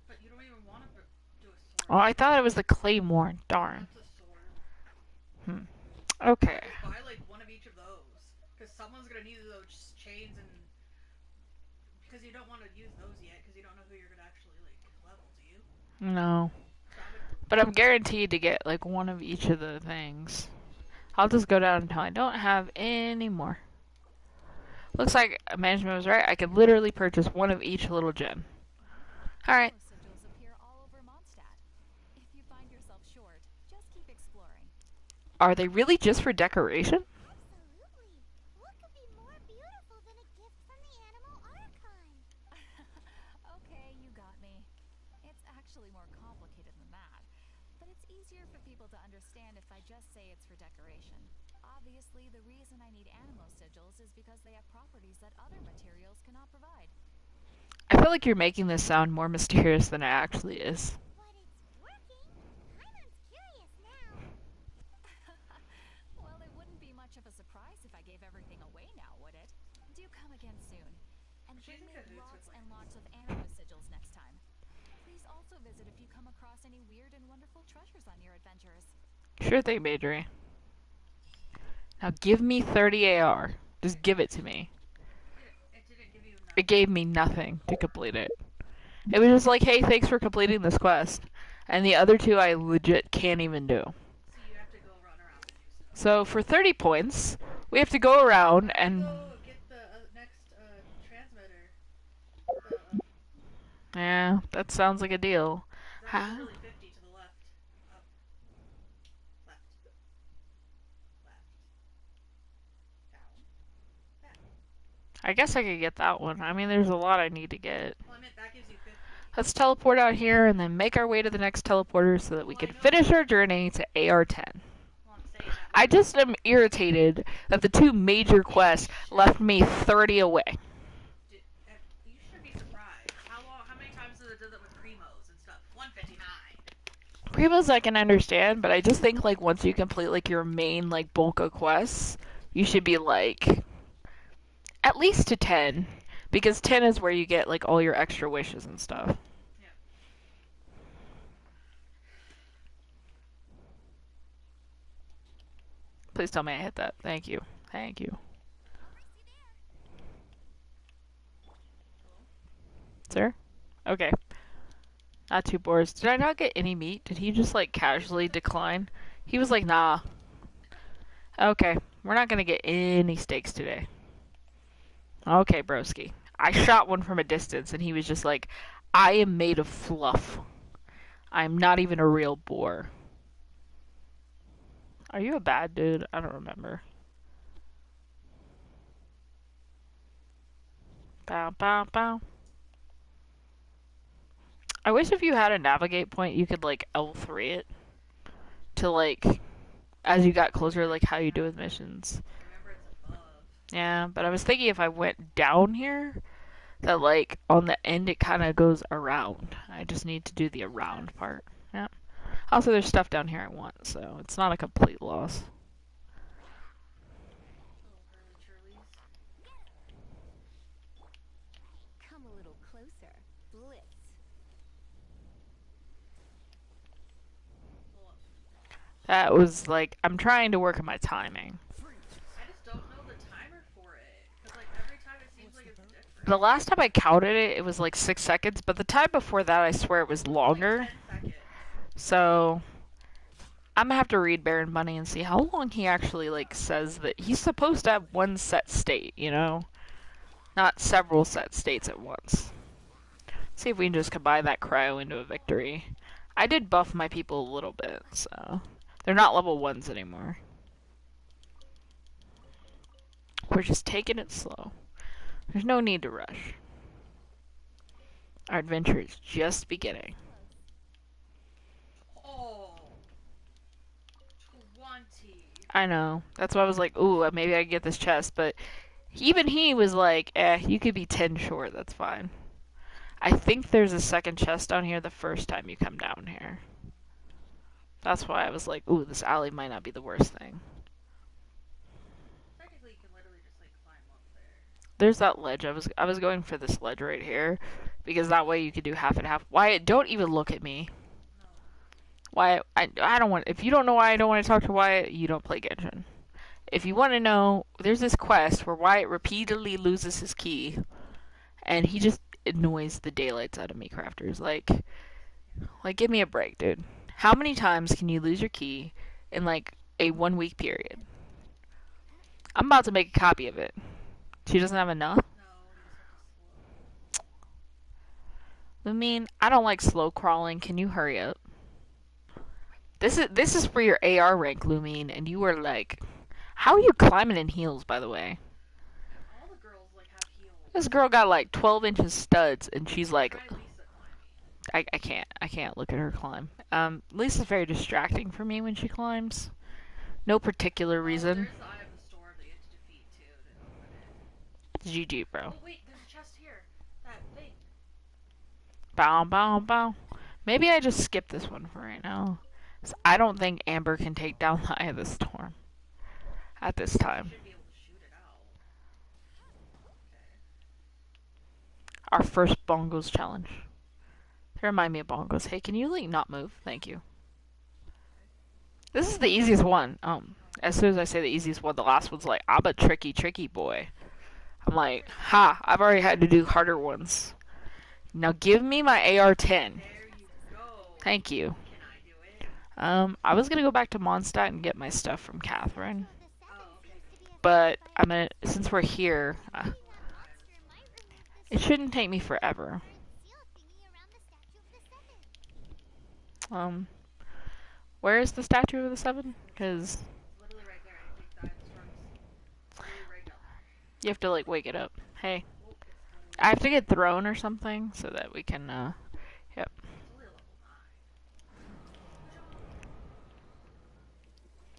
But you don't even want to do a sword. Oh, I thought it was the claymore. Darn. That's a sword. Okay. Buy like one of each of those, because someone's gonna need those chains, and because you don't want to use those yet, because you don't know who you're gonna actually like level. Do you? No. But I'm guaranteed to get, like, one of each of the things. I'll just go down until I don't have any more. Looks like management was right. I could literally purchase one of each little gem. Alright. Animo sigils appear all over Mondstadt. If you find yourself short, just keep exploring. Are they really just for decoration? Absolutely. What could be more beautiful than a gift from the Animal Archon? Okay, you got me. It's actually more complicated than that. But it's easier for people to understand if I just say it's for decoration. Obviously, the reason I need animo sigils is because they have properties that other materials cannot provide. I feel like you're making this sound more mysterious than it actually is. But it's working. Paimon's curious now. Well, it wouldn't be much of a surprise if I gave everything away now, would it? Do come again soon. And She's bring in me cahoots with lots and Lance. lots of animo sigils next time. Please also visit if you come across any weird and wonderful treasures on your adventures. Sure thing, Majorie. Now give me 30 AR. Just give it to me. It didn't give you enough. It gave me nothing to complete it. It was just like, hey, thanks for completing this quest. And the other two I legit can't even do. So you have to go run around and do stuff. So for 30 points, we have to go around and... Go get the next transmitter. Yeah, that sounds like a deal. That's literally 50 to the left. Up. Left. Left. Down. Back. I guess I could get that one. I mean, there's a lot I need to get. Well, I meant that gives you 50. Let's teleport out here and then make our way to the next teleporter so that we can finish our journey to AR10. Well, I'm saying that. I just am irritated that the two major quests left me 30 away. You shouldn't be surprised. How many times did it do that with Primos and stuff? 159. Primos I can understand, but I just think like once you complete like your main like bulk of quests, you should be like at least to 10, because 10 is where you get like all your extra wishes and stuff. Yeah. Please tell me I hit that. Thank you. Thank you. Sir? Okay. Not two boars. Did I not get any meat? Did he just like casually decline? He was like, nah. Okay. We're not gonna get any steaks today. Okay, broski. I shot one from a distance and he was just like, I am made of fluff. I'm not even a real boar. Are you a bad dude? I don't remember. Bow, bow, bow. I wish if you had a navigate point, you could, like, L3 it. To, like, as you got closer, like, how you do with missions. Remember, it's above. Yeah, but I was thinking if I went down here, that, like, on the end it kind of goes around. I just need to do the around part. Yeah. Also, there's stuff down here I want, so it's not a complete loss. Little hurly churlies. Come a little closer. Blitz. That was, like, I'm trying to work on my timing. I just don't know the timer for it. Because, like, every time it seems like it's different. The last time I counted it, it was like 6 seconds, but the time before that, I swear it was longer. Like 10 seconds. So, I'm gonna have to read Baron Bunny and see how long he actually, like, says that he's supposed to have one set state, you know? Not several set states at once. See if we can just combine that cryo into a victory. I did buff my people a little bit, so... They're not level 1s anymore. We're just taking it slow. There's no need to rush. Our adventure is just beginning. Oh. 20. I know. That's why I was like, ooh, maybe I can get this chest, but even he was like, you could be 10 short, that's fine. I think there's a second chest down here the first time you come down here. That's why I was like, ooh, this alley might not be the worst thing. Technically, you can literally just, like, climb up there. There's that ledge. I was going for this ledge right here, because that way you could do half and half. Wyatt, don't even look at me. No. Wyatt, I don't want... If you don't know why I don't want to talk to Wyatt, you don't play Genshin. If you want to know, there's this quest where Wyatt repeatedly loses his key, and he just annoys the daylights out of me, crafters. Like, give me a break, dude. How many times can you lose your key in, like, a 1 week period? I'm about to make a copy of it. She doesn't have enough? No, you just have to slow. Lumine, I don't like slow crawling. Can you hurry up? This is for your AR rank, Lumine, and you are like... How are you climbing in heels, by the way? All the girls, like, have heels. This girl got like 12 inches studs, and she's like... Try Lisa climbing. I can't look at her climb. At least it's very distracting for me when she climbs. No particular reason. There's the Eye of the Storm that you have to defeat too to open it. GG, bro. Oh wait, there's a chest here. That thing. Bow, bow, bow. Maybe I just skip this one for right now. 'Cause I don't think Amber can take down the Eye of the Storm at this time. Should be able to shoot it out. Okay. Our first bongos challenge. They remind me of bongos. Hey, can you like not move? Thank you. This is the easiest one. As soon as I say the easiest one, the last one's like, I'm a tricky, tricky boy. I'm like, ha, I've already had to do harder ones. Now give me my AR-10. There you go. Thank you. Can I do it? I was gonna go back to Mondstadt and get my stuff from Catherine, Oh, okay. but I'm gonna, since we're here, it shouldn't take me forever. Where is the Statue of the Seven? Because Literally right there. I think the Eye of the Storm's literally right down there. you have to like wake it up. Hey, Oh, it's literally I have to get thrown or something so that we can. Yep. it's only a level 9.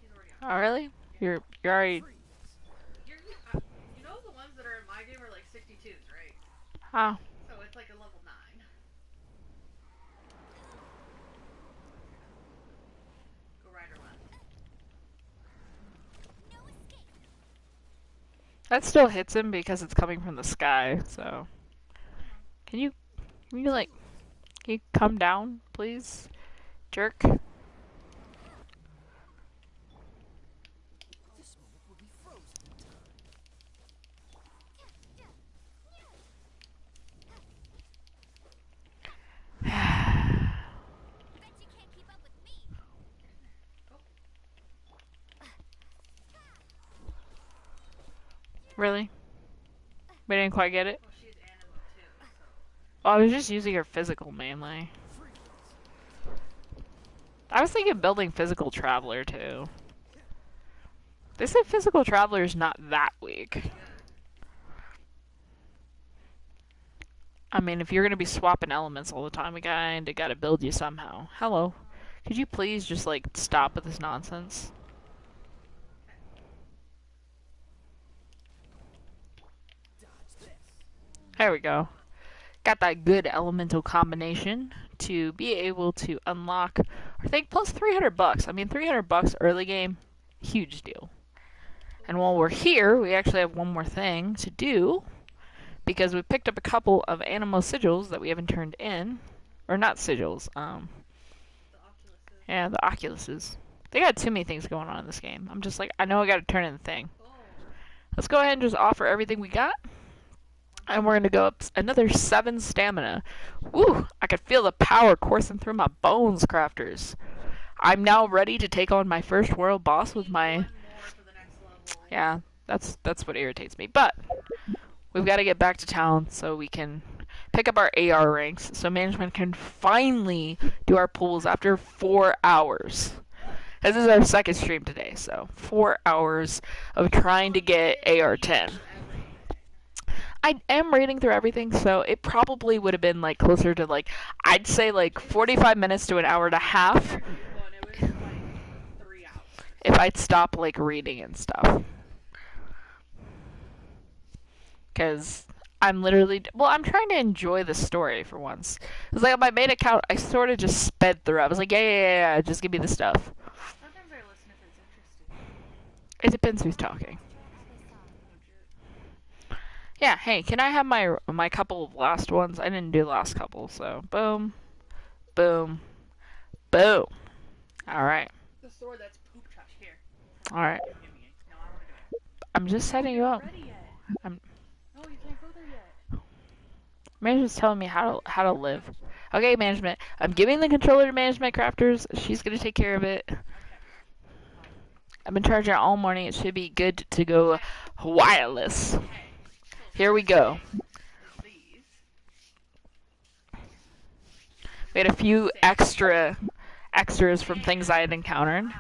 He's already on. Oh really? You're already. You know the ones that are in my game are like 62s, right? Oh. So it's like a level 9. Go right or left. That still hits him because it's coming from the sky. So, can you like, can you come down, please, jerk? This moment will be frozen in time. Bet you can't keep up with me. Really? We didn't quite get it. Well, she's animal too, so. Oh, I was just using her physical mainly. I was thinking building physical traveler too. They said physical traveler is not that weak. I mean, if you're gonna be swapping elements all the time, we kinda gotta build you somehow. Hello. Could you please just like stop with this nonsense? There we go. Got that good elemental combination to be able to unlock, I think, plus 300 bucks. I mean, 300 bucks early game, huge deal. And while we're here, we actually have one more thing to do, because we picked up a couple of animal sigils that we haven't turned in. Or not sigils, The Oculuses. yeah, the Oculuses. They got too many things going on in this game. I'm just like, I know I gotta turn in the thing. Oh. Let's go ahead and just offer everything we got. And we're gonna go up another 7 stamina. Woo! I can feel the power coursing through my bones, crafters. I'm now ready to take on my first world boss with my. One more for the next level. Yeah, that's what irritates me. But we've got to get back to town so we can pick up our AR ranks, so management can finally do our pulls after 4 hours. This is our second stream today, so 4 hours of trying to get AR-10. I am reading through everything, so it probably would have been like closer to like, I'd say like 45 minutes to an hour and a half Well, and it was like 3 hours. if I'd stop like reading and stuff. Because I'm literally, well, I'm trying to enjoy the story for once. It's like on my main account, I sort of just sped through. I was like, yeah, just give me the stuff. Sometimes I listen if it's interesting. It depends who's talking. Yeah, hey, can I have my couple of last ones? I didn't do the last couple, so boom, boom, boom. All right, The sword that's poop trash here. all right. Give me it. No, I want to do it. I'm just setting you up. Ready yet? I'm- No, you can't go there yet. Management's telling me how to live. Okay, management. I'm giving the controller to management crafters. She's gonna take care of it. I've been charging it all morning. It should be good to go wireless. Okay. Here we go. These. We had a few extras from things I had encountered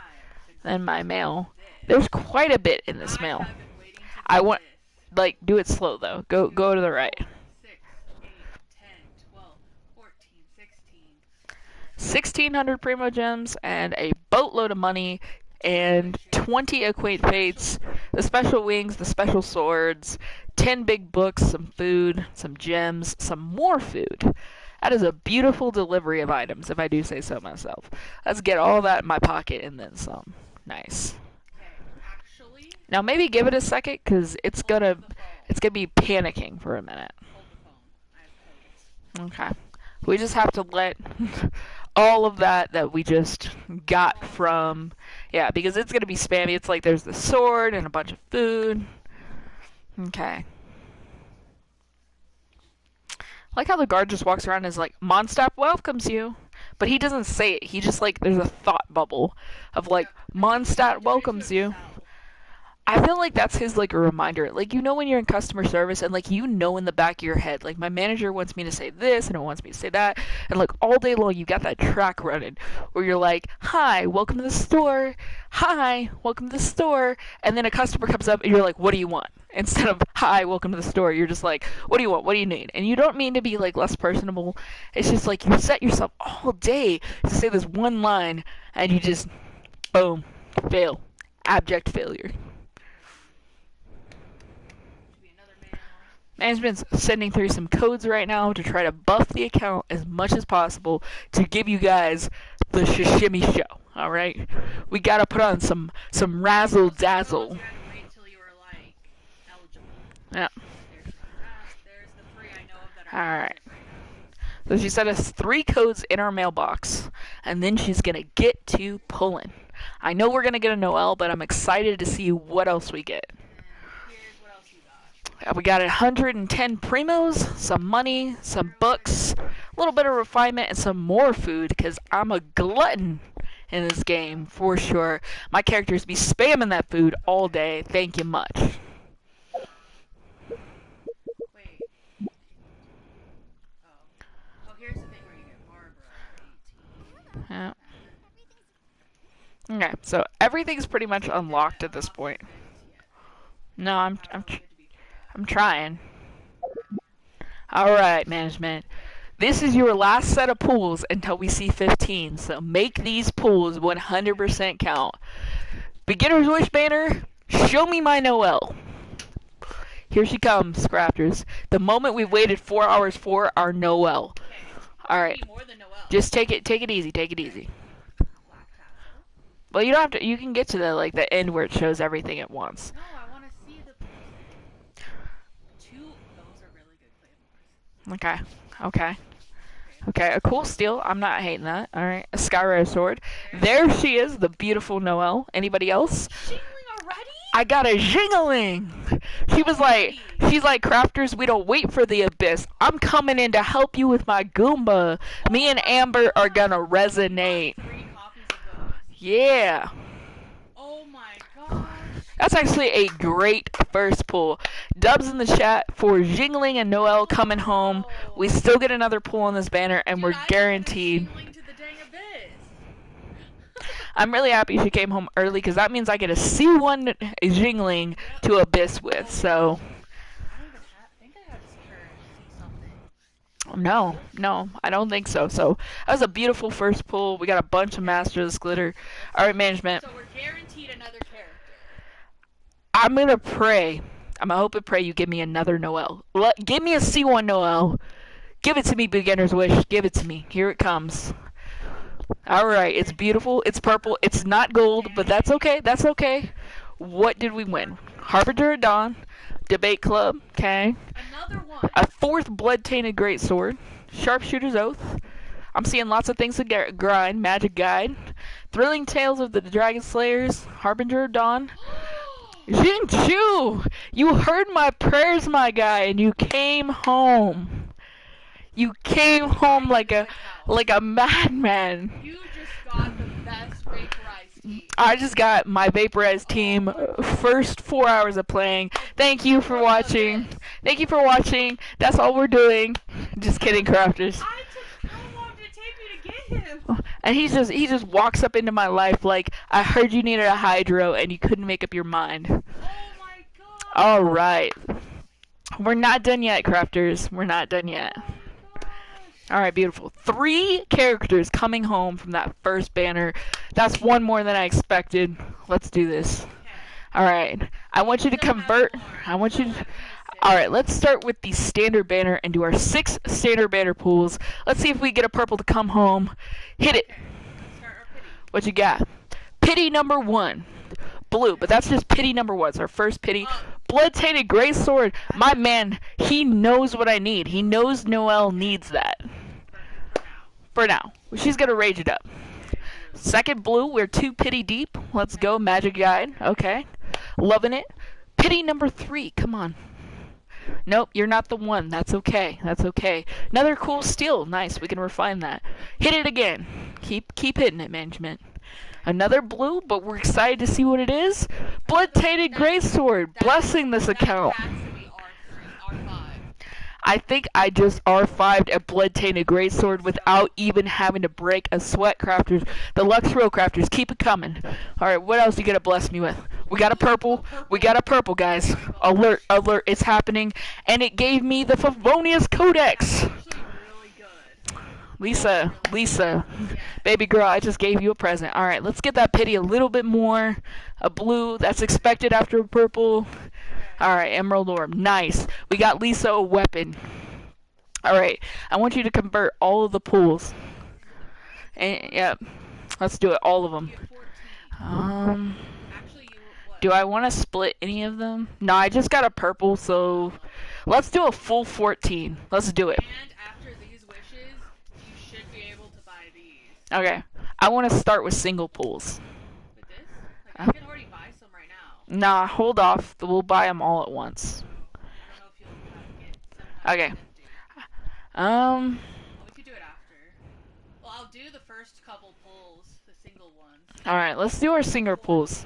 in my mail. There's quite a bit in this mail. I want, like, do it slow though. Go to the right. 6, 8, 10, 12, 14, 16, 1,600 Primo Gems, and a boatload of money, and 20 Acquaint Fates, the special wings, the special swords, 10 big books, some food, some gems, some more food. That is a beautiful delivery of items, if I do say so myself. Let's get all that in my pocket and then some. Nice. Okay, actually, Now maybe give it a second, because it's gonna be panicking for a minute. hold the phone. I have codes. Okay. We just have to let all of that we just got from... Yeah, because it's going to be spammy. It's like there's the sword and a bunch of food. Okay. I like how the guard just walks around and is like, Mondstadt welcomes you. But he doesn't say it. He just like, there's a thought bubble of like, Mondstadt welcomes you. I feel like that's his, like, a reminder. Like, you know when you're in customer service and, like, you know in the back of your head, like, my manager wants me to say this and it wants me to say that. And, like, all day long you got that track running where you're like, hi, welcome to the store. Hi, welcome to the store. And then a customer comes up and you're like, what do you want? Instead of, hi, welcome to the store, you're just like, what do you want? What do you need? And you don't mean to be, like, less personable. It's just, like, you set yourself all day to say this one line and you just, boom, fail. Abject failure. Management's sending through some codes right now to try to buff the account as much as possible to give you guys the Shishimi show. All right, we gotta put on some razzle dazzle. You had to wait till you were like eligible. Yeah. There's the 3 I know of that are All right. active right now. So she sent us 3 codes in our mailbox, and then she's gonna get to pulling. I know we're gonna get a Noel, but I'm excited to see what else we get. Here's what else you got. We got 110 primos, some money, some books, a little bit of refinement, and some more food, because I'm a glutton in this game, for sure. My characters be spamming that food all day. Thank you much. Wait. Oh, here's the thing where you get Barbara for 18. Yeah. Okay, so everything's pretty much unlocked at this point. No, I'm trying. Alright, management. This is your last set of pools until we see 15, so make these pools 100% count. Beginner's Wish banner, show me my Noel. Here she comes, crafters. The moment we waited 4 hours for our Noel. Alright, just take it easy, take it easy. Well, you don't have to, you can get to the end where it shows everything at once. No, I want to see the two. Those are really good claymores. Okay, a cool steal. I'm not hating that. Alright, a Skyrider sword. There she is, the beautiful Noel. Anybody else? Shingling already? I got a jingling. She's like, crafters, we don't wait for the abyss. I'm coming in to help you with my Goomba. Me and Amber are gonna resonate. 3 copies of those. Yeah. Oh my gosh. That's actually a great first pull. Dubs in the chat for Jingling and Noel coming home. We still get another pull on this banner, and we're guaranteed. To the dang abyss. I'm really happy she came home early, because that means I get a C1 Jingling to Abyss with, so... I think I have to see her see something. No, I don't think so. So, that was a beautiful first pull. We got a bunch of Masters of Glitter. Alright, management. So we're guaranteed another character. I'm gonna pray. I'm gonna hope and pray you give me another Noel. Give me a C1 Noel. Give it to me, Beginner's Wish. Give it to me. Here it comes. Alright, it's beautiful. It's purple. It's not gold, but that's okay. That's okay. What did we win? Harbinger of Dawn. Debate Club. Okay. Another one. A 4th Blood-Tainted Greatsword. Sharpshooter's Oath. I'm seeing lots of things to grind. Magic Guide. Thrilling Tales of the Dragon Slayers. Harbinger of Dawn. Jinju! You heard my prayers, my guy, and you came home. You came home like a madman. You just got the best vaporized team. I just got my vaporized team first 4 hours of playing. Thank you for watching. Thank you for watching. That's all we're doing. Just kidding, crafters. I took how long did it take me to get him? And he just walks up into my life like, I heard you needed a hydro and you couldn't make up your mind. Oh my god. Alright. We're not done yet, crafters. We're not done yet. Oh my gosh. Alright, beautiful. 3 characters coming home from that first banner. That's one more than I expected. Let's do this. Alright. I want you to convert. I want you to. Alright, let's start with the standard banner and do our 6 standard banner pools. Let's see if we get a purple to come home. Hit it. What you got? Pity number 1. Blue, but that's just pity number 1. It's our first pity. Blood-tainted gray sword. My man, he knows what I need. He knows Noelle needs that. For now. She's going to rage it up. Second blue, we're 2 pity deep. Let's go, magic guide. Okay. Loving it. Pity number 3. Come on. Nope, you're not the one. That's okay. That's okay. Another cool steal. Nice. We can refine that. Hit it again. Keep hitting it, management. Another blue, but we're excited to see what it is. Blood-tainted greatsword. Blessing this account. I think I just R5'd a blood-tainted greatsword without even having to break a sweat, crafters. The Lux Row crafters, keep it coming. Alright, what else you gonna bless me with? We got a purple. We got a purple, guys. Alert, alert, it's happening. And it gave me the Favonius Codex. Lisa, baby girl, I just gave you a present. Alright, let's get that pity a little bit more. A blue, that's expected after a purple. Alright, Emerald Orb, nice. We got Lisa a weapon. Alright, I want you to convert all of the pools. And, yeah, let's do it, all of them. Do I want to split any of them? No, I just got a purple, so let's do a full 14. Let's do it. And after these wishes, you should be able to buy these. Okay, I want to start with single pools. With this? Like, you can already buy some right now. Nah, hold off. We'll buy them all at once. I don't know if you'll get Okay. Well, we could do it after. Well, I'll do the first couple pulls, the single ones. Alright, let's do our single pools.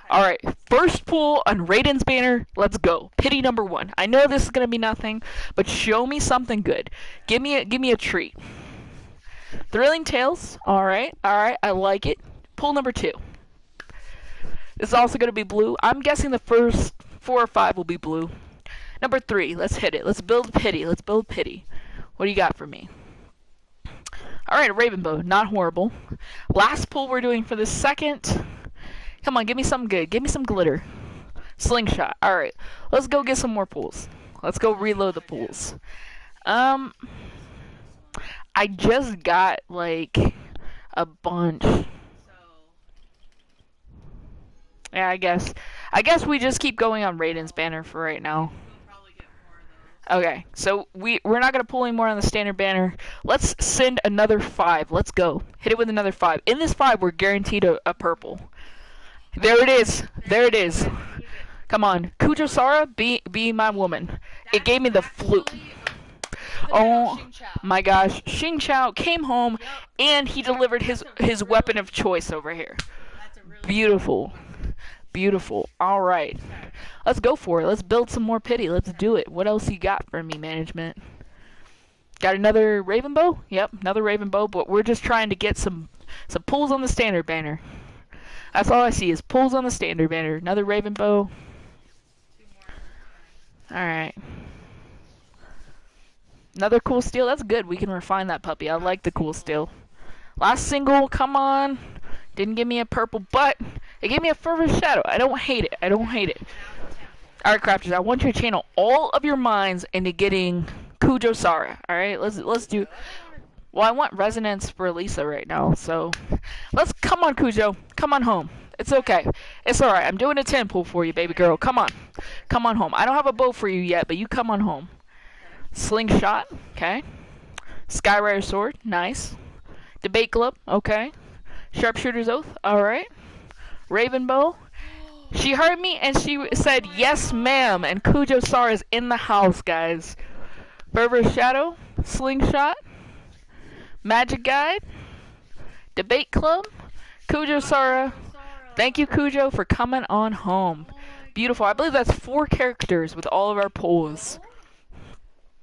Alright, first pool on Raiden's banner. Let's go. Pity number 1. I know this is gonna be nothing, but show me something good. Give me a treat. Thrilling Tales. Alright, I like it. Pool number 2. This is also gonna be blue. I'm guessing the first 4 or 5 will be blue. Number 3, let's hit it. Let's build pity. Let's build pity. What do you got for me? Alright, a Ravenbow. Not horrible. Last pool we're doing for the second. Come on, give me something good. Give me some glitter. Slingshot. Alright, let's go get some more pools. Let's go reload the pools. I just got, like, a bunch. Yeah, I guess we just keep going on Raiden's banner for right now. Okay, so we're not going to pull any more on the standard banner. Let's send another 5. Let's go. Hit it with another 5. In this 5, we're guaranteed a purple. There it is. There it is. Come on. Kujo-Sara, be my woman. It gave me the flute. Oh my gosh. Xing Chao came home and he delivered his weapon of choice over here. Beautiful. Beautiful. Alright. Let's go for it. Let's build some more pity. Let's do it. What else you got for me, management? Got another Ravenbow? Yep, another Ravenbow, but we're just trying to get some pulls on the standard banner. That's all I see is pulls on the standard banner. Another Ravenbow. Alright. Another cool steal. That's good. We can refine that puppy. I like the cool steal. Last single. Come on. Didn't give me a purple, but it gave me a fervent shadow. I don't hate it. I don't hate it. Alright, crafters. I want you to channel all of your minds into getting Kujo-Sara. Alright, let's do. Well, I want resonance for Lisa right now, so let's come on, Kujo. Come on home. It's okay. It's alright. I'm doing a 10 pull for you, baby girl. Come on. Come on home. I don't have a bow for you yet, but you come on home. Slingshot. Okay. Skyrider sword. Nice. Debate club. Okay. Sharpshooter's oath. Alright. Ravenbow. She heard me and she said, yes, ma'am. And Kujo-Sara is in the house, guys. Fervor Shadow. Slingshot. Magic Guide. Debate Club. Kujo-Sara. Thank you, Kujo, for coming on home. Beautiful. I believe that's 4 characters with all of our pulls.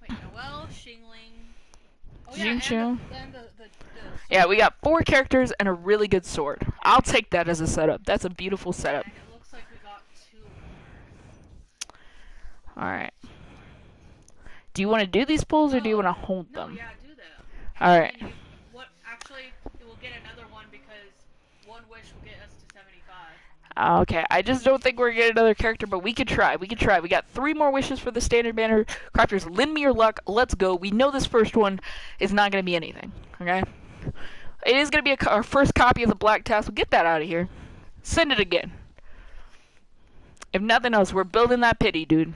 Wait, Noelle, Xingling. Oh, Jinchu. And the Yeah, we got 4 characters and a really good sword. I'll take that as a setup. That's a beautiful setup. And it looks like we got 2 more. Alright. Do you want to do these pulls or do you want to hold No, them? yeah, do them. All right. What actually? We'll get another one because one wish will get us to 75. Okay, I just don't think we're gonna get another character, but we could try. We could try. We got 3 more wishes for the standard banner. Crafters, lend me your luck. Let's go. We know this first one is not gonna be anything. Okay. It is gonna be our first copy of the Black Tassel. Get that out of here. Send it again. If nothing else, we're building that pity, dude.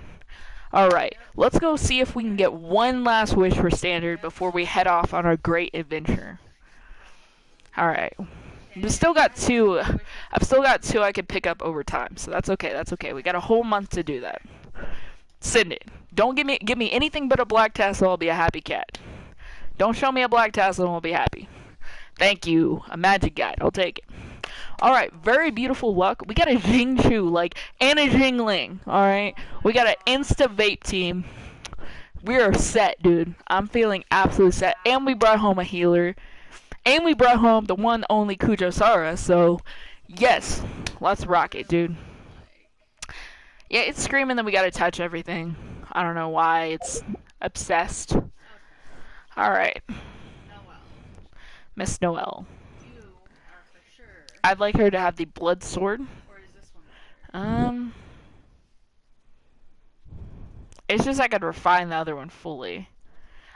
Alright, let's go see if we can get one last wish for standard before we head off on our great adventure. Alright. I've still got 2. I've still got 2 I could pick up over time, so that's okay. That's okay. We got a whole month to do that. Send it. Don't give me anything but a black tassel. I'll be a happy cat. Don't show me a black tassel and I'll be happy. Thank you. A magic guide. I'll take it. Alright, very beautiful luck. We got a Jingchu, like, and a Jingling. Alright? We got an Insta-Vape team. We are set, dude. I'm feeling absolutely set. And we brought home a healer. And we brought home the one only Kujosara, so, yes. Let's rock it, dude. Yeah, it's screaming that we gotta touch everything. I don't know why. It's obsessed. Alright. Miss Noelle. I'd like her to have the blood sword. Or is this one better? It's just I could refine the other one fully.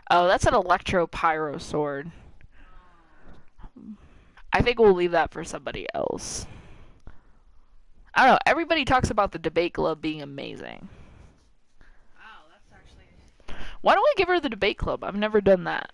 Oh, that's an electro pyro sword. I think we'll leave that for somebody else. I don't know. Everybody talks about the debate club being amazing. Wow, that's actually... Why don't we give her the debate club? I've never done that.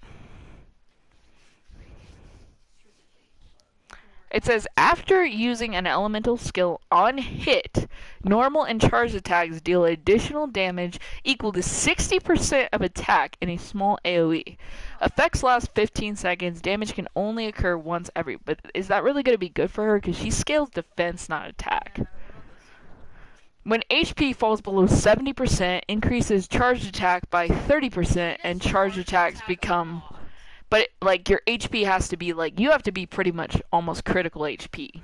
It says, after using an elemental skill on hit, normal and charged attacks deal additional damage equal to 60% of attack in a small AoE. Effects last 15 seconds. Damage can only occur once every... But is that really going to be good for her? Because she scales defense, not attack. When HP falls below 70%, increases charged attack by 30%, and charged attacks become... But, like, your HP has to be, like, you have to be pretty much almost critical HP.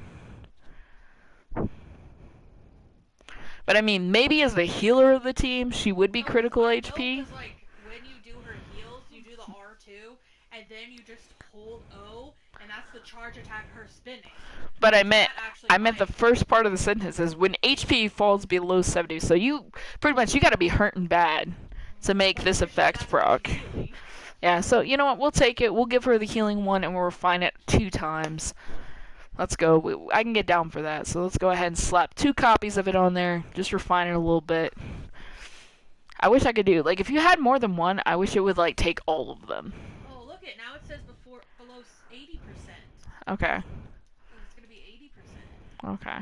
But, I mean, maybe as the healer of the team, she would be critical HP. Because, like, when you do her heals, you do the R2, and then you just hold O, and that's the charge attack her spinning. But I meant the first part of the sentence is when HP falls below 70. So you, pretty much, you gotta be hurting bad to make this effect proc. Yeah, so, you know what, we'll take it. We'll give her the healing one, and we'll refine it 2 times. Let's go. I can get down for that, so let's go ahead and slap 2 copies of it on there. Just refine it a little bit. I wish I could do, like, if you had more than one, I wish it would, like, take all of them. Oh, look it, now it says below 80%. Okay. It's gonna be 80%. Okay.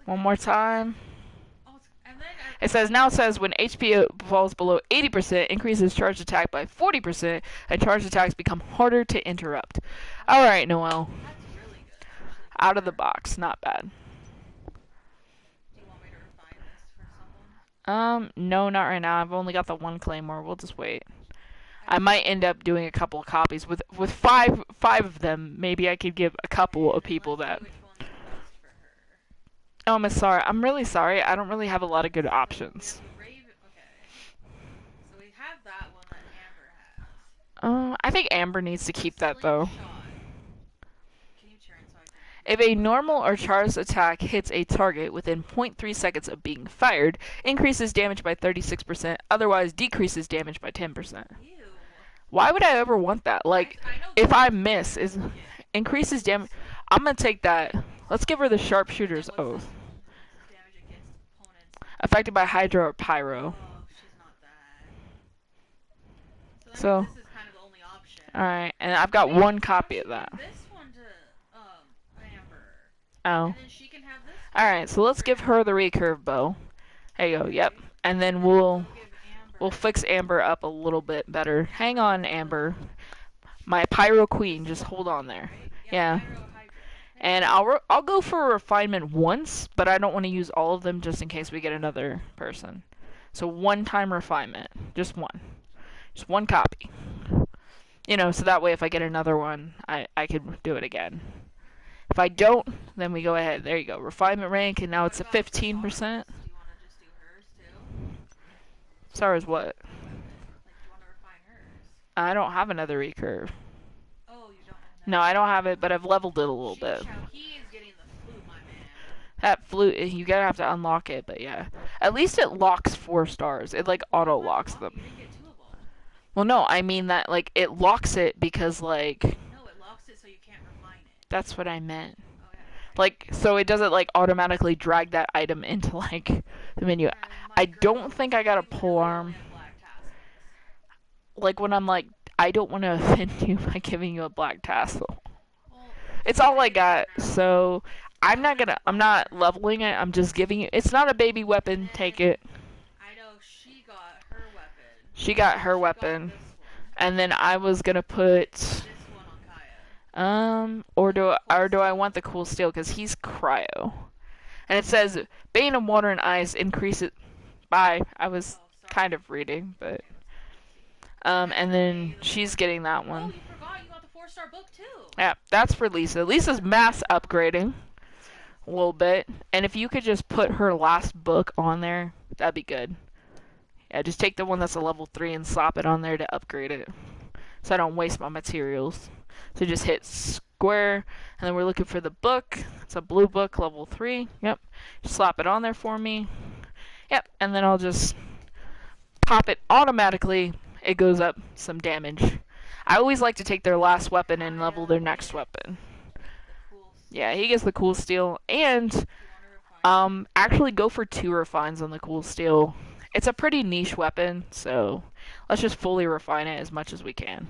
One more time. It says, now it says when HP falls below 80%, increases charged attack by 40%, and charged attacks become harder to interrupt. Alright, Noelle. That's really good. Out of the box. Not bad. Do you want me to refine this for someone? No, not right now. I've only got the 1 claymore. We'll just wait. I might end up doing a couple of copies. With 5 of them, maybe I could give a couple of people that... Oh, Miss Sarah, I'm really sorry. I don't really have a lot of good options. Okay. So we have that one that Amber has. I think Amber needs to keep that, though. Can you turn so I can... If a normal or charged attack hits a target within 0.3 seconds of being fired, increases damage by 36%, otherwise decreases damage by 10%. Ew. Why would I ever want that? Like, if I miss, increases damage... I'm gonna take that. Let's give her the Sharpshooter's Oath. Affected by Hydra or Pyro. Oh, she's not that. So this is kind of the only option. Alright, and I've got 1 copy of that. This one to Amber. Oh. And then she can have this. Alright, so let's give her the recurve bow. There you go, yep. And then we'll fix Amber up a little bit better. Hang on, Amber. My Pyro Queen, just hold on there. Yeah. And I'll go for a refinement once, but I don't want to use all of them just in case we get another person. So 1-time refinement. Just 1. Just 1 copy. You know, so that way if I get another one, I could do it again. If I don't, then we go ahead. There you go. Refinement rank, and now it's a 15%. Do you want to just do hers too? Sarah's what? Like, do you want to refine hers? I don't have another recurve. Oh, you don't have No, I don't have it, but I've leveled it a little bit. He is getting the flute, my man. That flute, you gotta have to unlock it, but yeah. At least it locks 4 stars. It like auto locks them. You didn't get 2 of them. Well, no, I mean that like it locks it because like. No, it locks it so you can't refine it. That's what I meant. Oh, yeah, okay. Like, so it doesn't like automatically drag that item into like the menu. I don't think I got a pole arm. Like when I'm like, I don't want to offend you by giving you a black tassel. It's all I got, so I'm not leveling it. I'm just giving you. It's not a baby weapon. Take it. I know she got her weapon. She got her weapon, and then I was gonna put. This one on Kaya. Or do I want the cool steel? Because he's cryo, and it says Bane of Water and Ice increases. Bye. I was kind of reading, but. And then she's getting that one. Oh, you forgot you got the 4-star book too. Yeah, that's for Lisa. Lisa's mass upgrading a little bit. And if you could just put her last book on there, that'd be good. Yeah, just take the one that's a level 3 and slap it on there to upgrade it. So I don't waste my materials. So just hit square, and then we're looking for the book. It's a blue book, level 3. Yep. Just slap it on there for me. Yep, and then I'll just pop it automatically. It goes up some damage. I always like to take their last weapon and level their next weapon. Yeah, he gets the cool steel. And actually go for 2 refines on the cool steel. It's a pretty niche weapon, so let's just fully refine it as much as we can.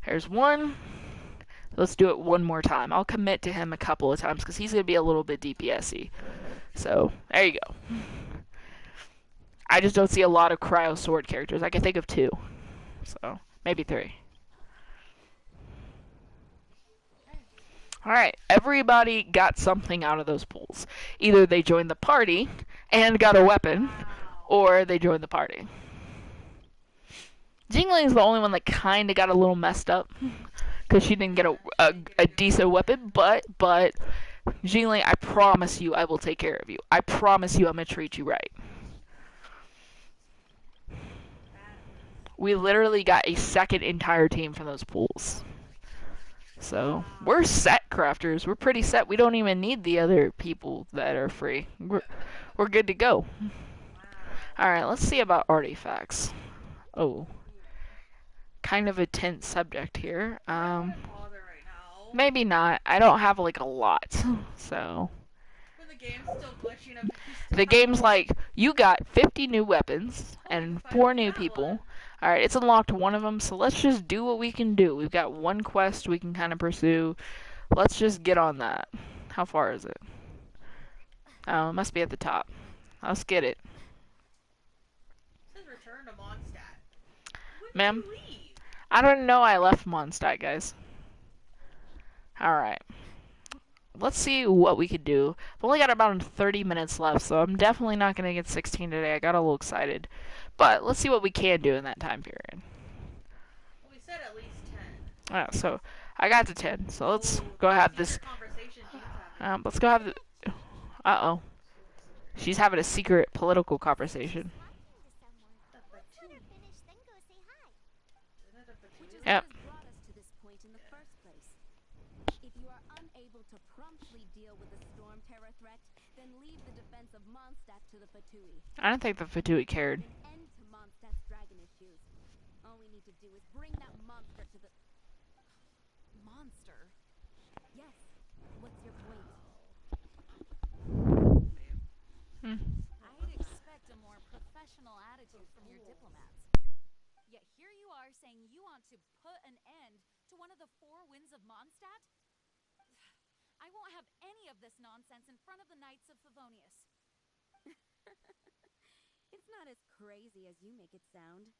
There's one. Let's do it one more time. I'll commit to him a couple of times because he's going to be a little bit DPS-y. So, there you go. I just don't see a lot of cryo sword characters. I can think of 2. So, maybe 3. Alright, everybody got something out of those pools. Either they joined the party and got a weapon, or they joined the party. Jingling is the only one that kind of got a little messed up, because she didn't get a decent weapon, but Jingling, I promise you I will take care of you. I promise you I'm going to treat you right. We literally got a second entire team from those pools. So, we're set, crafters. We're pretty set. We don't even need the other people that are free. We're good to go. Alright, let's see about artifacts. Oh. Kind of a tense subject here. Maybe not. I don't have, like, a lot. So. The game's like, you got 50 new weapons and 4 new people. Alright, it's unlocked one of them, so let's just do what we can do. We've got one quest we can kind of pursue. Let's just get on that. How far is it? Oh, it must be at the top. Let's get it. It says return to Mondstadt. Ma'am? I don't know I left Mondstadt, guys. Alright. Let's see what we could do. I've only got about 30 minutes left, so I'm definitely not going to get 16 today. I got a little excited. But let's see what we can do in that time period. Well, we said at least 10. Alright, so I got to 10. So let's go have this. Let's go have the. Uh-oh. She's having a secret political conversation. Yep. If you are unable to promptly deal with the storm terror threat, then leave the defense of Mondstadt to the Fatui. I don't think the Fatui cared. End to Mondstadt's dragon issues. All we need to do is bring that monster to the... Monster? Yes. What's your point? I'd expect a more professional attitude from your diplomats. Yet here you are saying you want to put an end to one of the 4 winds of Mondstadt? I won't have any of this nonsense in front of the Knights of Favonius. It's not as crazy as you make it sound.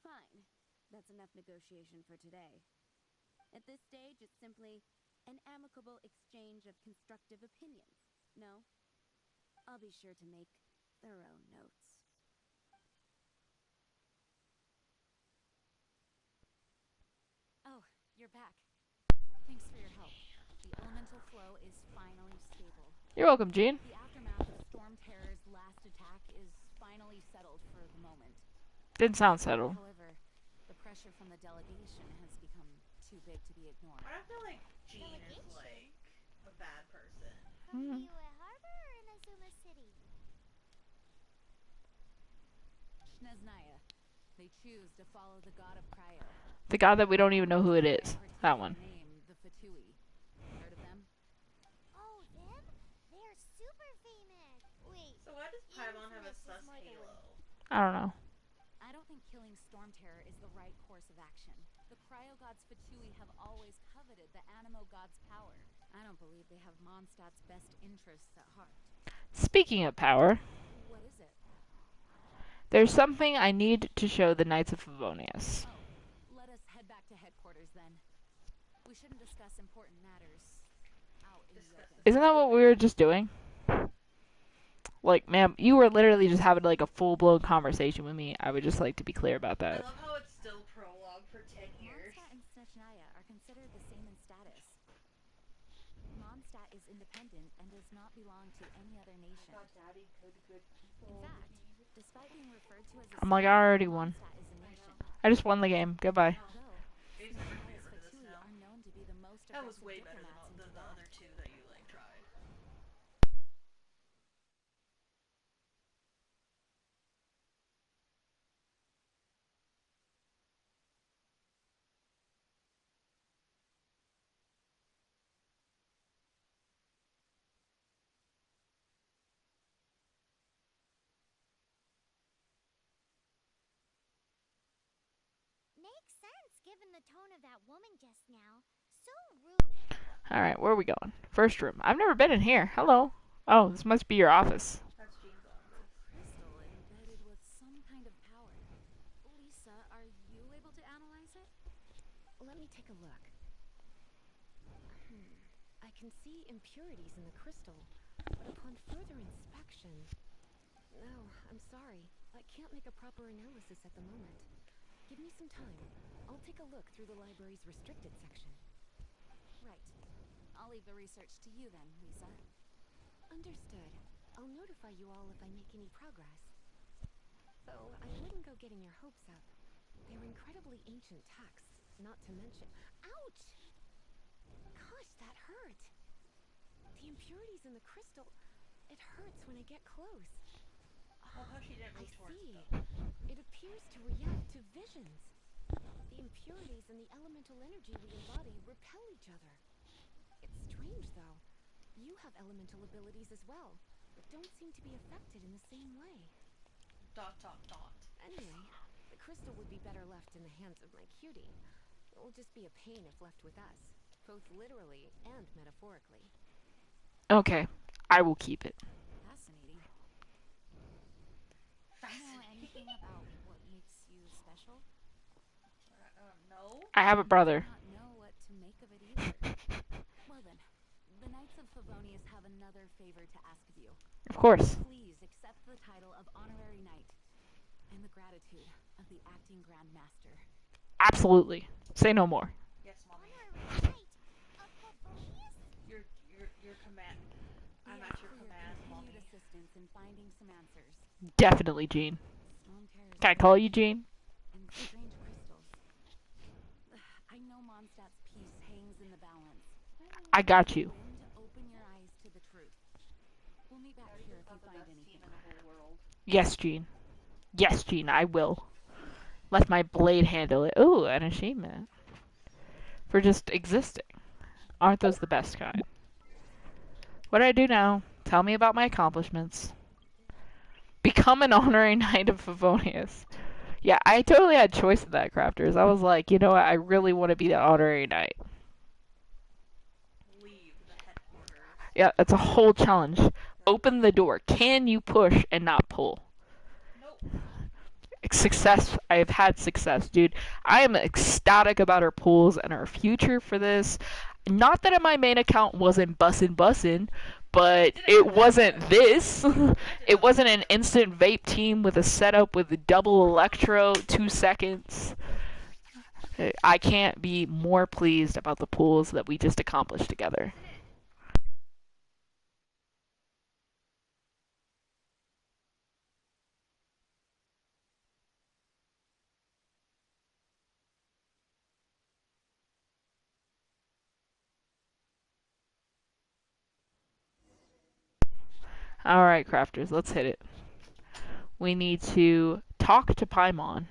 Fine. That's enough negotiation for today. At this stage, it's simply an amicable exchange of constructive opinions. No? I'll be sure to make thorough notes. Oh, you're back. Thanks for your help. The elemental flow is finally stable. You're welcome, Jean. The aftermath of Storm Terror's last attack is finally settled for the moment. Didn't sound settled. However, the pressure from the delegation has become too big to be ignored. I feel like Jean is like a bad person. From Niue Harbor or in Azuma City? Nesnaya. They choose to follow the god of Cryo. The god that we don't even know who it is. That one. Name, the Fatui. Heard of them? Oh, them? They're super famous. Wait. So why does Paimon have a sus halo? I don't know. I don't think killing Storm Terror is the right course of action. The Cryo God's Fatui have always coveted the Animo God's power. I don't believe they have Mondstadt's best interests at heart. Speaking of power, What is it? there's something I need to show the Knights of Favonius. Oh, let us head back to headquarters then. We shouldn't discuss important matters out in the open. Isn't that what we were just doing? Like, ma'am, you were literally just having like a full-blown conversation with me. I would just like to be clear about I that. love how it's still prologue for 10 years. Mondstadt and Snechnaya are considered the same in status. Mondstadt is independent and does not belong to any other nation. In fact, despite being referred to as a I'm like, state, I already won. Mondstadt is a nation. I just won the game. Goodbye. Though, Gabe's never gonna be Snechnya's rid of this Fatui now. are known to be the most That was aggressive way better diplomats in than the Tibet. other two that you like tried. Makes sense given the tone of that woman just now. So rude. Alright, where are we going? First room. I've never been in here. Hello. Oh, this must be your office. That's Jean's office. Crystal embedded with some kind of power. Lisa, are you able to analyze it? Let me take a look. I can see impurities in the crystal, but upon further inspection... No, I'm sorry. I can't make a proper analysis at the moment. Give me some time. I'll take a look through the library's restricted section. Right. I'll leave the research to you then, Lisa. Understood. I'll notify you all if I make any progress. Though, I wouldn't go getting your hopes up. They're incredibly ancient texts, not to mention... Ouch! Gosh, that hurt! The impurities in the crystal... It hurts when I get close. Well, how she didn't I reach towards see. them. It appears to react to visions. The impurities and the elemental energy we embody repel each other. It's strange, though. You have elemental abilities as well, but don't seem to be affected in the same way. ... Anyway, the crystal would be better left in the hands of my cutie. It will just be a pain if left with us, both literally and metaphorically. Okay, I will keep it. Fascinating. Do you know anything about what makes you special? No? I have a brother. I do not know what to make of it either. Well then, the Knights of Favonius have another favor to ask of you. Of course. Please accept the title of Honorary Knight and the gratitude of the Acting Grand Master. Absolutely. Say no more. Yes, mommy. Honorary Knight of Favonius? Your command. I'm We at ask your for command, continued mommy. assistance in finding some answers. Definitely, Jean. Storm Terror's Can I call you Jean? and strange crystals. I know Mondstadt's peace hangs in the balance. I got you. When to open your eyes to the truth. We'll meet back here if you find anything. Yes, Jean. Yes, Jean, I will. Let my blade handle it. Ooh, an achievement. For just existing. Aren't those the best kind? What do I do now? Tell me about my accomplishments. Become an honorary knight of Favonius. Yeah, I totally had choice in that, crafters. I was like, you know what? I really want to be the honorary knight. Leave the headquarters. Yeah, it's a whole challenge. Open the door. Can you push and not pull? Nope. Success. I have had success, dude. I am ecstatic about our pools and our future for this. Not that my main account wasn't bussin', but it wasn't this. It wasn't an instant vape team with a setup with double electro, 2 seconds. I can't be more pleased about the pools that we just accomplished together. Alright, crafters, let's hit it. We need to talk to Paimon.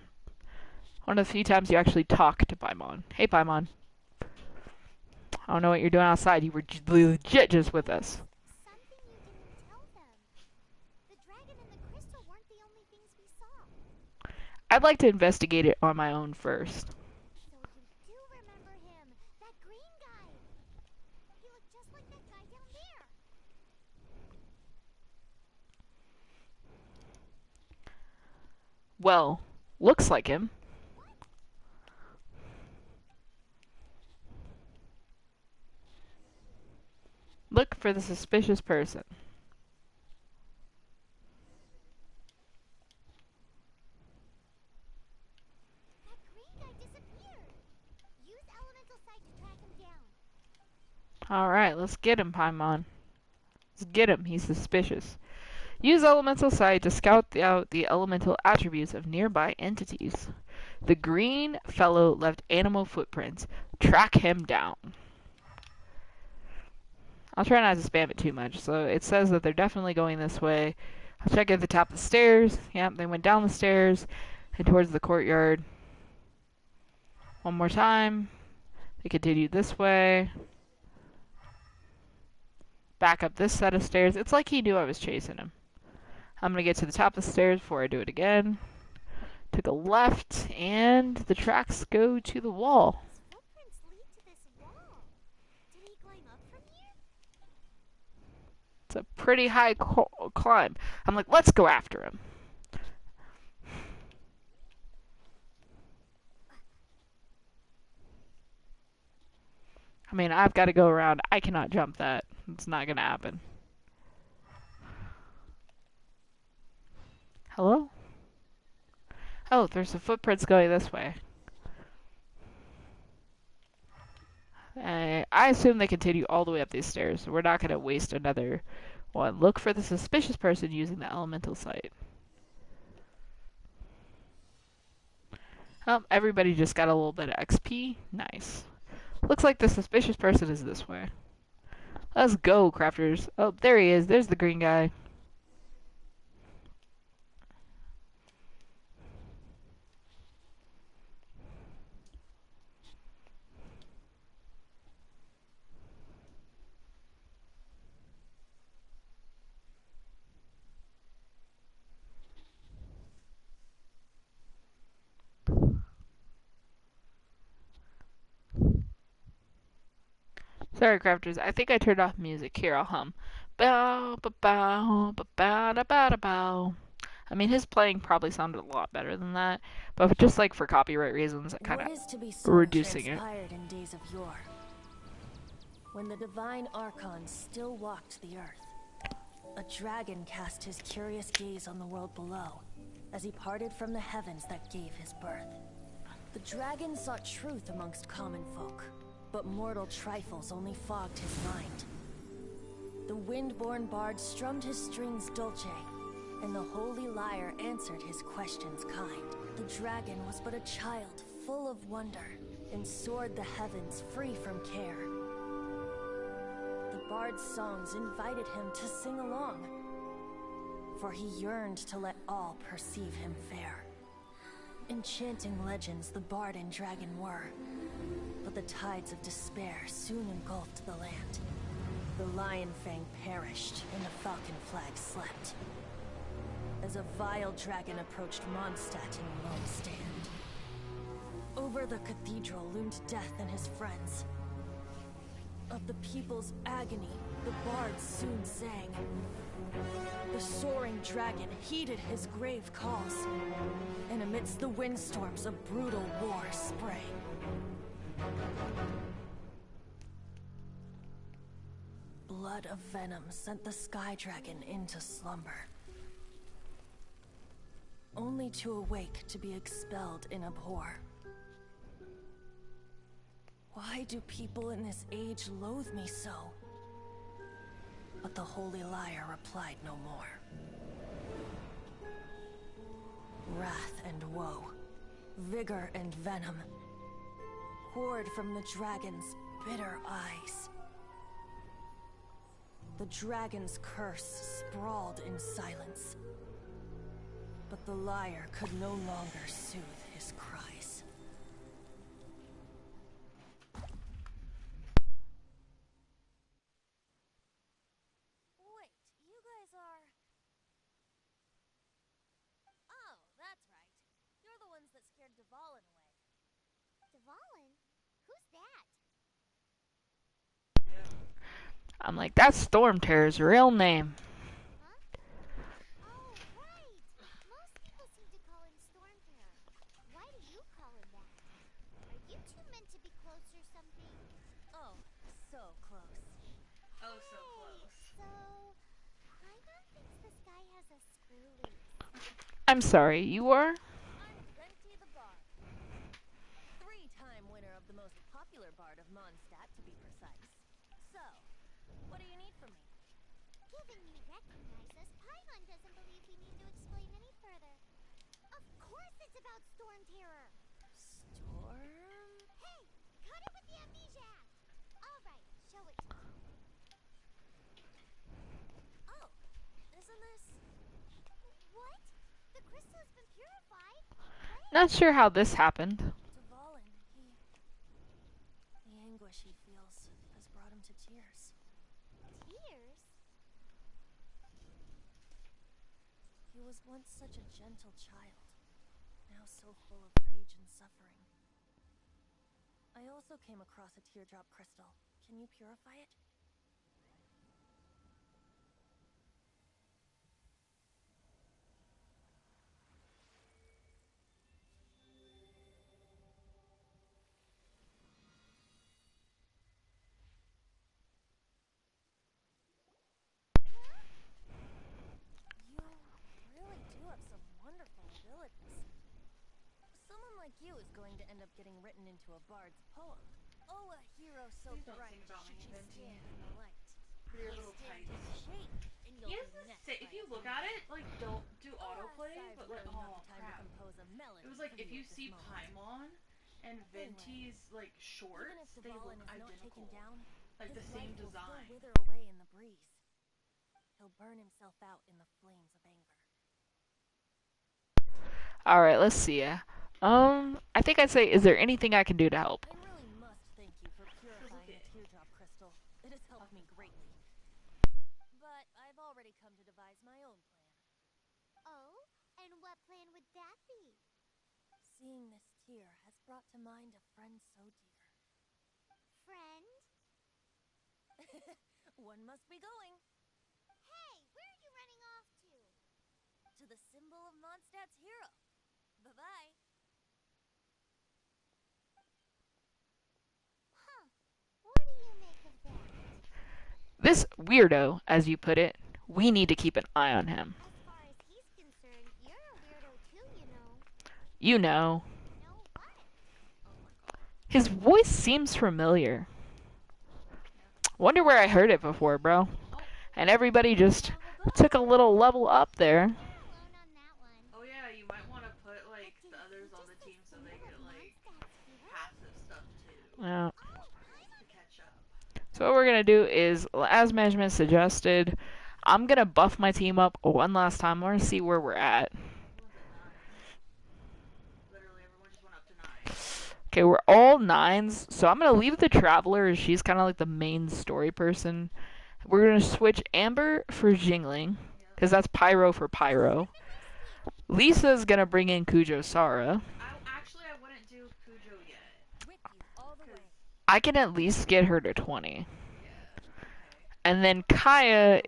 One of the few times you actually talk to Paimon. Hey, Paimon. I don't know what you're doing outside. You were legit just with us. Something you didn't tell them. The dragon and the crystal weren't the only things we saw. I'd like to investigate it on my own first. So you do remember him, that green guy. He looked just like that guy down there. Well, looks like him. Look for the suspicious person. That green guy disappeared. Use elemental sight to track him down. Alright, let's get him, Paimon. Let's get him. He's suspicious. Use elemental sight to scout out the elemental attributes of nearby entities. The green fellow left animal footprints. Track him down. I'll try not to spam it too much. So it says that they're definitely going this way. I'll check at the top of the stairs. Yep, they went down the stairs and towards the courtyard. One more time. They continued this way. Back up this set of stairs. It's like he knew I was chasing him. I'm going to get to the top of the stairs before I do it again. Took a left, and the tracks go to the wall. His footprints lead to this wall. Did he climb up from here? It's a pretty high climb. I'm like, let's go after him. I mean, I've got to go around. I cannot jump that. It's not going to happen. Hello? Oh, there's the footprints going this way. I assume they continue all the way up these stairs, so we're not going to waste another one. Look for the suspicious person using the elemental sight. Oh, everybody just got a little bit of XP. Nice. Looks like the suspicious person is this way. Let's go, crafters. Oh, there he is. There's the green guy. Sorry, crafters. I think I turned off music. Here, I'll hum. Bow, ba bow, ba bow, da ba da bow. I mean, his playing probably sounded a lot better than that, but just like for copyright reasons, I kind What of is to be so reducing it. transpired in days of yore, when the divine Archon still walked the earth. A dragon cast his curious gaze on the world below, as he parted from the heavens that gave his birth. The dragon sought truth amongst common folk, but mortal trifles only fogged his mind. The wind-born bard strummed his strings dulce, and the holy lyre answered his questions kind. The dragon was but a child full of wonder, and soared the heavens free from care. The bard's songs invited him to sing along, for he yearned to let all perceive him fair. Enchanting legends the bard and dragon were, but the tides of despair soon engulfed the land. The Lion Fang perished, and the Falcon Flag slept, as a vile dragon approached Mondstadt in lone stand. Over the cathedral loomed death and his friends. Of the people's agony, the bards soon sang. The soaring dragon heeded his grave calls, and amidst the windstorms a brutal war sprang. Blood of venom sent the sky dragon into slumber, only to awake to be expelled in abhor. Why do people in this age loathe me so? But the holy lyre replied no more. Wrath and woe, vigor and venom, poured from the dragon's bitter eyes. The dragon's curse sprawled in silence. But the liar could no longer soothe his cries. Wait, you guys are... Oh, that's right. You're the ones that scared Dvalin away. Dvalin? Who's that? I'm like, that's Storm Terror's real name. Huh? Oh, right! Most people seem to call him Storm Terror. Why do you call him that? Are you two meant to be close or something? Oh, so close. Oh, so close. So, Paimon thinks this guy has a screw loose. I'm sorry, you are? I'm Venti the Bard. 3-time winner of the most popular bard of Mondstadt, to be precise. So, what do you need from me? Given you recognize us, Paimon doesn't believe we need to explain any further. Of course it's about Storm Terror! Storm? Hey! Cut it with the amnesia! Alright, show it to me. Oh, isn't this... What? The crystal has been purified? When? Not sure how this happened. Dvalin, the anguish he feels has brought him to tears. Tears? He was once such a gentle child, now so full of rage and suffering. I also came across a teardrop crystal. Can you purify it? You really do have some wonderful abilities. Someone like you is going to end up getting written into a bard's poem. Oh, a hero so Please don't bright, sing about me, should you Venti. stand in the light. For your You'll little stand tights. in the shade, and He you'll has be this met say, by if you a look breeze. at it, like, don't do autoplay, I've but like, really not oh the time crap. to compose a melody It was like, for if you at this see moment. Paimon and Venti's, like, shorts, Even if they look Dvalin is not taken identical. down, Like, his the same life will still design. wither away in the breeze. He'll burn himself out in the flames of anger. Alright, let's see ya. I think I'd say, is there anything I can do to help? I really must thank you for purifying the teardrop crystal. It has helped me greatly. But I've already come to devise my own plan. Oh? And what plan would that be? Seeing this tear has brought to mind a friend so dear. Friend? One must be going Hey, where are you running off to? to the symbol of Mondstadt's hero. Bye-bye. Huh. What do you make of that? This weirdo, as you put it, we need to keep an eye on him. As far as he's concerned, you're a weirdo too, you know. You know. Know what? Oh my god. His voice seems familiar. Wonder where I heard it before, bro. And everybody just took a little level up there. You're alone on that one. Oh yeah, you might want to put, like, the others on the team so they get, like, passive stuff too. Yeah. To catch up. So what we're going to do is, as management suggested, I'm going to buff my team up one last time. I want to see where we're at. Everyone's at 9. Literally, everyone just went up to 9. Okay, we're all 9s, so I'm going to leave the Traveler. She's kind of like the main story person. We're going to switch Amber for Jingling, because that's Pyro for Pyro. Lisa's going to bring in Kujo Sara. I wouldn't do Kujo yet. With you all the way. I can at least get her to 20. Yeah. Okay. And then Kaya's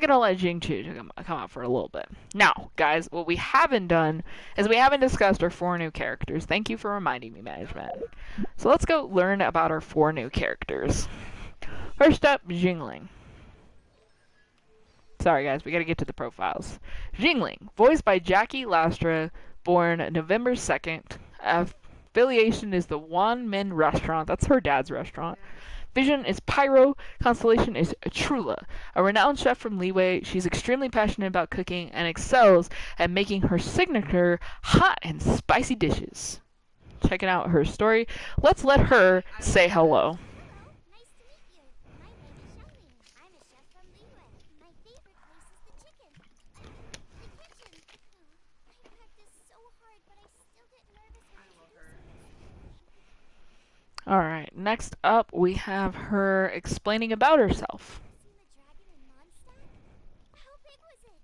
going to let Jingchu come out for a little bit. Now, guys, what we haven't done is we haven't discussed our 4 new characters. Thank you for reminding me, management. So let's go learn about our 4 new characters. First up, Jingling. Sorry, guys, we gotta get to the profiles. Jingling, voiced by Jackie Lastra, born November 2nd. Affiliation is the Wan Min restaurant. That's her dad's restaurant. Vision is Pyro. Constellation is Trula. A renowned chef from Leeway, she's extremely passionate about cooking and excels at making her signature hot and spicy dishes. Checking out her story, let's let her say hello. Hello, nice to meet you. My name is Xiangling. I'm a Alright, next up we have her explaining about herself. Seen the dragon in Mondstadt? How big was it?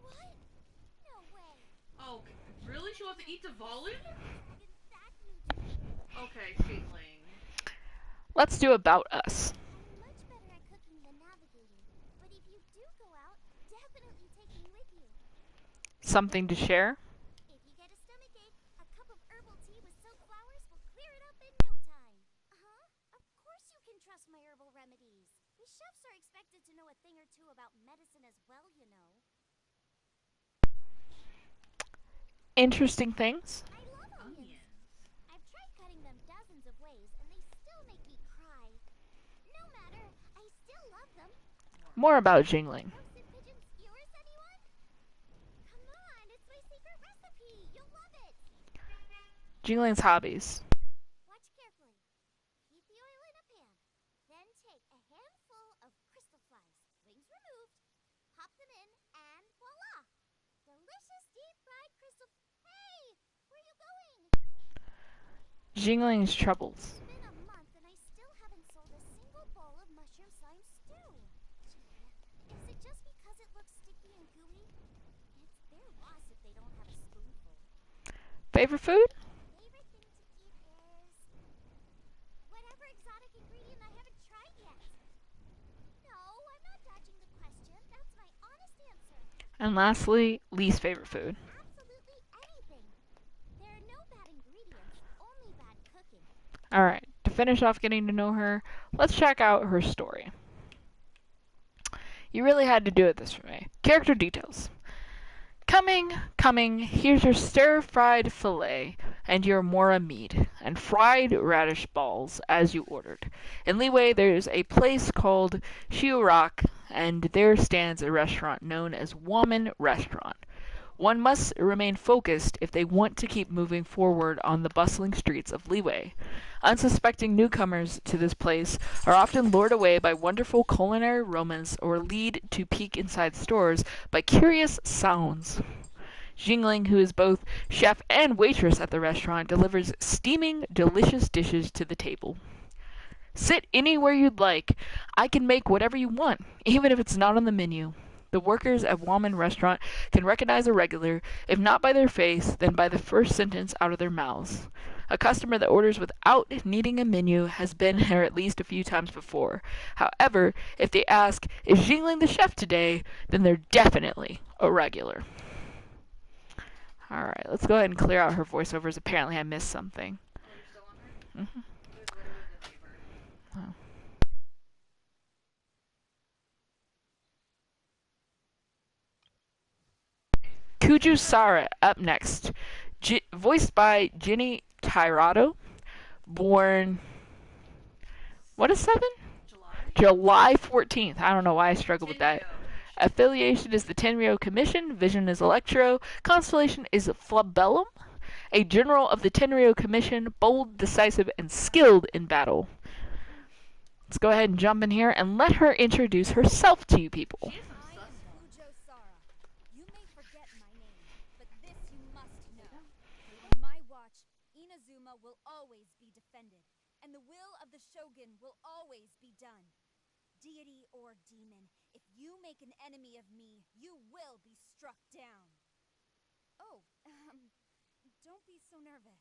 What? No way. Oh, really? She wants to eat Tavali? Dragon's that huge. Okay, Shingling. Let's do about us. I'm much better at cooking than navigating, but if you do go out, definitely take me with you. Something to share? If you get a stomachache, a cup of herbal tea with silk flowers will clear it up in no time. Huh? Of course you can trust my herbal remedies. We chefs are expected to know a thing or two about medicine as well, you know. Interesting things? I love onions. I've tried cutting them dozens of ways, and they still make me cry. No matter, I still love them. More about Jingling. Roasted pigeon skewers, anyone? Come on, it's my secret recipe. You'll love it. Jingling's hobbies. Watch carefully. Heat the oil in a pan. Then take a handful of crystal flies, wings removed, pop them in, and voila! Delicious deep-fried crystal... Hey! Where are you going? Jingling's troubles. It's been a month and I still haven't sold a single bowl of mushroom slime stew. Is it just because it looks sticky and gooey? It's their loss if they don't have a spoonful. Favorite food? Favorite thing to eat is... whatever exotic ingredient I haven't tried yet. No, I'm not dodging the question. That's my honest answer. And lastly, least favorite food. Absolutely anything. There are no bad ingredients, only bad cooking. Alright, to finish off getting to know her, let's check out her story. You really had to do it this way. Character details. Coming, here's your stir-fried filet and your mora meat and fried radish balls as you ordered. In Liyue, there's a place called Shiurak, and there stands a restaurant known as Woman Restaurant. One must remain focused if they want to keep moving forward on the bustling streets of Liyue. Unsuspecting newcomers to this place are often lured away by wonderful culinary romance or lead to peek inside stores by curious sounds. Jingling, who is both chef and waitress at the restaurant, delivers steaming, delicious dishes to the table. Sit anywhere you'd like. I can make whatever you want, even if it's not on the menu. The workers at Woman Restaurant can recognize a regular, if not by their face, then by the first sentence out of their mouths. A customer that orders without needing a menu has been here at least a few times before. However, if they ask, is Jingling the chef today, then they're definitely a regular. Alright, let's go ahead and clear out her voiceovers. Apparently I missed something. Oh, you're still on her? Mm-hmm. It was literally the neighbor. Oh. Kuju Sara up next. Voiced by Jenny Tirado. Born... What is 7? July 14th. I don't know why I struggled with that. Affiliation is the Tenryou Commission. Vision is Electro. Constellation is Flabellum. A general of the Tenryou Commission, bold, decisive, and skilled in battle. Let's go ahead and jump in here and let her introduce herself to you people. I am Kujo Sara. You may forget my name, but this you must know. On my watch, Inazuma will always be defended, and the will of the Shogun will always be done. Deity or demon, if you make an enemy of me, you will be struck down. Oh, don't be so nervous.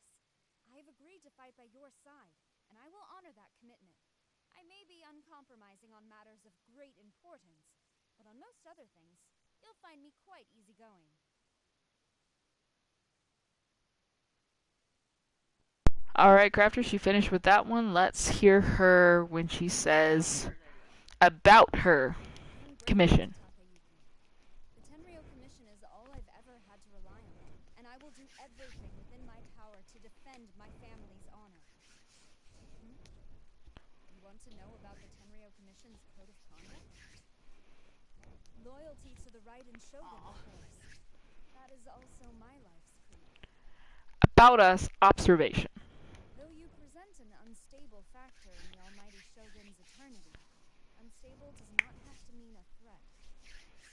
I have agreed to fight by your side, and I will honor that commitment. I may be uncompromising on matters of great importance, but on most other things, you'll find me quite easygoing. Alright, Crafter, she finished with that one. Let's hear her when she says about her commission. The Tenryou Commission is all I've ever had to rely on, and I will do everything within my power to defend my family's honor. You want to know about the Tenryou Commission's code of conduct? Loyalty to the right and Shogun, of course. That is also my life's creed. About us, observation. Though you present an unstable factor in the almighty Shogun's eternity, unstable does not have to mean a threat.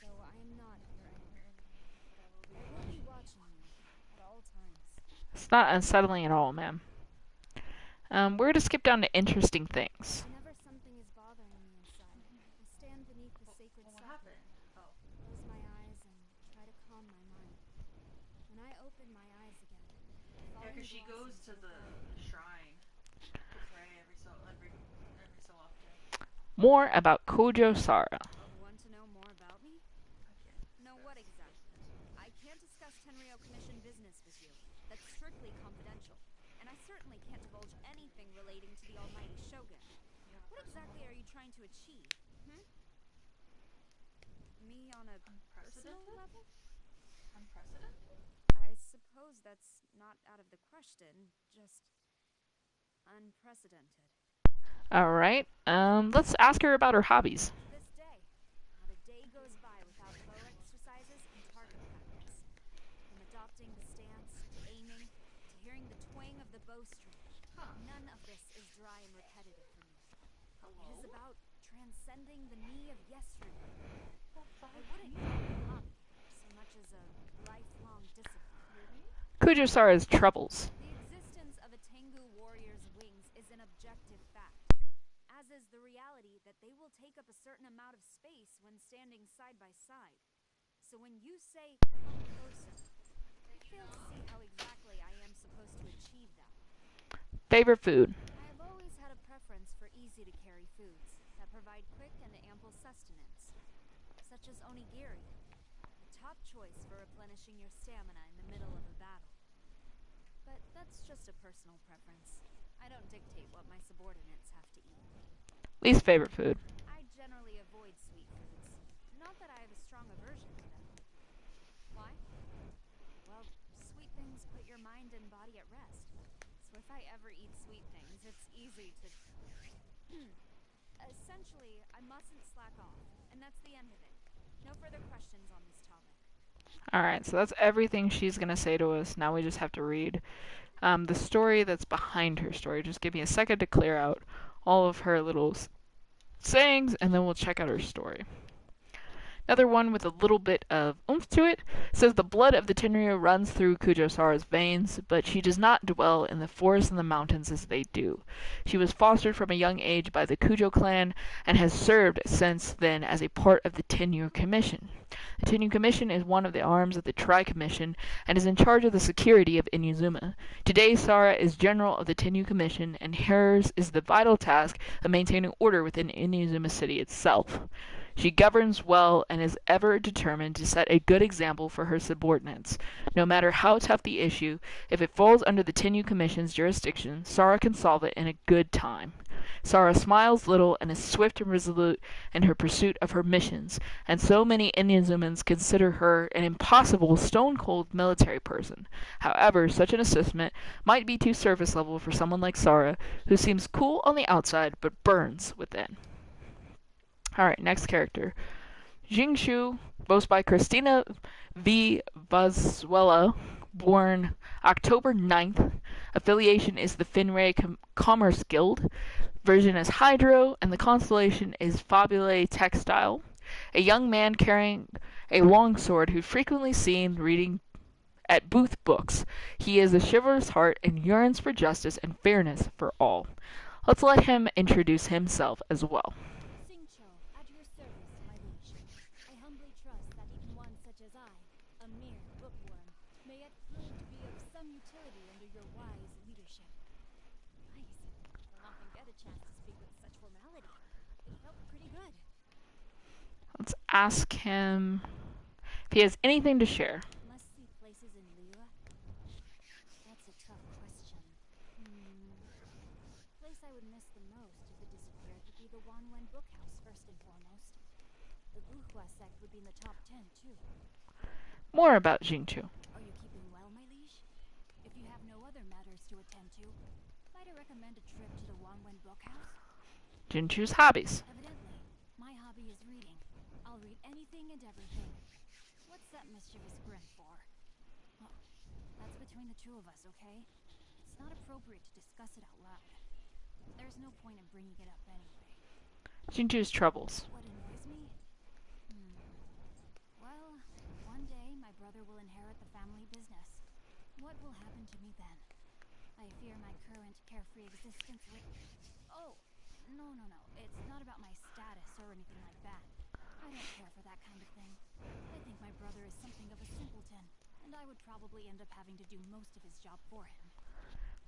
So I am not your enemy. But I will be watching you at all times. It's not unsettling at all, ma'am. We're going to skip down to interesting things. Whenever something is bothering me inside, I stand beneath the sacred What socket, happened? Oh. close my eyes, and try to calm my mind. When I open my eyes again, Yeah, falling because she goes blossoms to will the fall. shrine to pray every so often. More about Kojo Sara. Want to know more about me? I can't. Know what exactly? I can't discuss Tenryo Commission business with you. That's strictly confidential. And I certainly can't divulge anything relating to the almighty Shogun. You have a What personal exactly goal? are you trying to achieve? Me on a personal Unprecedented? level? Unprecedented? I suppose that's not out of the question, just unprecedented. Alright, let's ask her about her hobbies. To this day, not a day goes by without bow exercises and target practice. From adopting the stance, to aiming, to hearing the twang of the bowstring, Huh. none of this is dry and repetitive for me. Hello? It is about transcending the me of yesterday. Well, I wouldn't call it a hobby, so much as a lifelong discipline. Really? Kojo Sara's troubles. The existence of a Tengu warrior's wings is an objective fact, as is the reality that they will take up a certain amount of space when standing side by side. So when you say, come closer, I fail to see how exactly I am supposed to achieve that. Favorite food. I have always had a preference for easy-to-carry foods that provide quick and ample sustenance, such as onigiri, a top choice for replenishing your stamina in the middle of a battle. But that's just a personal preference. I don't dictate what my subordinates have to eat. Least favorite food. I generally avoid sweet foods. Not that I have a strong aversion to them. Why? Well, sweet things put your mind and body at rest. So if I ever eat sweet things, it's easy to... Essentially, I mustn't slack off, and that's the end of it. No further questions on this topic. Alright, so that's everything she's going to say to us. Now we just have to read the story that's behind her story. Just give me a second to clear out all of her little sayings, and then we'll check out her story. Another one with a little bit of oomph to it says the blood of the Tenryo runs through Kojo Sara's veins, but she does not dwell in the forests and the mountains as they do. She was fostered from a young age by the Kujo clan and has served since then as a part of the Tenryo Commission. The Tenryo Commission is one of the arms of the Tri-Commission and is in charge of the security of Inazuma. Today, Sara is general of the Tenryo Commission, and hers is the vital task of maintaining order within Inazuma City itself. She governs well and is ever determined to set a good example for her subordinates. No matter how tough the issue, if it falls under the Tenryo Commission's jurisdiction, Sara can solve it in a good time. Sara smiles little and is swift and resolute in her pursuit of her missions, and so many Inazumans consider her an impossible, stone-cold military person. However, such an assessment might be too surface level for someone like Sara, who seems cool on the outside but burns within. Alright, next character. Jingshu, voiced by Christina V. Vazuela, born October 9th. Affiliation is the Finray Commerce Guild. Version is Hydro, and the constellation is Fabulae Textile. A young man carrying a longsword who's frequently seen reading at Booth Books. He is a chivalrous heart and yearns for justice and fairness for all. Let's let him introduce himself as well. Xingqiu, at your service, my liege. I humbly trust that even one such as I, a mere bookworm, may yet prove to be of some utility under your wise leadership. Nice. I don't often get a chance to speak with such formality. It felt pretty good. Let's ask him if he has anything to share. Must-see places in Liyue? That's a tough question. Place I would miss the most if it disappeared would be the Wanwen Bookhouse, first and foremost. The Wuhua sect would be in the top 10, too. More about Jingchu. Are you keeping well, my liege? If you have no other matters to attend to, might I recommend a trip to the Wanwen Bookhouse? Jinchu's hobbies. Evidently, my hobby is reading. I'll read anything and everything. What's that mischievous grin for? Oh, that's between the two of us, okay? It's not appropriate to discuss it out loud. There's no point in bringing it up anyway. Jinchu's troubles. What annoys me? Well, one day my brother will inherit the family business. What will happen to me then? I fear my current carefree existence would... Oh, no. It's not about my status or anything like that. I don't care for that kind of thing. I think my brother is something of a simpleton, and I would probably end up having to do most of his job for him.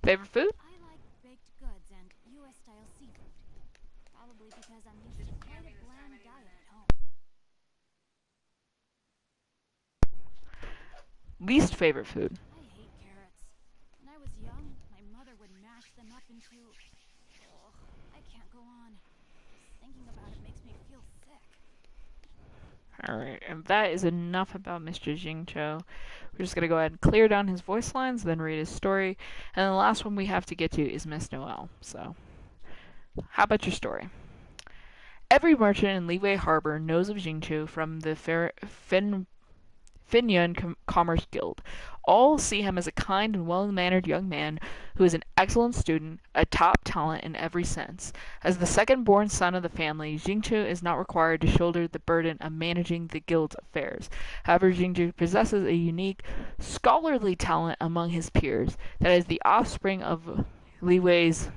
Favorite food? I like baked goods and US-style seafood. Probably because I'm used to quite a bland diet at home. Least favorite food? I hate carrots. When I was young, my mother would mash them up into... Oh, I can't go on. Just thinking about it makes me feel sick. Alright, and that is enough about Mr. Jingcho. We're just going to go ahead and clear down his voice lines, then read his story. And the last one we have to get to is Miss Noelle. So, how about your story? Every merchant in Liyue Harbor knows of Jingchu from the Finyun Commerce Guild. All see him as a kind and well-mannered young man who is an excellent student, a top talent in every sense. As the second-born son of the family, Jingchu is not required to shoulder the burden of managing the guild's affairs. However, Jingchu possesses a unique, scholarly talent among his peers that is the offspring of Liyue's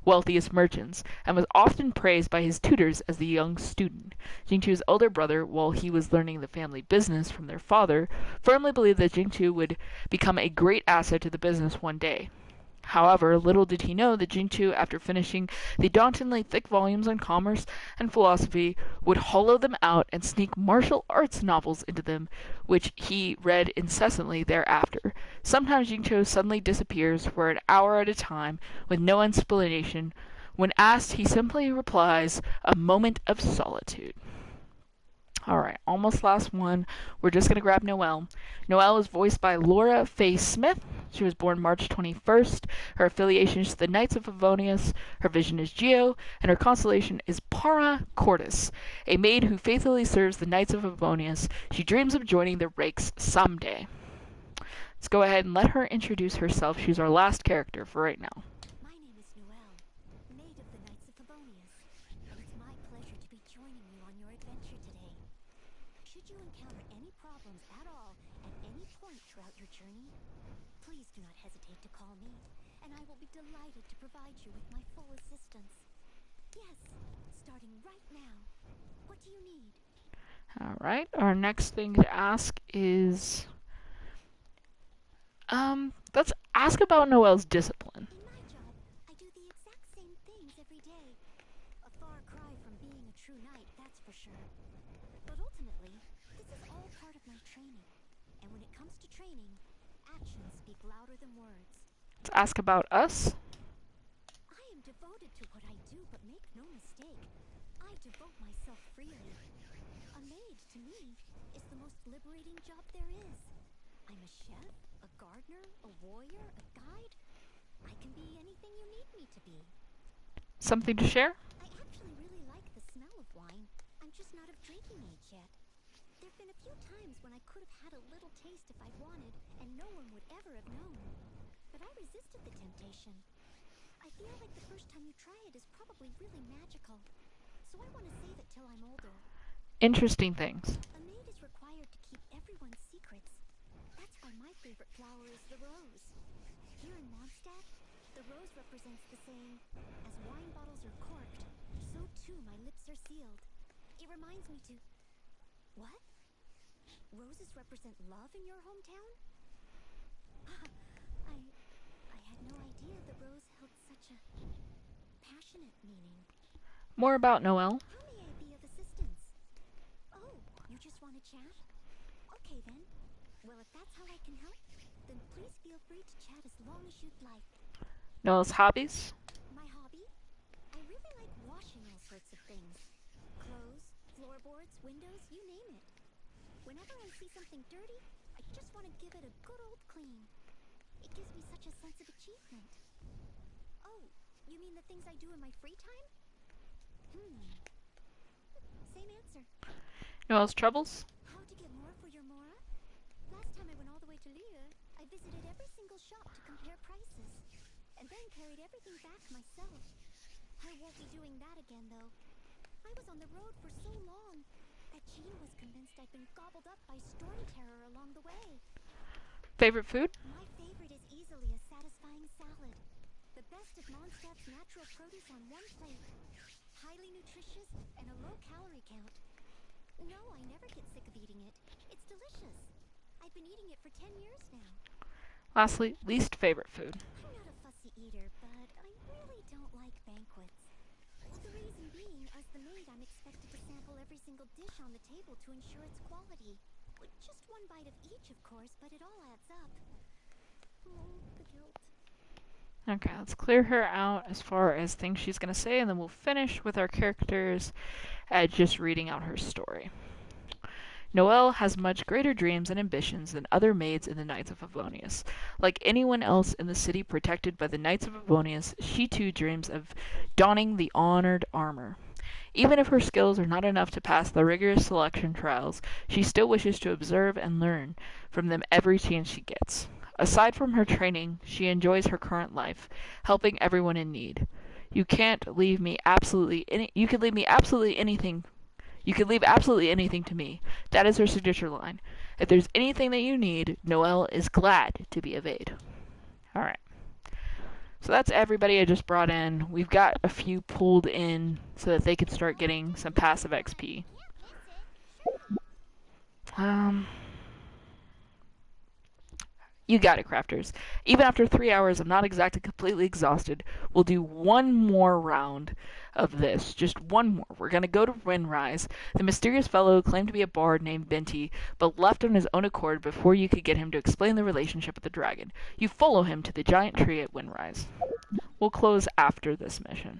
wealthiest merchants, and was often praised by his tutors as the young student. Jingchu's elder brother, while he was learning the family business from their father, firmly believed that Jingchu would become a great asset to the business one day. However, little did he know that Jingchu, after finishing the dauntingly thick volumes on commerce and philosophy, would hollow them out and sneak martial arts novels into them, which he read incessantly thereafter. Sometimes Jingchu suddenly disappears for an hour at a time with no explanation. When asked, he simply replies, "A moment of solitude." Alright, almost last one. We're just going to grab Noelle. Noelle is voiced by Laura Faye Smith. She was born March 21st. Her affiliation is to the Knights of Favonius. Her vision is Geo, and her constellation is Para Cordis, a maid who faithfully serves the Knights of Favonius. She dreams of joining their ranks someday. Let's go ahead and let her introduce herself. She's our last character for right now. My name is Noelle, maid of the Knights of Favonius, and it's my pleasure to be joining you on your adventure today. Should you encounter any problems at all at any point throughout your journey, please do not hesitate to call me, and I will be delighted to provide you with my full assistance. Yes, starting right now. What do you need? Alright, our next thing to ask is... let's ask about Noelle's discipline. In my job, I do the exact same things every day. A far cry from being a true knight, that's for sure. But ultimately, this is all part of my training. And when it comes to training, actions speak louder than words. Let's ask about us. I am devoted to what I do, but make no mistake, I devote myself freely. A maid, to me, is the most liberating job there is. I'm a chef, a gardener, a warrior, a guide. I can be anything you need me to be. Something to share? I actually really like the smell of wine. I'm just not of drinking age yet. There've been a few times when I could have had a little taste if I'd wanted, and no one would ever have known. But I resisted the temptation. I feel like the first time you try it is probably really magical. So I want to save it till I'm older. Interesting things. A maid is required to keep everyone's secrets. That's why my favorite flower is the rose. Here in Mondstadt, the rose represents the saying, as wine bottles are corked, so too my lips are sealed. It reminds me to... What? Roses represent love in your hometown? I had no idea the rose held such a passionate meaning. More about Noelle. How may I be of assistance? Oh, you just want to chat? Okay then. Well, if that's how I can help, then please feel free to chat as long as you'd like. Noelle's hobbies. My hobby? I really like washing all sorts of things. Clothes, floorboards, windows, you name it. Whenever I see something dirty, I just want to give it a good old clean. It gives me such a sense of achievement. Oh, you mean the things I do in my free time? Same answer. Noelle's troubles. How to get more for your Mora? Last time I went all the way to Lille, I visited every single shop to compare prices, and then carried everything back myself. I won't be doing that again, though. I was on the road for so long that Jean was convinced I'd been gobbled up by storm terror along the way. Favorite food? My favorite is easily a satisfying salad. The best of Mondstadt's natural produce on one plate. Highly nutritious and a low calorie count. No, I never get sick of eating it. It's delicious. I've been eating it for 10 years now. Lastly, least favorite food. I'm not a fussy eater, but I really don't like banquets. The reason being, as the maid, I'm expected to sample every single dish on the table to ensure its quality. Just one bite of each, of course, but it all adds up. Oh, the guilt. Okay, let's clear her out as far as things she's going to say, and then we'll finish with our characters at just reading out her story. Noelle has much greater dreams and ambitions than other maids in the Knights of Favonius. Like anyone else in the city protected by the Knights of Favonius, she too dreams of donning the honored armor. Even if her skills are not enough to pass the rigorous selection trials, she still wishes to observe and learn from them every chance she gets. Aside from her training, she enjoys her current life, helping everyone in need. You can't leave me absolutely any. You can leave me absolutely anything. You can leave absolutely anything to me. That is her signature line. If there's anything that you need, Noelle is glad to be of aid. All right. So that's everybody I just brought in. We've got a few pulled in so that they can start getting some passive XP. You got it, crafters. Even after 3 hours, I'm not exactly completely exhausted. We'll do one more round of this. Just one more. We're going to go to Windrise. The mysterious fellow claimed to be a bard named Binti, but left on his own accord before you could get him to explain the relationship with the dragon. You follow him to the giant tree at Windrise. We'll close after this mission.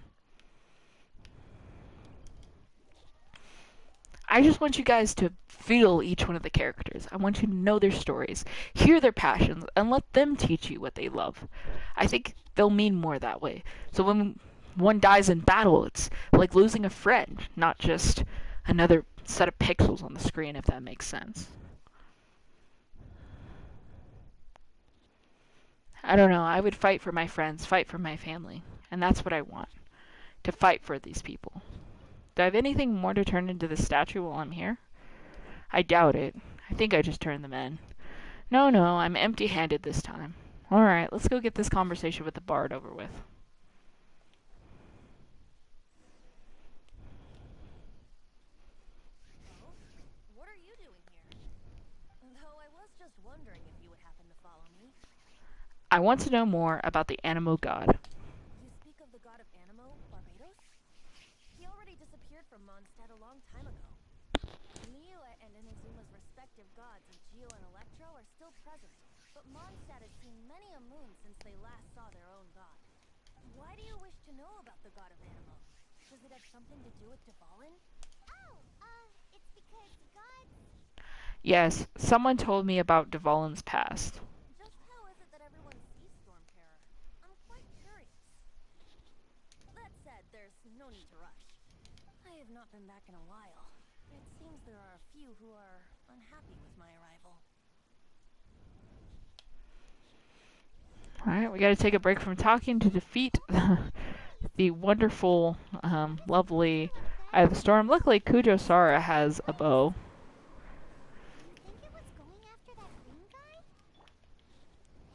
I just want you guys to feel each one of the characters. I want you to know their stories, hear their passions, and let them teach you what they love. I think they'll mean more that way. So when one dies in battle, it's like losing a friend, not just another set of pixels on the screen, if that makes sense. I don't know. I would fight for my friends, fight for my family. And that's what I want. To fight for these people. Do I have anything more to turn into the statue while I'm here? I doubt it. I think I just turned them in. No, I'm empty-handed this time. Alright, let's go get this conversation with the bard over with. Oh? What are you doing here? Though I was just wondering if you would happen to follow me. I want to know more about the Animo god. You speak of the god of Animo, Barbados? He already disappeared from Mondstadt a long time ago. Niue and Inazuma's respective gods of Geo and Electro are still present, but Mondstadt has seen many a moon since they last saw their own god. Why do you wish to know about the god of Animo? Does it have something to do with Dvalin? Oh, it's because gods... Yes, someone told me about Dvalin's past. Just how is it that everyone sees Stormterror? I'm quite curious. That said, there's no need to rush. I have not been back in a while. It seems there are a few who are unhappy with my arrival. Alright, we gotta take a break from talking to defeat the wonderful, lovely Eye of the Storm. Luckily, Kujo Sara has a bow. You think it was going after that green guy?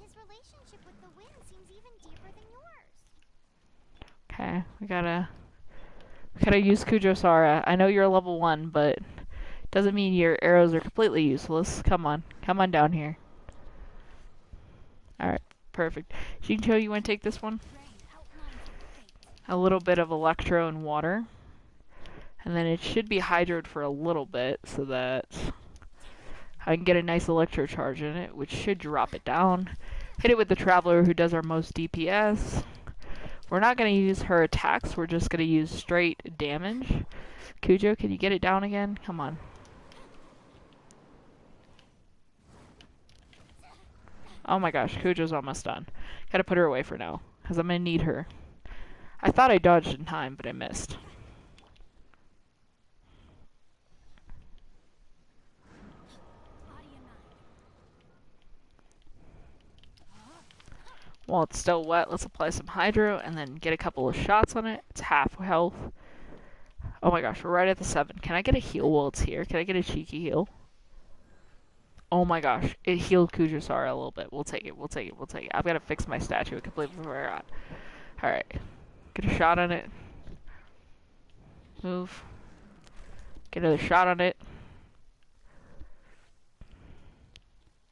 His relationship with the wind seems even deeper than yours. Okay, we gotta use Kujo Sara. I know you're level 1, but doesn't mean your arrows are completely useless. Come on down here. Alright, perfect. Shincho, you want to take this one? A little bit of Electro and water. And then it should be hydroed for a little bit so that I can get a nice Electro charge in it, which should drop it down. Hit it with the Traveler, who does our most DPS. We're not going to use her attacks, we're just going to use straight damage. Kujo, can you get it down again? Come on. Oh my gosh, Kujo's almost done. Gotta put her away for now, because I'm going to need her. I thought I dodged in time, but I missed. While it's still wet, let's apply some hydro and then get a couple of shots on it. It's half health. Oh my gosh, we're right at the 7. Can I get a heal while it's here? Can I get a cheeky heal? Oh my gosh, it healed Kujusara a little bit. We'll take it. We'll take it. We'll take it. I've got to fix my statue. I completely forgot. All right, get a shot on it. Move. Get another shot on it.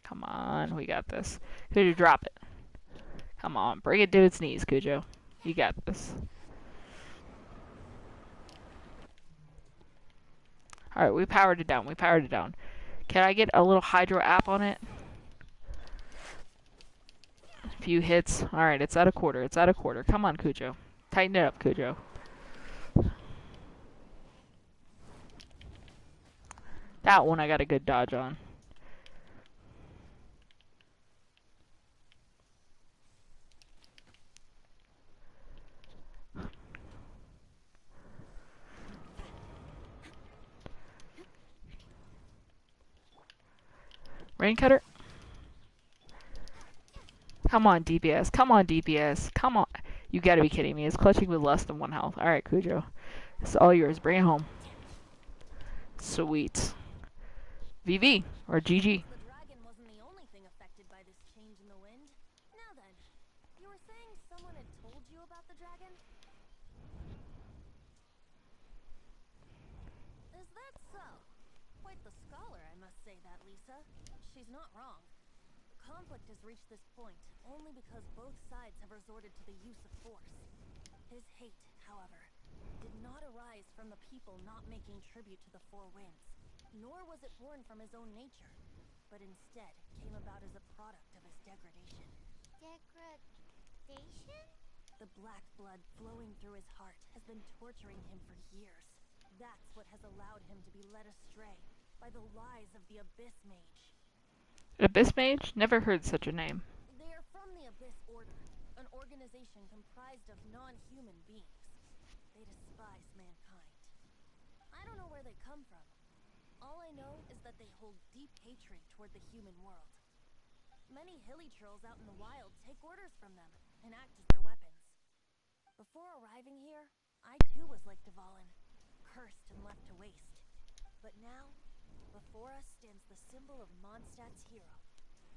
Come on, we got this. Cujo, drop it. Come on, bring it to its knees, Cujo. You got this. Alright, we powered it down. We powered it down. Can I get a little hydro app on it? A few hits. Alright, it's at a quarter. It's at a quarter. Come on, Cujo. Tighten it up, Cujo. That one I got a good dodge on. Rain cutter. Come on, DPS. Come on, DPS. Come on. You gotta be kidding me. It's clutching with less than 1 health. Alright, Cujo. It's all yours. Bring it home. Sweet. VV. Or GG. The dragon wasn't the only thing affected by this change in the wind. Now then, you were saying someone had told you about the dragon? Is that so? Quite the scholar, I must say that, Lisa. She's not wrong. The conflict has reached this point only because both sides have resorted to the use of force. His hate, however, did not arise from the people not making tribute to the Four Winds, nor was it born from his own nature, but instead came about as a product of his degradation. Degradation? The black blood flowing through his heart has been torturing him for years. That's what has allowed him to be led astray by the lies of the Abyss Mage. Abyss Mage? Never heard such a name. They are from the Abyss Order, an organization comprised of non-human beings. They despise mankind. I don't know where they come from. All I know is that they hold deep hatred toward the human world. Many hilly trolls out in the wild take orders from them and act as their weapons. Before arriving here, I too was like Dvalin, cursed and left to waste. But now, before us stands the symbol of Mondstadt's hero,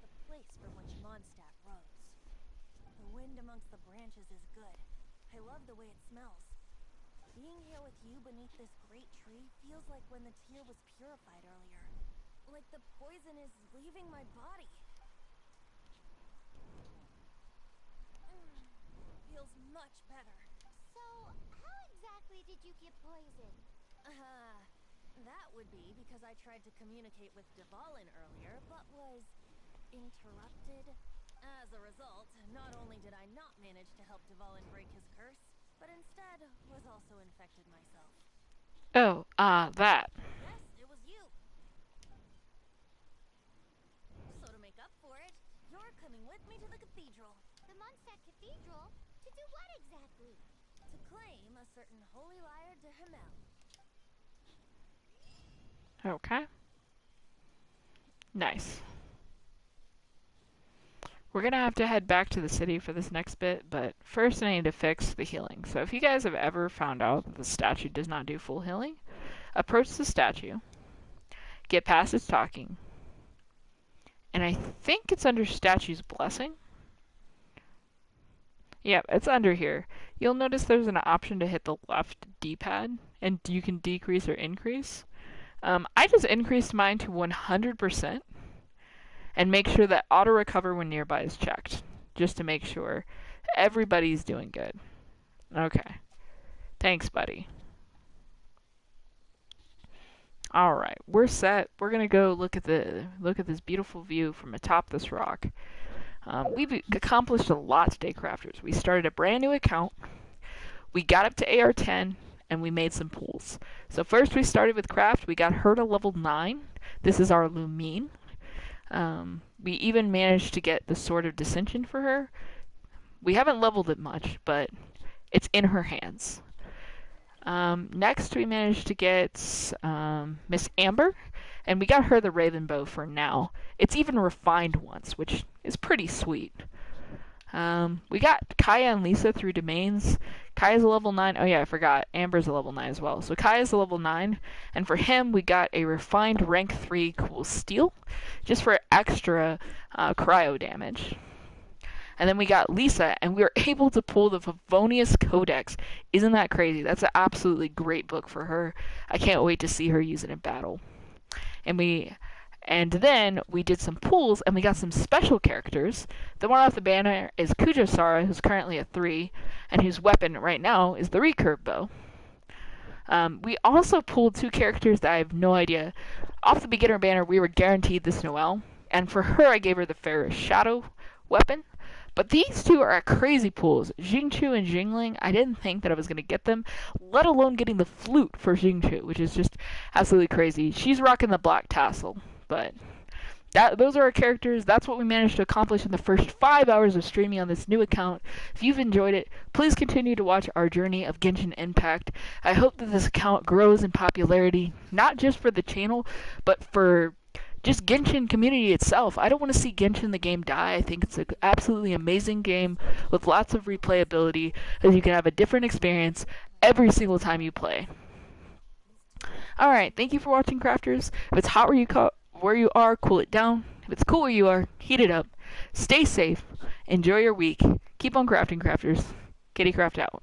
the place from which Mondstadt rose. The wind amongst the branches is good. I love the way it smells. Being here with you beneath this great tree feels like when the tear was purified earlier. Like the poison is leaving my body. Feels much better. So, how exactly did you get poisoned? That would be because I tried to communicate with Dvalin earlier, but was interrupted. As a result, not only did I not manage to help Dvalin break his curse, but instead was also infected myself. Oh, that. Yes, it was you. So to make up for it, you're coming with me to the cathedral. The Mondstadt Cathedral? To do what exactly? To claim a certain holy lyre de Himmel. Okay. Nice. We're gonna have to head back to the city for this next bit, but first I need to fix the healing. So if you guys have ever found out that the statue does not do full healing, approach the statue, get past its talking, and I think it's under Statue's Blessing. Yep, it's under here. You'll notice there's an option to hit the left D-pad, and you can decrease or increase. I just increased mine to 100%, and make sure that auto recover when nearby is checked, just to make sure everybody's doing good. Okay. Thanks, buddy. All right, we're set. We're gonna go look at this beautiful view from atop this rock. We've accomplished a lot today, crafters. We started a brand new account. We got up to AR10, and we made some pools. So first we started with craft. We got her to level 9. This is our Lumine. We even managed to get the Sword of Dissension for her. We haven't leveled it much, but it's in her hands. Next we managed to get Miss Amber, and we got her the Raven Bow for now. It's even refined once, which is pretty sweet. We got Kaya and Lisa through domains. Kaya's a level 9. Oh yeah, I forgot. Amber's a level 9 as well. So Kaya's a level 9. And for him, we got a refined rank 3 cool steel, just for extra cryo damage. And then we got Lisa, and we were able to pull the Favonius Codex. Isn't that crazy? That's an absolutely great book for her. I can't wait to see her use it in battle. And then we did some pulls, and we got some special characters. The one off the banner is Kujosara, who's currently a 3, and whose weapon right now is the recurve bow. We also pulled 2 characters that I have no idea. Off the beginner banner, we were guaranteed this Noelle, and for her, I gave her the Fairest Shadow weapon. But these 2 are crazy pulls. Jingchu and Jingling, I didn't think that I was going to get them, let alone getting the flute for Jingchu, which is just absolutely crazy. She's rocking the black tassel, but those are our characters. That's what we managed to accomplish in the first 5 hours of streaming on this new account. If you've enjoyed it, please continue to watch our journey of Genshin Impact. I hope that this account grows in popularity, not just for the channel, but for just Genshin community itself. I don't want to see Genshin the game die. I think it's an absolutely amazing game with lots of replayability, as you can have a different experience every single time you play. Alright, thank you for watching, crafters. If it's hot where you are, cool it down. If it's cool where you are, heat it up. Stay safe. Enjoy your week. Keep on crafting, crafters. KittyCraft out.